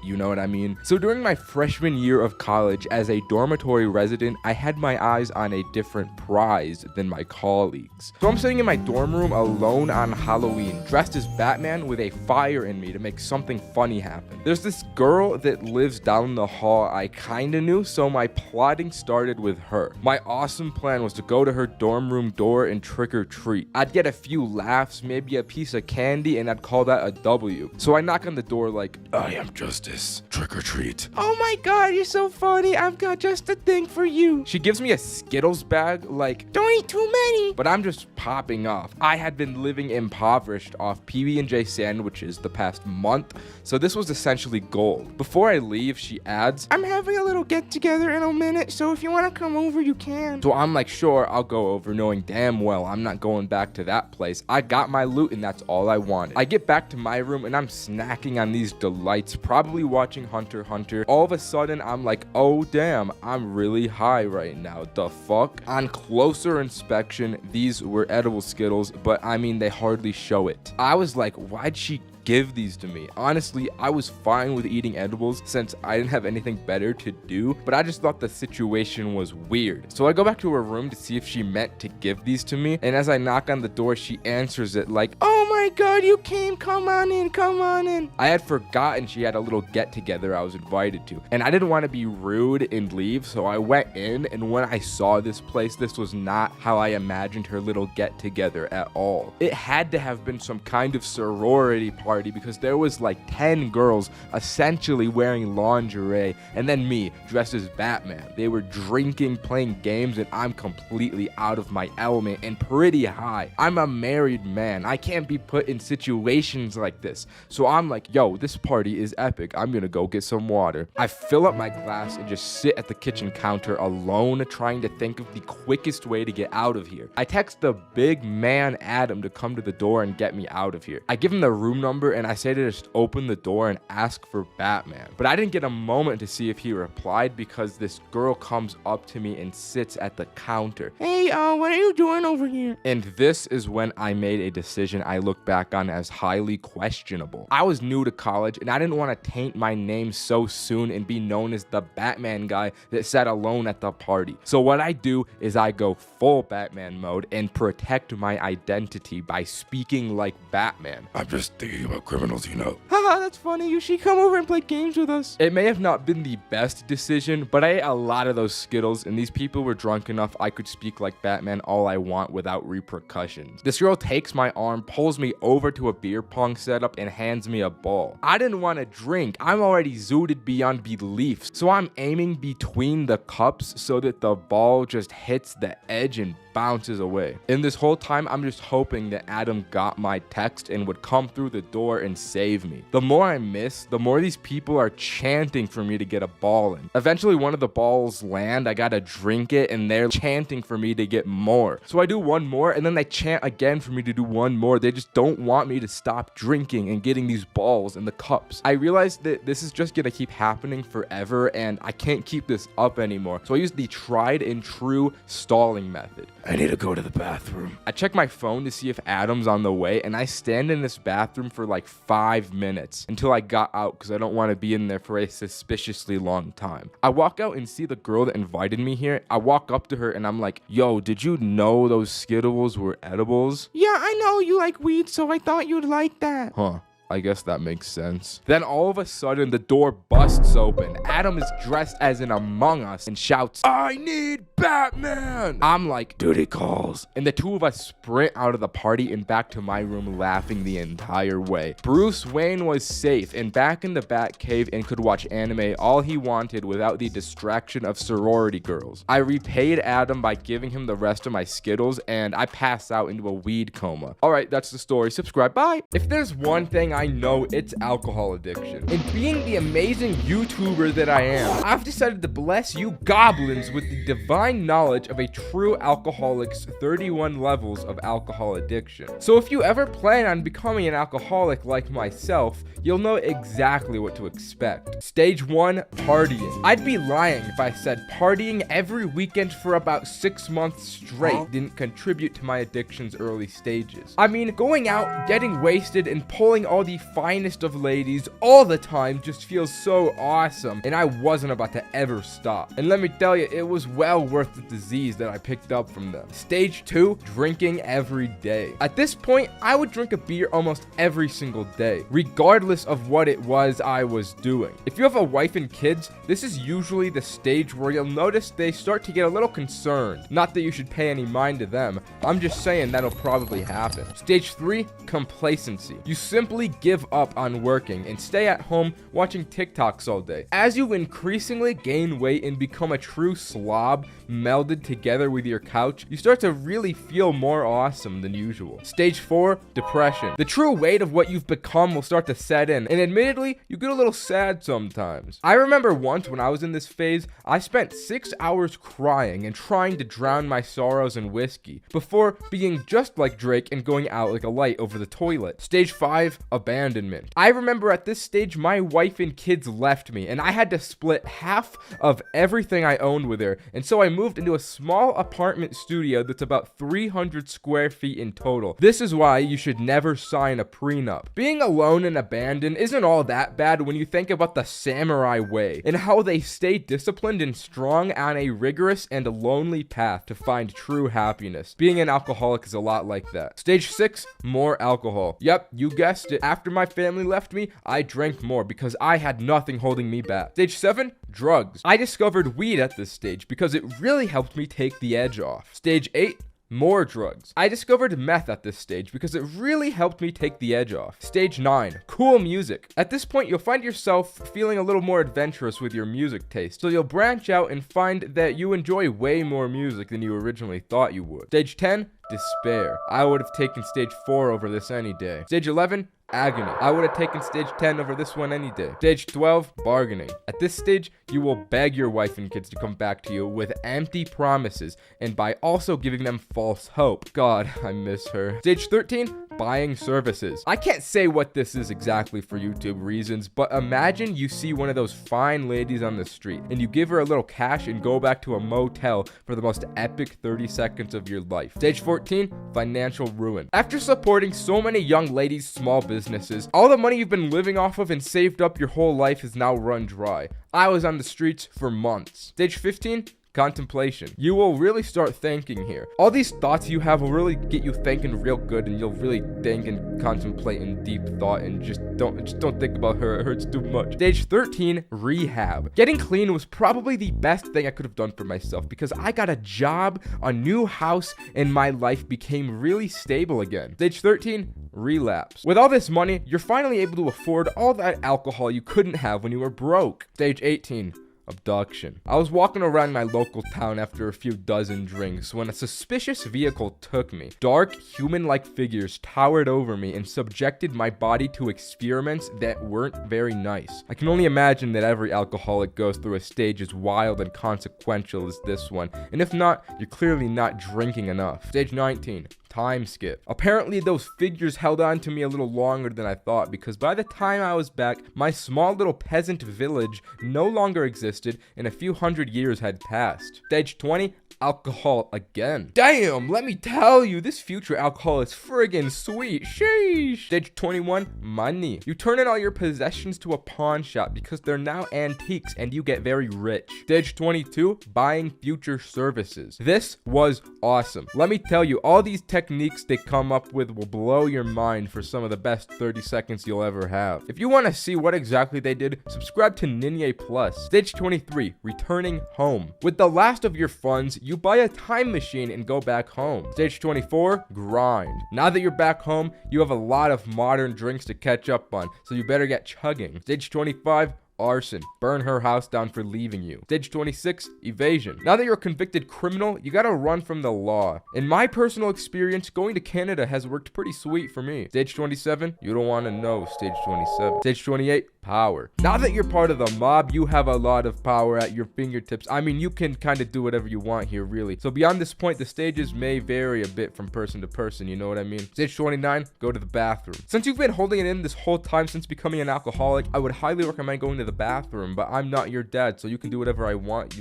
you know what I mean? So during my freshman year of college, as a dormitory resident, I had my eyes on a different prize than my colleagues. So I'm sitting in my dorm room alone on Halloween, dressed as Batman with a fire in me to make something funny happen. There's this girl that lives down the hall I kinda knew, so my plotting started with her. My awesome plan was to go to her dorm room door and trick or treat. I'd get a few laughs, maybe a piece of candy, and I'd call that a W. So I knock on the door like, I am Justice, trick or treat. Oh my god, you're so funny, I've got just a thing for you. She gives me a Skittles bag, like, don't eat too many. But I'm just popping off. I had been living impoverished off PB&J sandwiches the past month, so this was essentially gold. Before I leave, she adds, I'm having a little get together in a minute, so if you want to come over, you can. So I'm like, sure, I'll go over, knowing damn well I'm not going back to that place. I got my loot and that's all I wanted. I get back to my room and I'm snacking on these delights, probably watching Hunter x Hunter. All of a sudden, I'm like, oh damn, I'm really high right now. The fuck? On closer inspection, these were edible Skittles, but I mean, they hardly show it. I was like, why'd she give these to me? Honestly, I was fine with eating edibles since I didn't have anything better to do, but I just thought the situation was weird. So I go back to her room to see if she meant to give these to me, and as I knock on the door, she answers it like, oh my god, you came, come on in, come on in. I had forgotten she had a little get together I was invited to, and I didn't want to be rude and leave, so I went in, and when I saw this place, this was not how I imagined her little get together at all. It had to have been some kind of sorority party because there was like 10 girls essentially wearing lingerie, and then me dressed as Batman. They were drinking, playing games, and I'm completely out of my element and pretty high. I'm a married man. I can't be put in situations like this. So I'm like, yo, this party is epic. I'm gonna go get some water. I fill up my glass and just sit at the kitchen counter alone, trying to think of the quickest way to get out of here. I text the big man Adam to come to the door and get me out of here. I give him the room number and I say to just open the door and ask for Batman. But I didn't get a moment to see if he replied because this girl comes up to me and sits at the counter. Hey, what are you doing over here? And this is when I made a decision I look back on as highly questionable. I was new to college and I didn't want to taint my name so soon and be known as the Batman guy that sat alone at the party. So what I do is I go full Batman mode and protect my identity by speaking like Batman. I'm just thinking about criminals, you know. Haha, that's funny. You should come over and play games with us. It may have not been the best decision, but I ate a lot of those Skittles, and these people were drunk enough I could speak like Batman all I want without repercussions. This girl takes my arm, pulls me over to a beer pong setup, and hands me a ball. I didn't want to drink. I'm already zooted beyond belief, so I'm aiming between the cups so that the ball just hits the edge and bounces away. And this whole time, I'm just hoping that Adam got my text and would come through the door and save me. The more I miss, the more these people are chanting for me to get a ball in. Eventually, one of the balls land, I gotta drink it, and they're chanting for me to get more. So I do one more, and then they chant again for me to do one more. They just don't want me to stop drinking and getting these balls in the cups. I realized that this is just gonna keep happening forever, and I can't keep this up anymore. So I use the tried and true stalling method. I need to go to the bathroom. I check my phone to see if Adam's on the way, and I stand in this bathroom for like 5 minutes until I got out because I don't want to be in there for a suspiciously long time. I walk out and see the girl that invited me here. I walk up to her and I'm like, yo, did you know those Skittles were edibles? Yeah, I know you like weed, so I thought you'd like that. Huh. I guess that makes sense. Then all of a sudden, the door busts open. Adam is dressed as an Among Us and shouts, I need Batman! I'm like, duty calls. And the two of us sprint out of the party and back to my room laughing the entire way. Bruce Wayne was safe and back in the Batcave and could watch anime all he wanted without the distraction of sorority girls. I repaid Adam by giving him the rest of my Skittles and I pass out into a weed coma. Alright, that's the story. Subscribe. Bye! If there's one thing I I know it's alcohol addiction. And being the amazing YouTuber that I am, I've decided to bless you goblins with the divine knowledge of a true alcoholic's 31 levels of alcohol addiction. So if you ever plan on becoming an alcoholic like myself, you'll know exactly what to expect. Stage 1, partying. I'd be lying if I said partying every weekend for about 6 months straight didn't contribute to my addiction's early stages. I mean, going out, getting wasted, and pulling all the finest of ladies all the time just feels so awesome, and I wasn't about to ever stop. And let me tell you, it was well worth the disease that I picked up from them. Stage 2, drinking every day. At this point, I would drink a beer almost every single day, regardless of what it was I was doing. If you have a wife and kids, this is usually the stage where you'll notice they start to get a little concerned. Not that you should pay any mind to them, I'm just saying that'll probably happen. Stage 3, complacency. You simply give up on working and stay at home watching TikToks all day. As you increasingly gain weight and become a true slob melded together with your couch, you start to really feel more awesome than usual. Stage 4, depression. The true weight of what you've become will start to set in, and admittedly, you get a little sad sometimes. I remember once when I was in this phase, I spent 6 hours crying and trying to drown my sorrows in whiskey before being just like Drake and going out like a light over the toilet. Stage 5, abandonment. I remember at this stage, my wife and kids left me, and I had to split half of everything I owned with her, and so I moved into a small apartment studio that's about 300 square feet in total. This is why you should never sign a prenup. Being alone and abandoned isn't all that bad when you think about the samurai way and how they stay disciplined and strong on a rigorous and lonely path to find true happiness. Being an alcoholic is a lot like that. Stage 6, more alcohol. Yep, you guessed it. After my family left me, I drank more because I had nothing holding me back. Stage 7, drugs. I discovered weed at this stage because it really helped me take the edge off. Stage 8, more drugs. I discovered meth at this stage because it really helped me take the edge off. Stage 9, cool music. At this point, you'll find yourself feeling a little more adventurous with your music taste, so you'll branch out and find that you enjoy way more music than you originally thought you would. Stage 10, despair. I would have taken stage 4 over this any day. Stage 11, agony. I would have taken stage 10 over this one any day. Stage 12, bargaining. At this stage, you will beg your wife and kids to come back to you with empty promises and by also giving them false hope. God, I miss her. Stage 13, buying services. I can't say what this is exactly for YouTube reasons, but imagine you see one of those fine ladies on the street and you give her a little cash and go back to a motel for the most epic 30 seconds of your life. Stage 14, financial ruin. After supporting so many young ladies' small businesses, all the money you've been living off of and saved up your whole life is now run dry. I was on the streets for months. Stage 15, contemplation. You will really start thinking here. All these thoughts you have will really get you thinking real good, and you'll really think and contemplate in deep thought and just don't think about her. It hurts too much. Stage 13, rehab. Getting clean was probably the best thing I could have done for myself because I got a job, a new house, and my life became really stable again. Stage 13, relapse. With all this money, you're finally able to afford all that alcohol you couldn't have when you were broke. Stage 18, abduction. I was walking around my local town after a few dozen drinks when a suspicious vehicle took me. Dark, human-like figures towered over me and subjected my body to experiments that weren't very nice. I can only imagine that every alcoholic goes through a stage as wild and consequential as this one, and if not, you're clearly not drinking enough. Stage 19. Time skip. Apparently those figures held on to me a little longer than I thought because by the time I was back, my small little peasant village no longer existed and a few hundred years had passed. Stage 20, alcohol again. Damn, let me tell you, this future alcohol is friggin' sweet. Sheesh. Stage 21, money. You turn in all your possessions to a pawn shop because they're now antiques and you get very rich. Stage 22, buying future services. This was awesome. Let me tell you, all these techniques they come up with will blow your mind for some of the best 30 seconds you'll ever have. If you want to see what exactly they did, subscribe to Ninja Plus. Stage 23, returning home. With the last of your funds, you buy a time machine and go back home. Stage 24, grind. Now that you're back home, you have a lot of modern drinks to catch up on, so you better get chugging. Stage 25, arson. Burn her house down for leaving you. Stage 26, evasion. Now that you're a convicted criminal, you gotta run from the law. In my personal experience, going to Canada has worked pretty sweet for me. Stage 27, you don't want to know. Stage 27. Stage 28, power. Now that you're part of the mob, you have a lot of power at your fingertips. I mean, you can kind of do whatever you want here, really. So beyond this point, the stages may vary a bit from person to person, you know what I mean? Stage 29, go to the bathroom. Since you've been holding it in this whole time since becoming an alcoholic, I would highly recommend going to the bathroom, but I'm not your dad, so you can do whatever I want.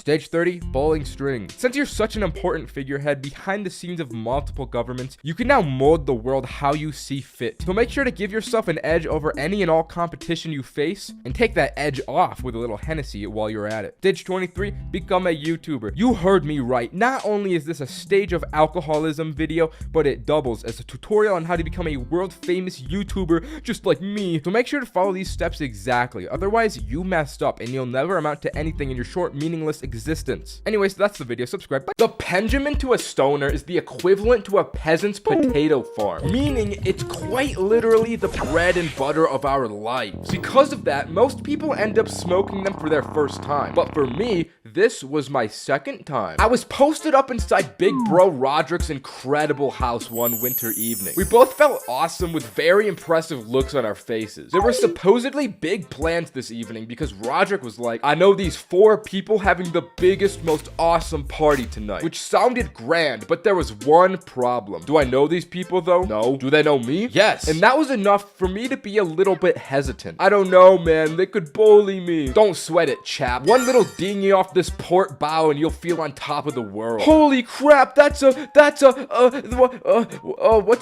Stage 30, bowling string. Since you're such an important figurehead behind the scenes of multiple governments, you can now mold the world how you see fit. So make sure to give yourself an edge over any and all competition you face, and take that edge off with a little Hennessy while you're at it. Stage 23, become a YouTuber. You heard me right. Not only is this a stage of alcoholism video, but it doubles as a tutorial on how to become a world famous YouTuber just like me. So make sure to follow these steps exactly. Otherwise, you messed up and you'll never amount to anything in your short, meaningless existence. Anyways, that's the video. Subscribe. Bye. The Penjamin to a stoner is the equivalent to a peasant's potato farm, meaning it's quite literally the bread and butter of our lives. Because of that, most people end up smoking them for their first time. But for me, this was my second time. I was posted up inside Big Bro Roderick's incredible house one winter evening. We both felt awesome with very impressive looks on our faces. There were supposedly big plans this evening because Roderick was like, I know these 4 people having the biggest, most awesome party tonight, which sounded grand, but there was one problem. Do I know these people though? No. Do they know me? Yes. And that was enough for me to be a little bit hesitant. I don't know, man. They could bully me. Don't sweat it, chap. One little dinghy off this port bow and you'll feel on top of the world. Holy crap, what's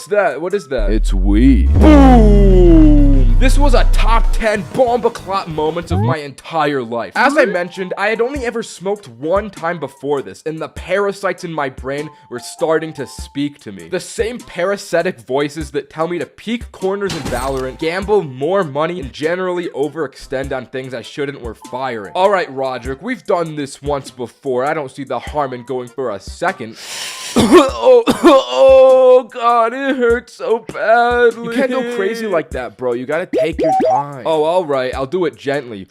that? What is that? It's weed. Boom! This was a top 10 bomba-clot moments of my entire life. As I mentioned, I had only ever smoked one time before this, and the parasites in my brain were starting to speak to me. The same parasitic voices that tell me to peek corners in Valorant, gamble more money, and generally overextend on things I shouldn't were firing. Alright, Roderick, we've done this once before. I don't see the harm in going for a second. Oh god, it hurts so badly. You can't go crazy like that, bro. You gotta take your time. Oh, alright, I'll do it gently.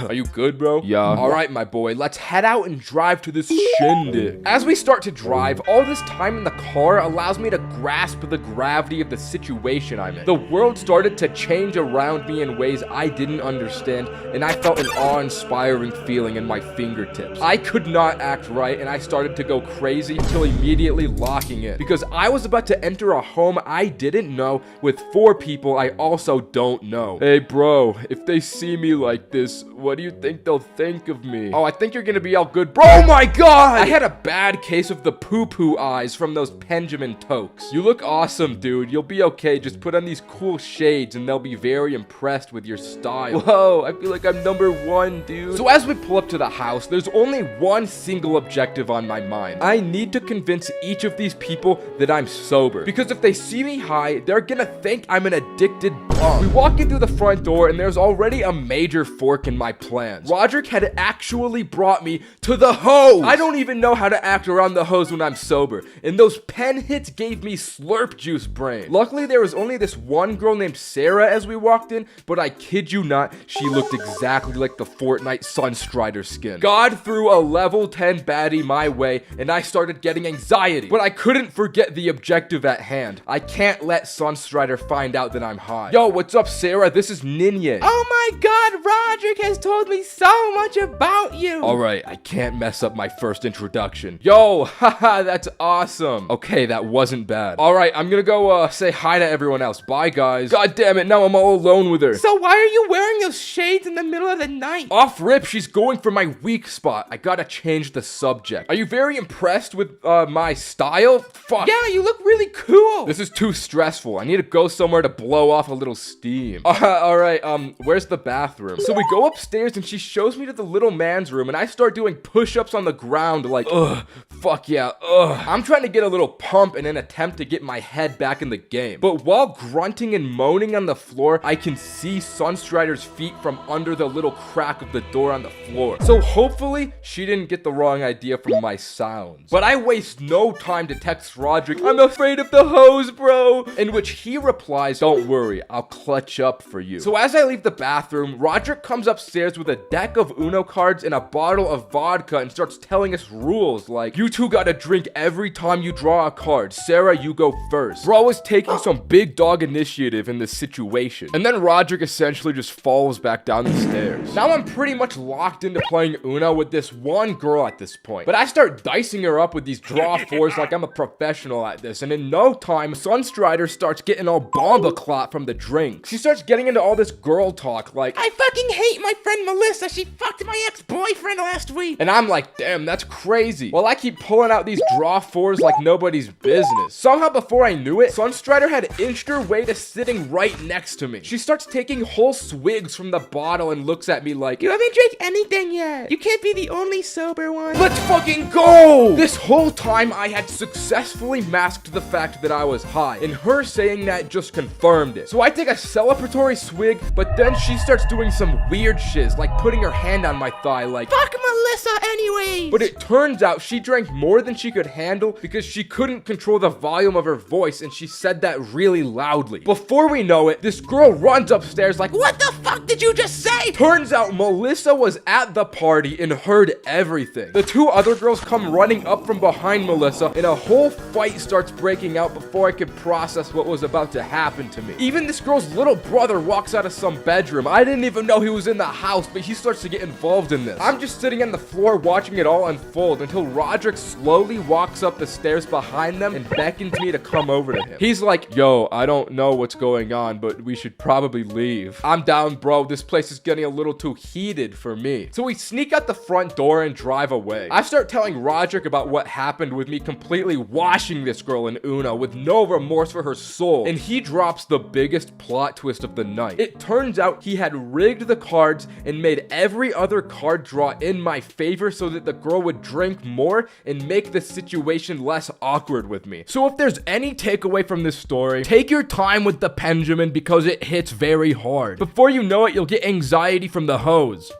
Are you good, bro? Yeah. Alright, my boy, let's head out and drive to this shindig. As we start to drive, all this time in the car allows me to grasp the gravity of the situation I'm in. The world started to change around me in ways I didn't understand, and I felt an awe-inspiring feeling in my fingertips. I could not act right, and I started to go crazy until immediately locking in, because I was about to enter a home I didn't know with 4 people I also don't know. Hey, bro, if they see me like this, what do you think they'll think of me? Oh, I think you're gonna be all good, bro. Oh my god! I had a bad case of the poo-poo eyes from those Penjamin tokes. You look awesome, dude. You'll be okay. Just put on these cool shades and they'll be very impressed with your style. Whoa, I feel like I'm number 1, dude. So as we pull up to the house, there's only one single objective on my mind. I need to convince each of these people that I'm sober. Because if they see me high, they're gonna think I'm an addicted bum. We walk in through the front door and there's already a major fork in my plans. Roderick had actually brought me to the hose. I don't even know how to act around the hose when I'm sober, and those pen hits gave me slurp juice brain. Luckily, there was only this one girl named Sarah as we walked in, but I kid you not, she looked exactly like the Fortnite Sunstrider skin. God threw a level 10 baddie my way, and I started getting anxiety, but I couldn't forget the objective at hand. I can't let Sunstrider find out that I'm high. Yo, what's up, Sarah? This is Ninye. Oh my god, Roderick has told me so much about you. Alright, I can't mess up my first introduction. Yo, haha, that's awesome. Okay, that wasn't bad. Alright, I'm gonna go say hi to everyone else. Bye, guys. God damn it, now I'm all alone with her. So why are you wearing those shades in the middle of the night? Off rip, she's going for my weak spot. I gotta change the subject. Are you very impressed with my style? Fuck. Yeah, you look really cool. This is too stressful. I need to go somewhere to blow off a little steam. Alright, where's the bathroom? So we go upstairs and she shows me to the little man's room, and I start doing push-ups on the ground like, ugh, fuck yeah, ugh. I'm trying to get a little pump in an attempt to get my head back in the game. But while grunting and moaning on the floor, I can see Sunstrider's feet from under the little crack of the door on the floor. So hopefully she didn't get the wrong idea from my sounds. But I waste no time to text Roderick, I'm afraid of the hose, bro. In which he replies, don't worry, I'll clutch up for you. So as I leave the bathroom, Roderick comes upstairs with a deck of Uno cards and a bottle of vodka and starts telling us rules like, you two gotta drink every time you draw a card. Sarah, you go first. Bro is taking some big dog initiative in this situation. And then Roderick essentially just falls back down the stairs. Now I'm pretty much locked into playing Uno with this one girl at this point. But I start dicing her up with these draw fours like I'm a professional at this. And in no time, Sunstrider starts getting all bomba clot from the drink. She starts getting into all this girl talk like, I fucking hate my friend Melissa. She fucked my ex-boyfriend last week. And I'm like, damn, that's crazy. While I keep pulling out these draw fours like nobody's business. Somehow before I knew it, Sunstrider had inched her way to sitting right next to me. She starts taking whole swigs from the bottle and looks at me like, you haven't drank anything yet. You can't be the only sober one. Let's fucking go! This whole time I had successfully masked the fact that I was high, and her saying that just confirmed it. So I take a celebratory swig, but then she starts doing some weird shiz, like putting her hand on my thigh like, fuck Melissa anyways! But it turns out she drank more than she could handle because she couldn't control the volume of her voice, and she said that really loudly. Before we know it, this girl runs upstairs like, what the fuck did you just say? Turns out Melissa was at the party and heard everything. The two other girls come running up from behind Melissa, and a whole fight starts breaking out before I could process what was about to happen to me. Even this girl's little brother walks out of some bedroom. I didn't even know he was in the house, but he starts to get involved in this. I'm just sitting on the floor watching it all unfold until Roderick slowly walks up the stairs behind them and beckons me to come over to him. He's like, yo, I don't know what's going on, but we should probably leave. I'm down, bro. This place is getting a little too heated for me. So we sneak out the front door and drive away. I start telling Roderick about what happened with me completely washing this girl in Uno with no remorse for her soul. And he drops the biggest plot twist of the night. It turns out he had rigged the cards and made every other card draw in my favor so that the girl would drink more and make the situation less awkward with me. So if there's any takeaway from this story, take your time with the Penjamin because it hits very hard. Before you know it, you'll get anxiety from the hose.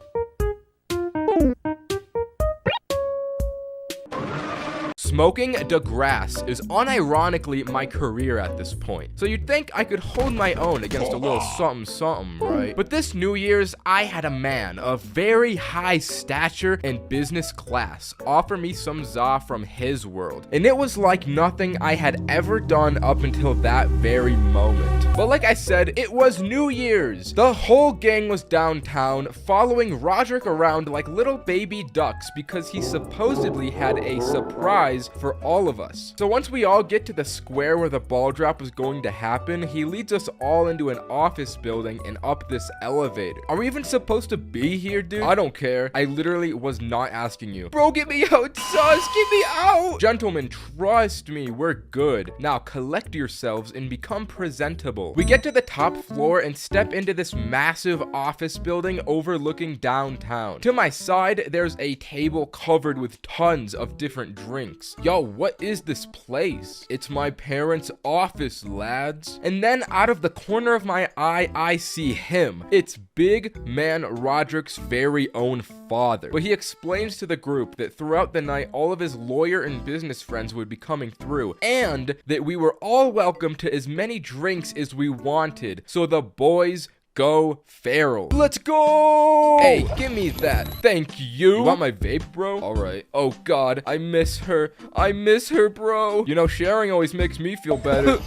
Smoking the grass is unironically my career at this point. So you'd think I could hold my own against a little something, right? But this New Year's, I had a man of very high stature and business class offer me some za from his world. And it was like nothing I had ever done up until that very moment. But like I said, it was New Year's. The whole gang was downtown following Roderick around like little baby ducks because he supposedly had a surprise for all of us. So once we all get to the square where the ball drop was going to happen, he leads us all into an office building and up this elevator. Are we even supposed to be here, dude? I don't care. I literally was not asking you. Bro, get me out, sus, get me out. Gentlemen, trust me, we're good. Now collect yourselves and become presentable. We get to the top floor and step into this massive office building overlooking downtown. To my side, there's a table covered with tons of different drinks. Yo, what is this place? It's my parents' office, lads. And then out of the corner of my eye, I see him. It's big man Roderick's very own father. But he explains to the group that throughout the night, all of his lawyer and business friends would be coming through, and that we were all welcome to as many drinks as we wanted. So the boys go feral. Let's go! Hey, give me that. Thank you. You want my vape, bro? All right. Oh, God. I miss her. I miss her, bro. You know, sharing always makes me feel better.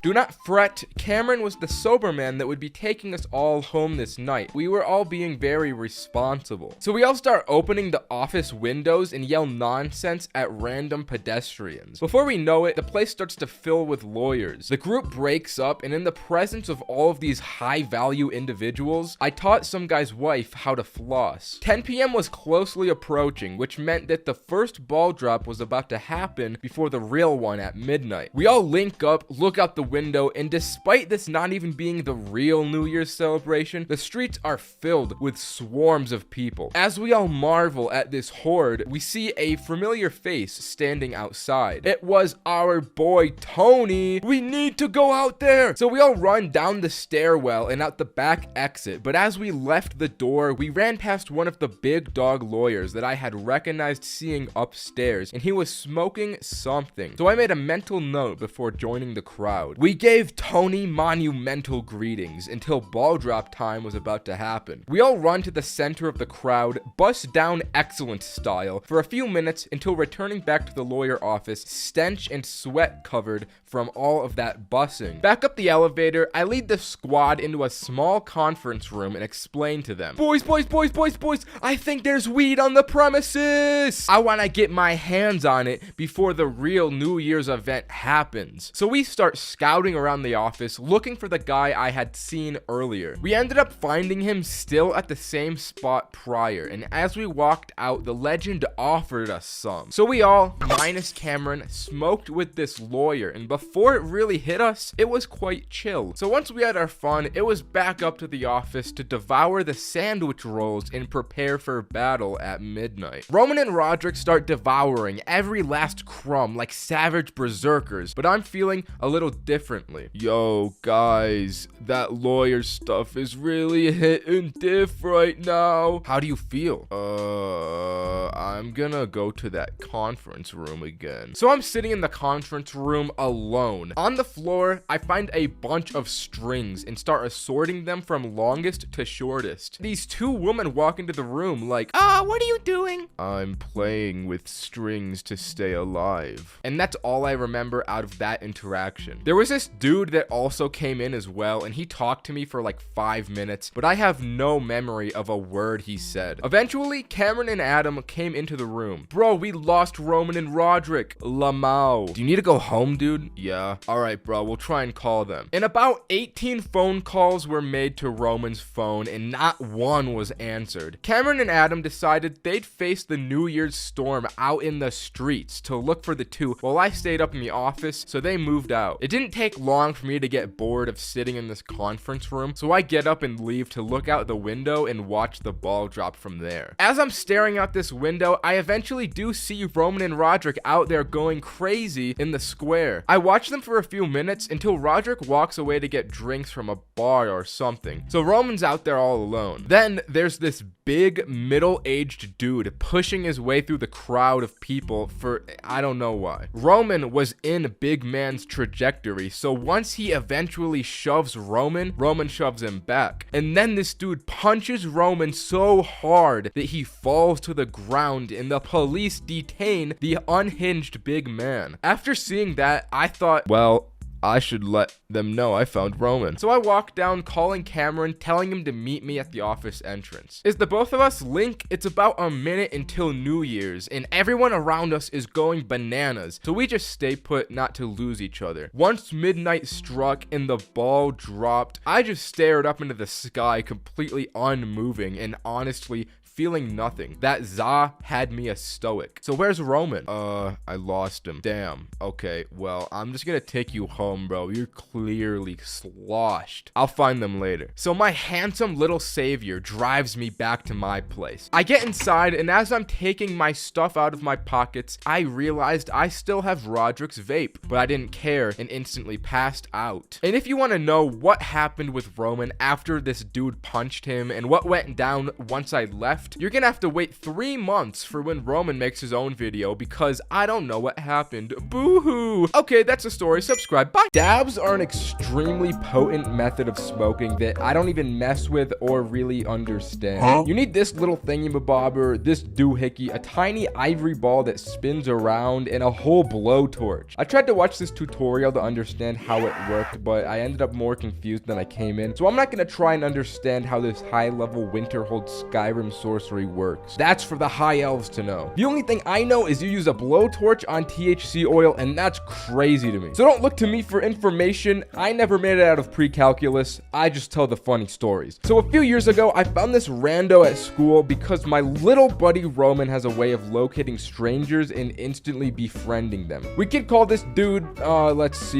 Do not fret. Cameron was the sober man that would be taking us all home this night. We were all being very responsible. So we all start opening the office windows and yell nonsense at random pedestrians. Before we know it, the place starts to fill with lawyers. The group breaks up, and in the presence of all of these high-value value individuals, I taught some guy's wife how to floss. 10 p.m. was closely approaching, which meant that the first ball drop was about to happen before the real one at midnight. We all link up, look out the window, and despite this not even being the real New Year's celebration, the streets are filled with swarms of people. As we all marvel at this horde, we see a familiar face standing outside. It was our boy Tony. We need to go out there. So we all run down the stairwell and out the back exit, but as we left the door, we ran past one of the big dog lawyers that I had recognized seeing upstairs, and he was smoking something. So I made a mental note before joining the crowd. We gave Tony monumental greetings until ball drop time was about to happen. We all run to the center of the crowd, bust down excellent style for a few minutes until returning back to the lawyer office, stench and sweat covered from all of that bussing. Back up the elevator, I lead the squad into a small conference room and explain to them, boys, I think there's weed on the premises. I want to get my hands on it before the real New Year's event happens. So we start scouting around the office looking for the guy I had seen earlier. We ended up finding him still at the same spot prior, and as we walked out, the legend offered us some. So we all, minus Cameron, smoked with this lawyer, and before it really hit us, it was quite chill. So once we had our fun, it was back up to the office to devour the sandwich rolls and prepare for battle at midnight. Roman and Roderick start devouring every last crumb like savage berserkers, but I'm feeling a little differently. Yo, guys, that lawyer stuff is really hitting diff right now. How do you feel? I'm gonna go to that conference room again. So I'm sitting in the conference room alone. On the floor, I find a bunch of strings and start assorting them from longest to shortest. These two women walk into the room like, what are you doing? I'm playing with strings to stay alive. And that's all I remember out of that interaction. There was this dude that also came in as well, and he talked to me for like 5 minutes, but I have no memory of a word he said. Eventually, Cameron and Adam came into the room. Bro, we lost Roman and Roderick. Lamau. Do you need to go home, dude? Yeah. Alright, bro, we'll try and call them. And about 18 phone calls were made to Roman's phone, and not one was answered. Cameron and Adam decided they'd face the New Year's storm out in the streets to look for the two, while I stayed up in the office, so they moved out. It didn't take long for me to get bored of sitting in this conference room, so I get up and leave to look out the window and watch the ball drop from there. As I'm staring out this window, I eventually do see Roman and Roderick out there going crazy in the square. I watch them for a few minutes until Roderick walks away to get drinks from a bar or something. So Roman's out there all alone. Then there's this big middle-aged dude pushing his way through the crowd of people for I don't know why. Roman was in big man's trajectory, so once he eventually shoves Roman shoves him back. And then this dude punches Roman so hard that he falls to the ground and the police detain the unhinged big man. After seeing that, I thought, well, I should let them know I found Roman. So I walked down calling Cameron, telling him to meet me at the office entrance. As the both of us link, it's about a minute until New Year's, and everyone around us is going bananas, so we just stay put not to lose each other. Once midnight struck and the ball dropped, I just stared up into the sky completely unmoving and honestly feeling nothing. That za had me a stoic. So where's Roman? I lost him. Damn. Okay, well, I'm just gonna take you home, bro. You're clearly sloshed. I'll find them later. So my handsome little savior drives me back to my place. I get inside, and as I'm taking my stuff out of my pockets, I realized I still have Roderick's vape, but I didn't care and instantly passed out. And if you want to know what happened with Roman after this dude punched him and what went down once I left, you're gonna have to wait 3 months for when Roman makes his own video, because I don't know what happened. Boo-hoo. Okay, that's the story. Subscribe. Bye. Dabs are an extremely potent method of smoking that I don't even mess with or really understand. You need this little thingy-mabobber, this doohickey, a tiny ivory ball that spins around, and a whole blowtorch. I tried to watch this tutorial to understand how it worked, but I ended up more confused than I came in, so I'm not gonna try and understand how this high-level Winterhold Skyrim sword sorcery works. That's for the high elves to know. The only thing I know is you use a blowtorch on THC oil, and that's crazy to me. So don't look to me for information. I never made it out of pre-calculus. I just tell the funny stories. So a few years ago, I found this rando at school because my little buddy Roman has a way of locating strangers and instantly befriending them. We could call this dude, Lois,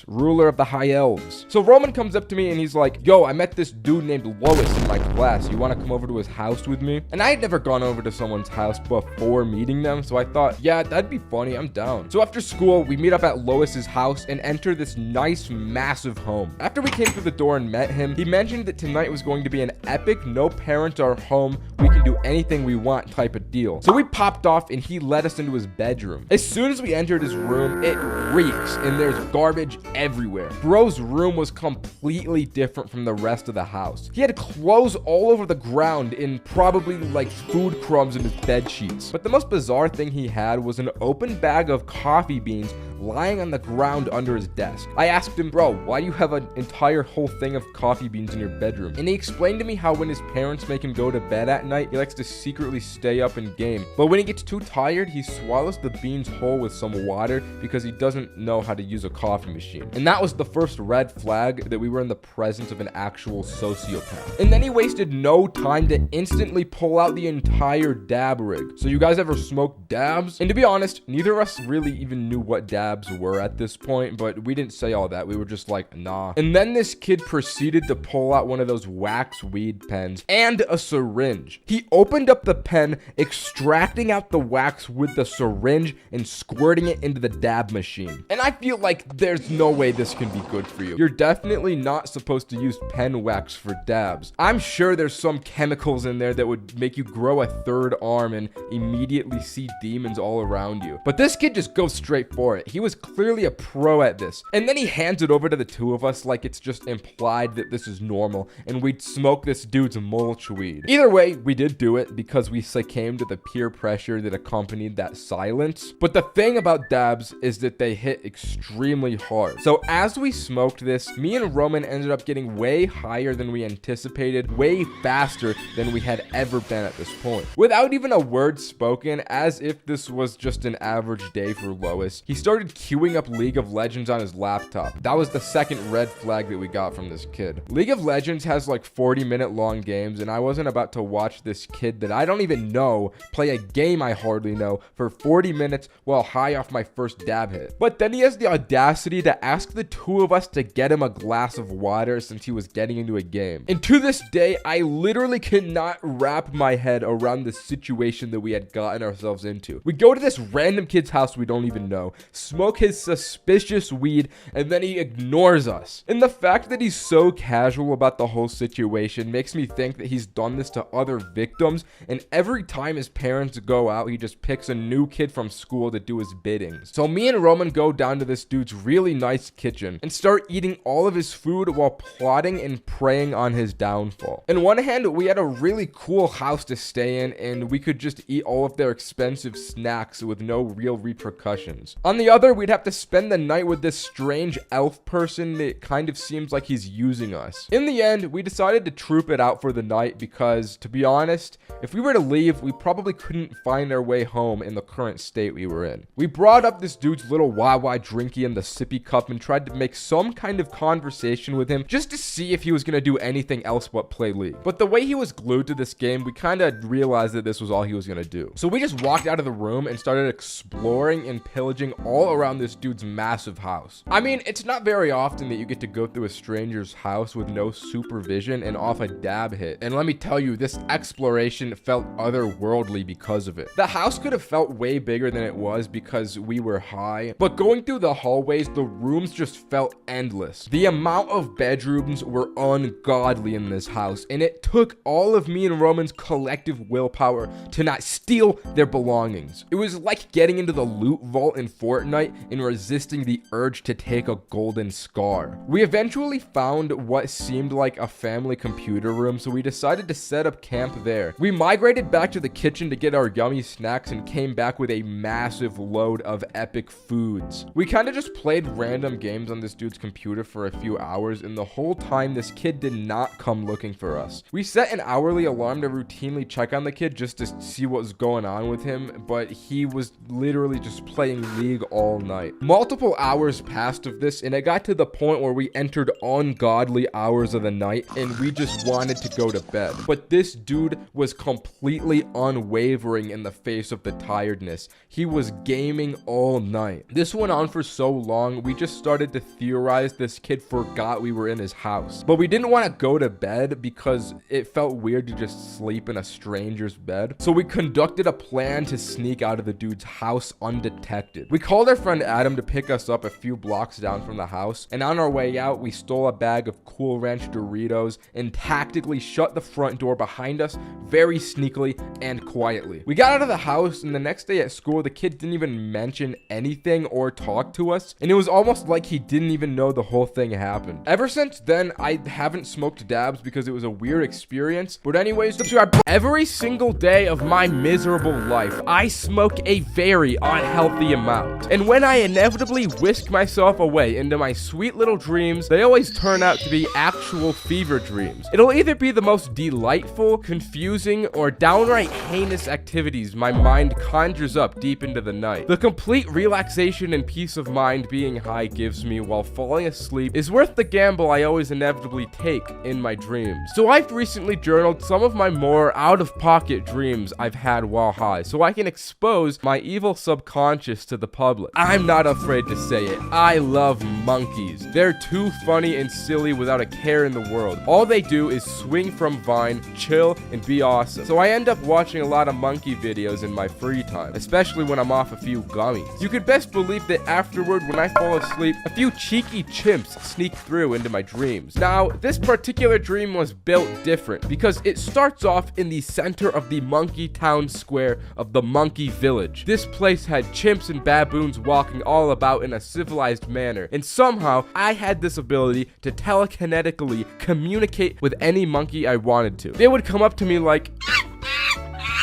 ruler of the high elves. So Roman comes up to me and he's like, yo, I met this dude named Lois in my class. You want to come over to his house with me? And I had never gone over to someone's house before meeting them, so I thought, yeah, that'd be funny. I'm down. So after school, we meet up at Lois's house and enter this nice, massive home. After we came through the door and met him, he mentioned that tonight was going to be an epic, no parents are home, we can do anything we want type of deal. So we popped off and he led us into his bedroom. As soon as we entered his room, it reeks and there's garbage everywhere. Bro's room was completely different from the rest of the house. He had clothes all over the ground and probably like food crumbs in his bed sheets. But the most bizarre thing he had was an open bag of coffee beans lying on the ground under his desk. I asked him, bro, why do you have an entire whole thing of coffee beans in your bedroom? And he explained to me how when his parents make him go to bed at night, he likes to secretly stay up and game. But when he gets too tired, he swallows the beans whole with some water because he doesn't know how to use a coffee machine. And that was the first red flag that we were in the presence of an actual sociopath. And then he wasted no time to instantly pull out the entire dab rig. So you guys ever smoked dabs? And to be honest, neither of us really even knew what dabs were at this point, but we didn't say all that. We were just like, nah. And then this kid proceeded to pull out one of those wax weed pens and a syringe. He opened up the pen, extracting out the wax with the syringe and squirting it into the dab machine. And I feel like there's no way this can be good for you. You're definitely not supposed to use pen wax for dabs. I'm sure there's some chemicals in there that would make you grow a third arm and immediately see demons all around you. But this kid just goes straight for it. He was clearly a pro at this. And then he hands it over to the two of us like it's just implied that this is normal and we'd smoke this dude's mulch weed. Either way, we did do it because we succumbed to the peer pressure that accompanied that silence. But the thing about dabs is that they hit extremely hard. So as we smoked this, me and Roman ended up getting way higher than we anticipated, way faster than we had ever been at this point. Without even a word spoken, as if this was just an average day for Lois, he started queuing up League of Legends on his laptop. That was the second red flag that we got from this kid. League of Legends has like 40-minute long games, and I wasn't about to watch this kid that I don't even know play a game I hardly know for 40 minutes while high off my first dab hit. But then he has the audacity to ask the two of us to get him a glass of water since he was getting into a game. And to this day, I literally cannot wrap my head around the situation that we had gotten ourselves into. We go to this random kid's house we don't even know, smoke his suspicious weed, and then he ignores us. And the fact that he's so casual about the whole situation makes me think that he's done this to other victims, and every time his parents go out, he just picks a new kid from school to do his biddings. So me and Roman go down to this dude's really nice kitchen and start eating all of his food while plotting and preying on his downfall. On one hand, we had a really cool house to stay in, and we could just eat all of their expensive snacks with no real repercussions. On the other, we'd have to spend the night with this strange elf person that kind of seems like he's using us. In the end, we decided to troop it out for the night because, to be honest, if we were to leave, we probably couldn't find our way home in the current state we were in. We brought up this dude's little Wawa drinky in the sippy cup and tried to make some kind of conversation with him just to see if he was going to do anything else but play League. But the way he was glued to this game, we kind of realized that this was all he was going to do. So we just walked out of the room and started exploring and pillaging all around this dude's massive house. I mean, it's not very often that you get to go through a stranger's house with no supervision and off a dab hit. And let me tell you, this exploration felt otherworldly because of it. The house could have felt way bigger than it was because we were high, but going through the hallways, the rooms just felt endless. The amount of bedrooms were ungodly in this house, and it took all of me and Roman's collective willpower to not steal their belongings. It was like getting into the loot vault in Fortnite night and resisting the urge to take a golden scar. We eventually found what seemed like a family computer room, so we decided to set up camp there. We migrated back to the kitchen to get our yummy snacks and came back with a massive load of epic foods. We kind of just played random games on this dude's computer for a few hours, and the whole time this kid did not come looking for us. We set an hourly alarm to routinely check on the kid just to see what was going on with him, but he was literally just playing League all night. Multiple hours passed of this, and it got to the point where we entered ungodly hours of the night and we just wanted to go to bed. But this dude was completely unwavering in the face of the tiredness. He was gaming all night. This went on for so long, we just started to theorize this kid forgot we were in his house. But we didn't want to go to bed because it felt weird to just sleep in a stranger's bed. So we conducted a plan to sneak out of the dude's house undetected. We called our friend Adam to pick us up a few blocks down from the house, and on our way out, we stole a bag of Cool Ranch Doritos and tactically shut the front door behind us very sneakily and quietly. We got out of the house, and the next day at school, the kid didn't even mention anything or talk to us, and it was almost like he didn't even know the whole thing happened. Ever since then, I haven't smoked dabs because it was a weird experience, but anyways, every single day of my miserable life, I smoke a very unhealthy amount, and when I inevitably whisk myself away into my sweet little dreams, they always turn out to be actual fever dreams. It'll either be the most delightful, confusing, or downright heinous activities my mind conjures up deep into the night. The complete relaxation and peace of mind being high gives me while falling asleep is worth the gamble I always inevitably take in my dreams. So I've recently journaled some of my more out-of-pocket dreams I've had while high, so I can expose my evil subconscious to the public. I'm not afraid to say it. I love monkeys. They're too funny and silly without a care in the world. All they do is swing from vine, chill, and be awesome. So I end up watching a lot of monkey videos in my free time, especially when I'm off a few gummies. You could best believe that afterward, when I fall asleep, a few cheeky chimps sneak through into my dreams. Now, this particular dream was built different because it starts off in the center of the monkey town square of the monkey village. This place had chimps and baboons walking all about in a civilized manner, and somehow I had this ability to telekinetically communicate with any monkey I wanted to. They would come up to me like,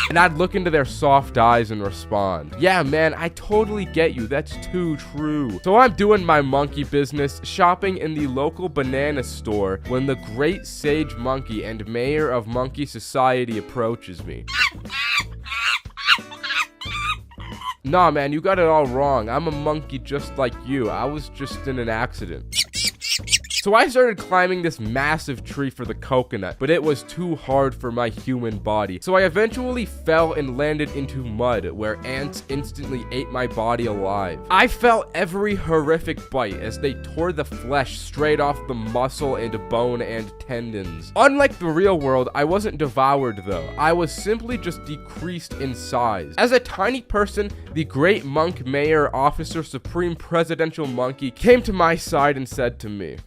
and I'd look into their soft eyes and respond. Yeah, man, I totally get you. That's too true. So I'm doing my monkey business, shopping in the local banana store, when the great sage monkey and mayor of Monkey Society approaches me. Nah, man, you got it all wrong. I'm a monkey just like you. I was just in an accident. So I started climbing this massive tree for the coconut, but it was too hard for my human body. So I eventually fell and landed into mud, where ants instantly ate my body alive. I felt every horrific bite as they tore the flesh straight off the muscle and bone and tendons. Unlike the real world, I wasn't devoured though. I was simply just decreased in size. As a tiny person, the great monk mayor officer supreme presidential monkey came to my side and said to me,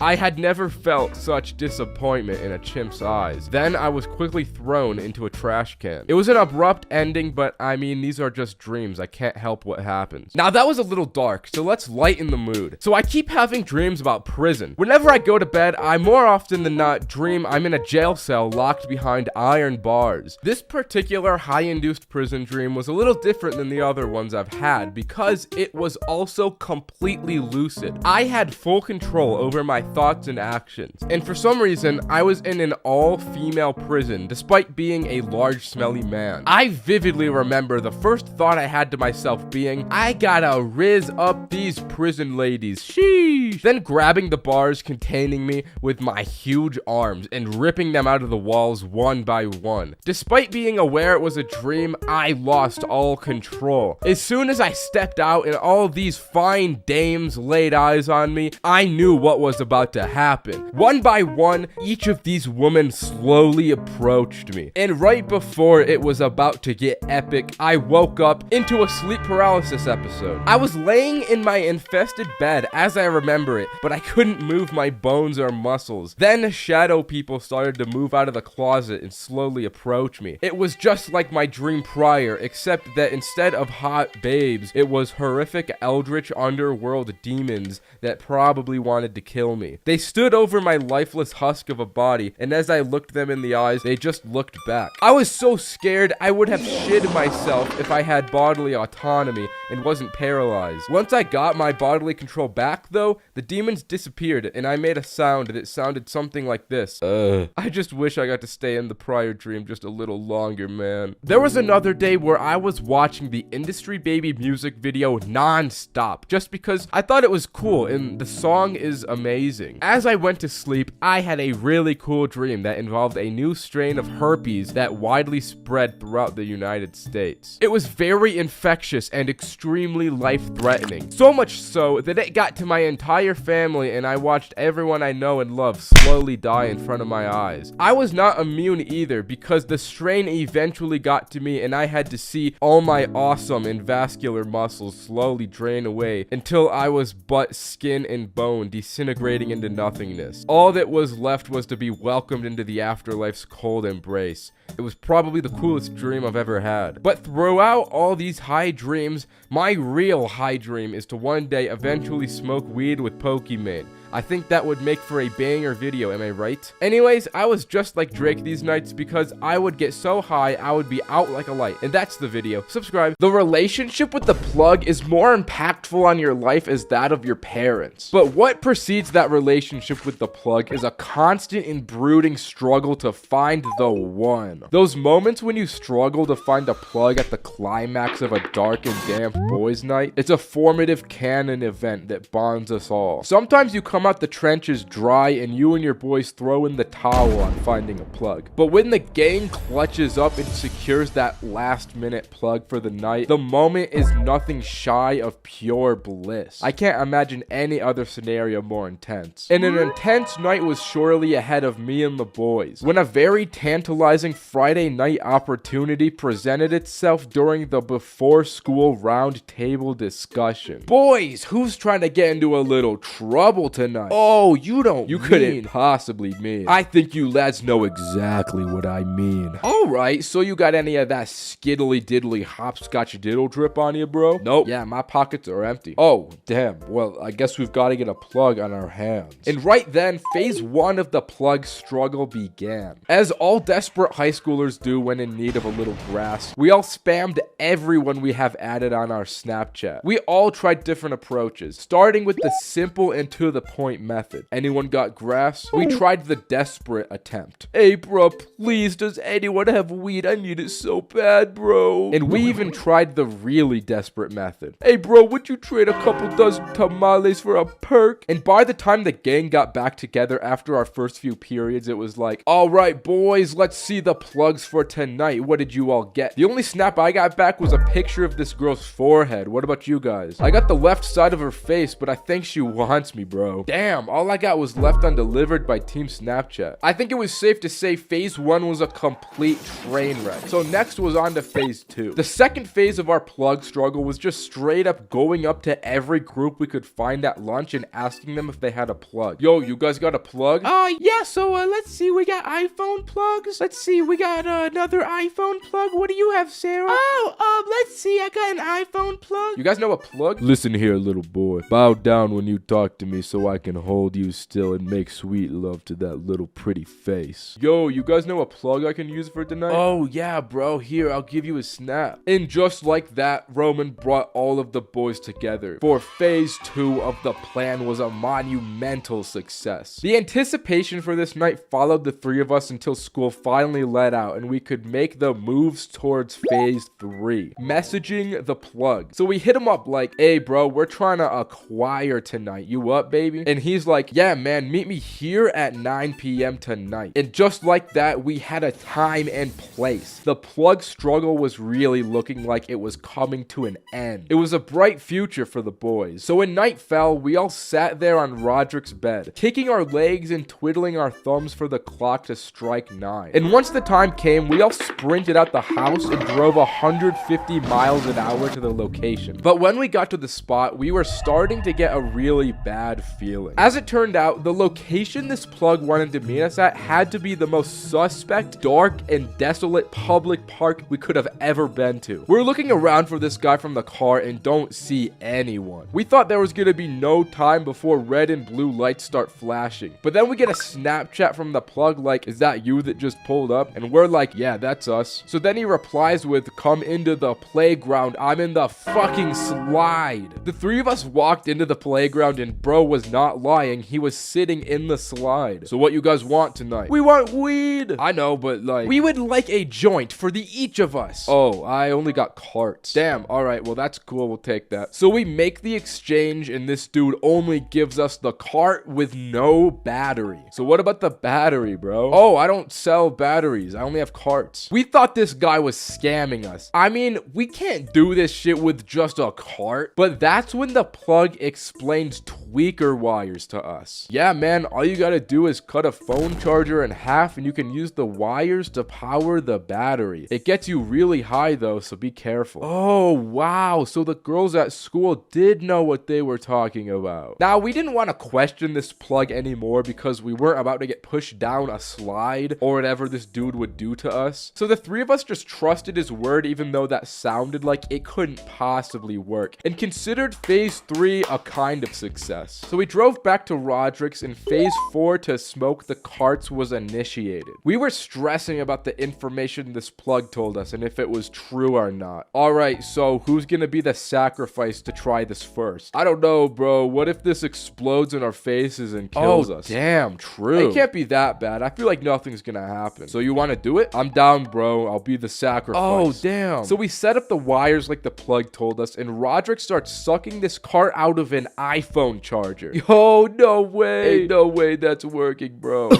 I had never felt such disappointment in a chimp's eyes. Then I was quickly thrown into a trash can. It was an abrupt ending, but I mean, these are just dreams. I can't help what happens. Now that was a little dark, so let's lighten the mood. So I keep having dreams about prison. Whenever I go to bed, I more often than not dream I'm in a jail cell locked behind iron bars. This particular high-induced prison dream was a little different than the other ones I've had because it was also completely lucid. I had full control over my thoughts and actions, and for some reason I was in an all-female prison despite being a large smelly man. I vividly remember the first thought I had to myself being, I gotta riz up these prison ladies, sheesh. Then grabbing the bars containing me with my huge arms and ripping them out of the walls one by one. Despite being aware it was a dream, I lost all control. As soon as I stepped out and all these fine dames laid eyes on me, I knew what was about to happen. One by one, each of these women slowly approached me. And right before it was about to get epic, I woke up into a sleep paralysis episode. I was laying in my infested bed as I remember remember it, but I couldn't move my bones or muscles. Then shadow people started to move out of the closet and slowly approach me. It was just like my dream prior, except that instead of hot babes, it was horrific eldritch underworld demons that probably wanted to kill me. They stood over my lifeless husk of a body, and as I looked them in the eyes, they just looked back. I was so scared I would have shit myself if I had bodily autonomy and wasn't paralyzed. Once I got my bodily control back though, the demons disappeared and I made a sound that sounded something like this. I just wish I got to stay in the prior dream just a little longer, man. There was another day where I was watching the Industry Baby music video non-stop just because I thought it was cool and the song is amazing. As I went to sleep, I had a really cool dream that involved a new strain of herpes that widely spread throughout the United States. It was very infectious and extremely life-threatening. So much so that it got to my entire family and I watched everyone I know and love slowly die in front of my eyes. I was not immune either because the strain eventually got to me and I had to see all my awesome and vascular muscles slowly drain away until I was but skin and bone disintegrating into nothingness. All that was left was to be welcomed into the afterlife's cold embrace. It was probably the coolest dream I've ever had. But throughout all these high dreams, my real high dream is to one day eventually smoke weed with Pokimane. I think that would make for a banger video, am I right? Anyways, I was just like Drake these nights because I would get so high I would be out like a light. And that's the video. Subscribe. The relationship with the plug is more impactful on your life as that of your parents. But what precedes that relationship with the plug is a constant and brooding struggle to find the one. Those moments when you struggle to find a plug at the climax of a dark and damp boys' night, it's a formative canon event that bonds us all. Sometimes you come out the trenches dry and you and your boys throw in the towel on finding a plug. But when the gang clutches up and secures that last minute plug for the night, the moment is nothing shy of pure bliss. I can't imagine any other scenario more intense. And an intense night was surely ahead of me and the boys when a very tantalizing Friday night opportunity presented itself during the before school round table discussion. Boys, who's trying to get into a little trouble tonight? Oh, you couldn't possibly mean. I think you lads know exactly what I mean. Alright, so you got any of that skiddly diddly hopscotch diddle drip on you, bro? Nope. Yeah, my pockets are empty. Oh, damn. Well, I guess we've got to get a plug on our hands. And right then, phase 1 of the plug struggle began. As all desperate high schoolers do when in need of a little grass, we all spammed everyone we have added on our Snapchat. We all tried different approaches, starting with the simple and to the point method. Anyone got grass? We tried the desperate attempt. Hey bro, please, does anyone have weed? I need it so bad, bro. And we even tried the really desperate method. Hey bro, would you trade a couple dozen tamales for a perk? And by the time the gang got back together after our first few periods, it was like, alright boys, let's see the plugs for tonight. What did you all get? The only snap I got back was a picture of this girl's forehead. What about you guys? I got the left side of her face, but I think she wants me, bro. Damn, all I got was left undelivered by Team Snapchat. I think it was safe to say phase 1 was a complete train wreck. So next was on to phase 2. The second phase of our plug struggle was just straight up going up to every group we could find at lunch and asking them if they had a plug. Yo, you guys got a plug? Yeah, so let's see, we got iPhone plugs. Let's see, we got another iPhone plug. What do you have, Sarah? Let's see, I got an iPhone plug. You guys know a plug? Listen here, little boy. Bow down when you talk to me so I can hold you still and make sweet love to that little pretty face. Yo, you guys know a plug I can use for tonight? Oh yeah, bro, here, I'll give you a snap. And just like that, Roman brought all of the boys together. For phase 2 of the plan was a monumental success. The anticipation for this night followed the three of us until school finally let out and we could make the moves towards phase 3, messaging the plug. So we hit him up like, hey bro, we're trying to acquire tonight. You up, baby? And he's like, yeah man, meet me here at 9 p.m. tonight. And just like that, we had a time and place. The plug struggle was really looking like it was coming to an end. It was a bright future for the boys. So when night fell, we all sat there on Roderick's bed, kicking our legs and twiddling our thumbs for the clock to strike 9. And once the time came, we all sprinted out the house and drove 150 miles an hour to the location. But when we got to the spot, we were starting to get a really bad feeling. feeling. As it turned out, the location this plug wanted to meet us at had to be the most suspect, dark, and desolate public park we could have ever been to. We're looking around for this guy from the car and don't see anyone. We thought there was gonna be no time before red and blue lights start flashing. But then we get a Snapchat from the plug like, is that you that just pulled up? And we're like, yeah, that's us. So then he replies with, come into the playground. I'm in the fucking slide. The three of us walked into the playground and bro was not lying. He was sitting in the slide. So what you guys want tonight? We want weed. I know, but like, we would like a joint for the each of us. Oh, I only got carts. Damn, all right, well, that's cool. We'll take that. So we make the exchange and this dude only gives us the cart with no battery. So what about the battery, bro? Oh, I don't sell batteries. I only have carts. We thought this guy was scamming us. I mean, we can't do this shit with just a cart, but that's when the plug explains tweaker wires to us. Yeah, man, all you gotta do is cut a phone charger in half and you can use the wires to power the battery. It gets you really high though, so be careful. Oh, wow. So the girls at school did know what they were talking about. Now, we didn't want to question this plug anymore because we weren't about to get pushed down a slide or whatever this dude would do to us. So the three of us just trusted his word even though that sounded like it couldn't possibly work and considered phase 3 a kind of success. So we drove back to Roderick's and phase 4 to smoke the carts was initiated. We were stressing about the information this plug told us and if it was true or not. All right, so who's gonna be the sacrifice to try this first? I don't know, bro. What if this explodes in our faces and kills us? Damn, true. It can't be that bad. I feel like nothing's gonna happen. So you want to do it? I'm down, bro. I'll be the sacrifice. Oh, damn. So we set up the wires like the plug told us and Roderick starts sucking this cart out of an iPhone charger. Yo, no way. Ain't no way that's working, bro.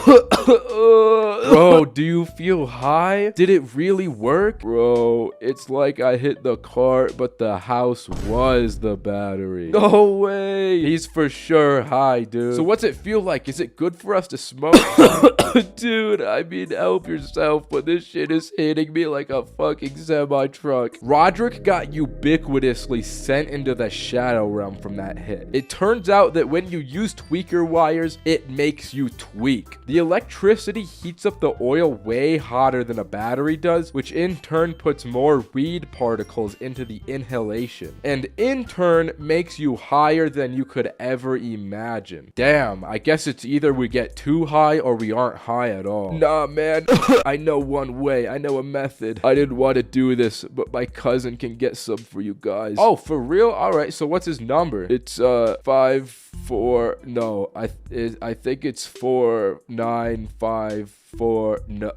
Bro, do you feel high? Did it really work? Bro, it's like I hit the cart, but the house was the battery. No way. He's for sure high, dude. So what's it feel like? Is it good for us to smoke? Dude, I mean, help yourself, but this shit is hitting me like a fucking semi-truck. Roderick got ubiquitously sent into the shadow realm from that hit. It turns out that when you use tweaker wires, it makes you tweak. The electricity heats up the oil way hotter than a battery does, which in turn puts more weed particles into the inhalation, and in turn makes you higher than you could ever imagine. Damn, I guess it's either we get too high or we aren't high at all. Nah, man. I know one way. I know a method. I didn't want to do this, but my cousin can get some for you guys. Oh, for real? All right, so what's his number? It's 54. No, I think it's 4954. No,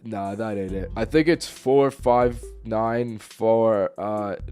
nah, that ain't it. I think it's 4594.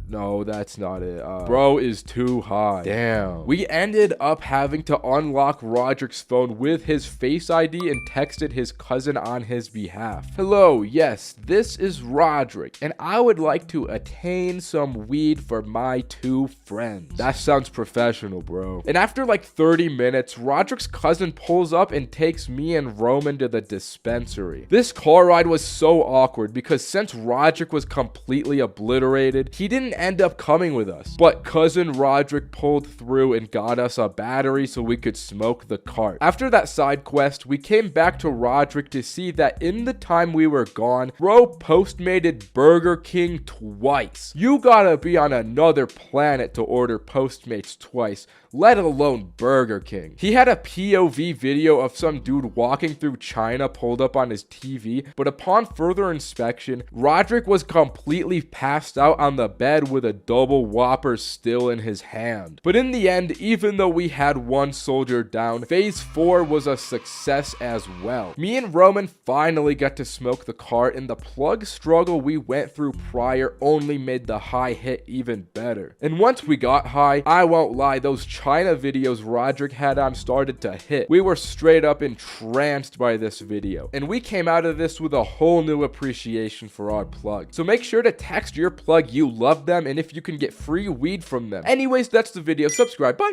No, that's not it. Bro is too high. Damn. We ended up having to unlock Roderick's phone with his Face ID and texted his cousin on his behalf. Hello, yes, this is Roderick, and I would like to attain some weed for my 2 friends. That sounds professional, bro. And after like 30 minutes, Roderick's cousin pulls up and takes me and Roman to the dispensary. This car ride was so awkward because since Roderick was completely obliterated, he didn't end up coming with us. But cousin Roderick pulled through and got us a battery so we could smoke the cart. After that side quest, we came back to Roderick to see that in the time we were gone, bro postmated Burger King twice. You gotta be on another planet to order Postmates twice, let alone Burger King. He had a POV video of some dude walking through China pulled up on his TV, but upon further inspection, Roderick was completely passed out on the bed with a double whopper still in his hand. But in the end, even though we had one soldier down, phase 4 was a success as well. Me and Roman finally got to smoke the cart, and the plug struggle we went through prior only made the high hit even better. And once we got high, I won't lie, those China videos Roderick had on started to hit. We were straight up entranced by this video, and we came out of this with a whole new appreciation for our plug. So make sure to text your plug you love them and if you can get free weed from them. Anyways, that's the video. Subscribe. Bye.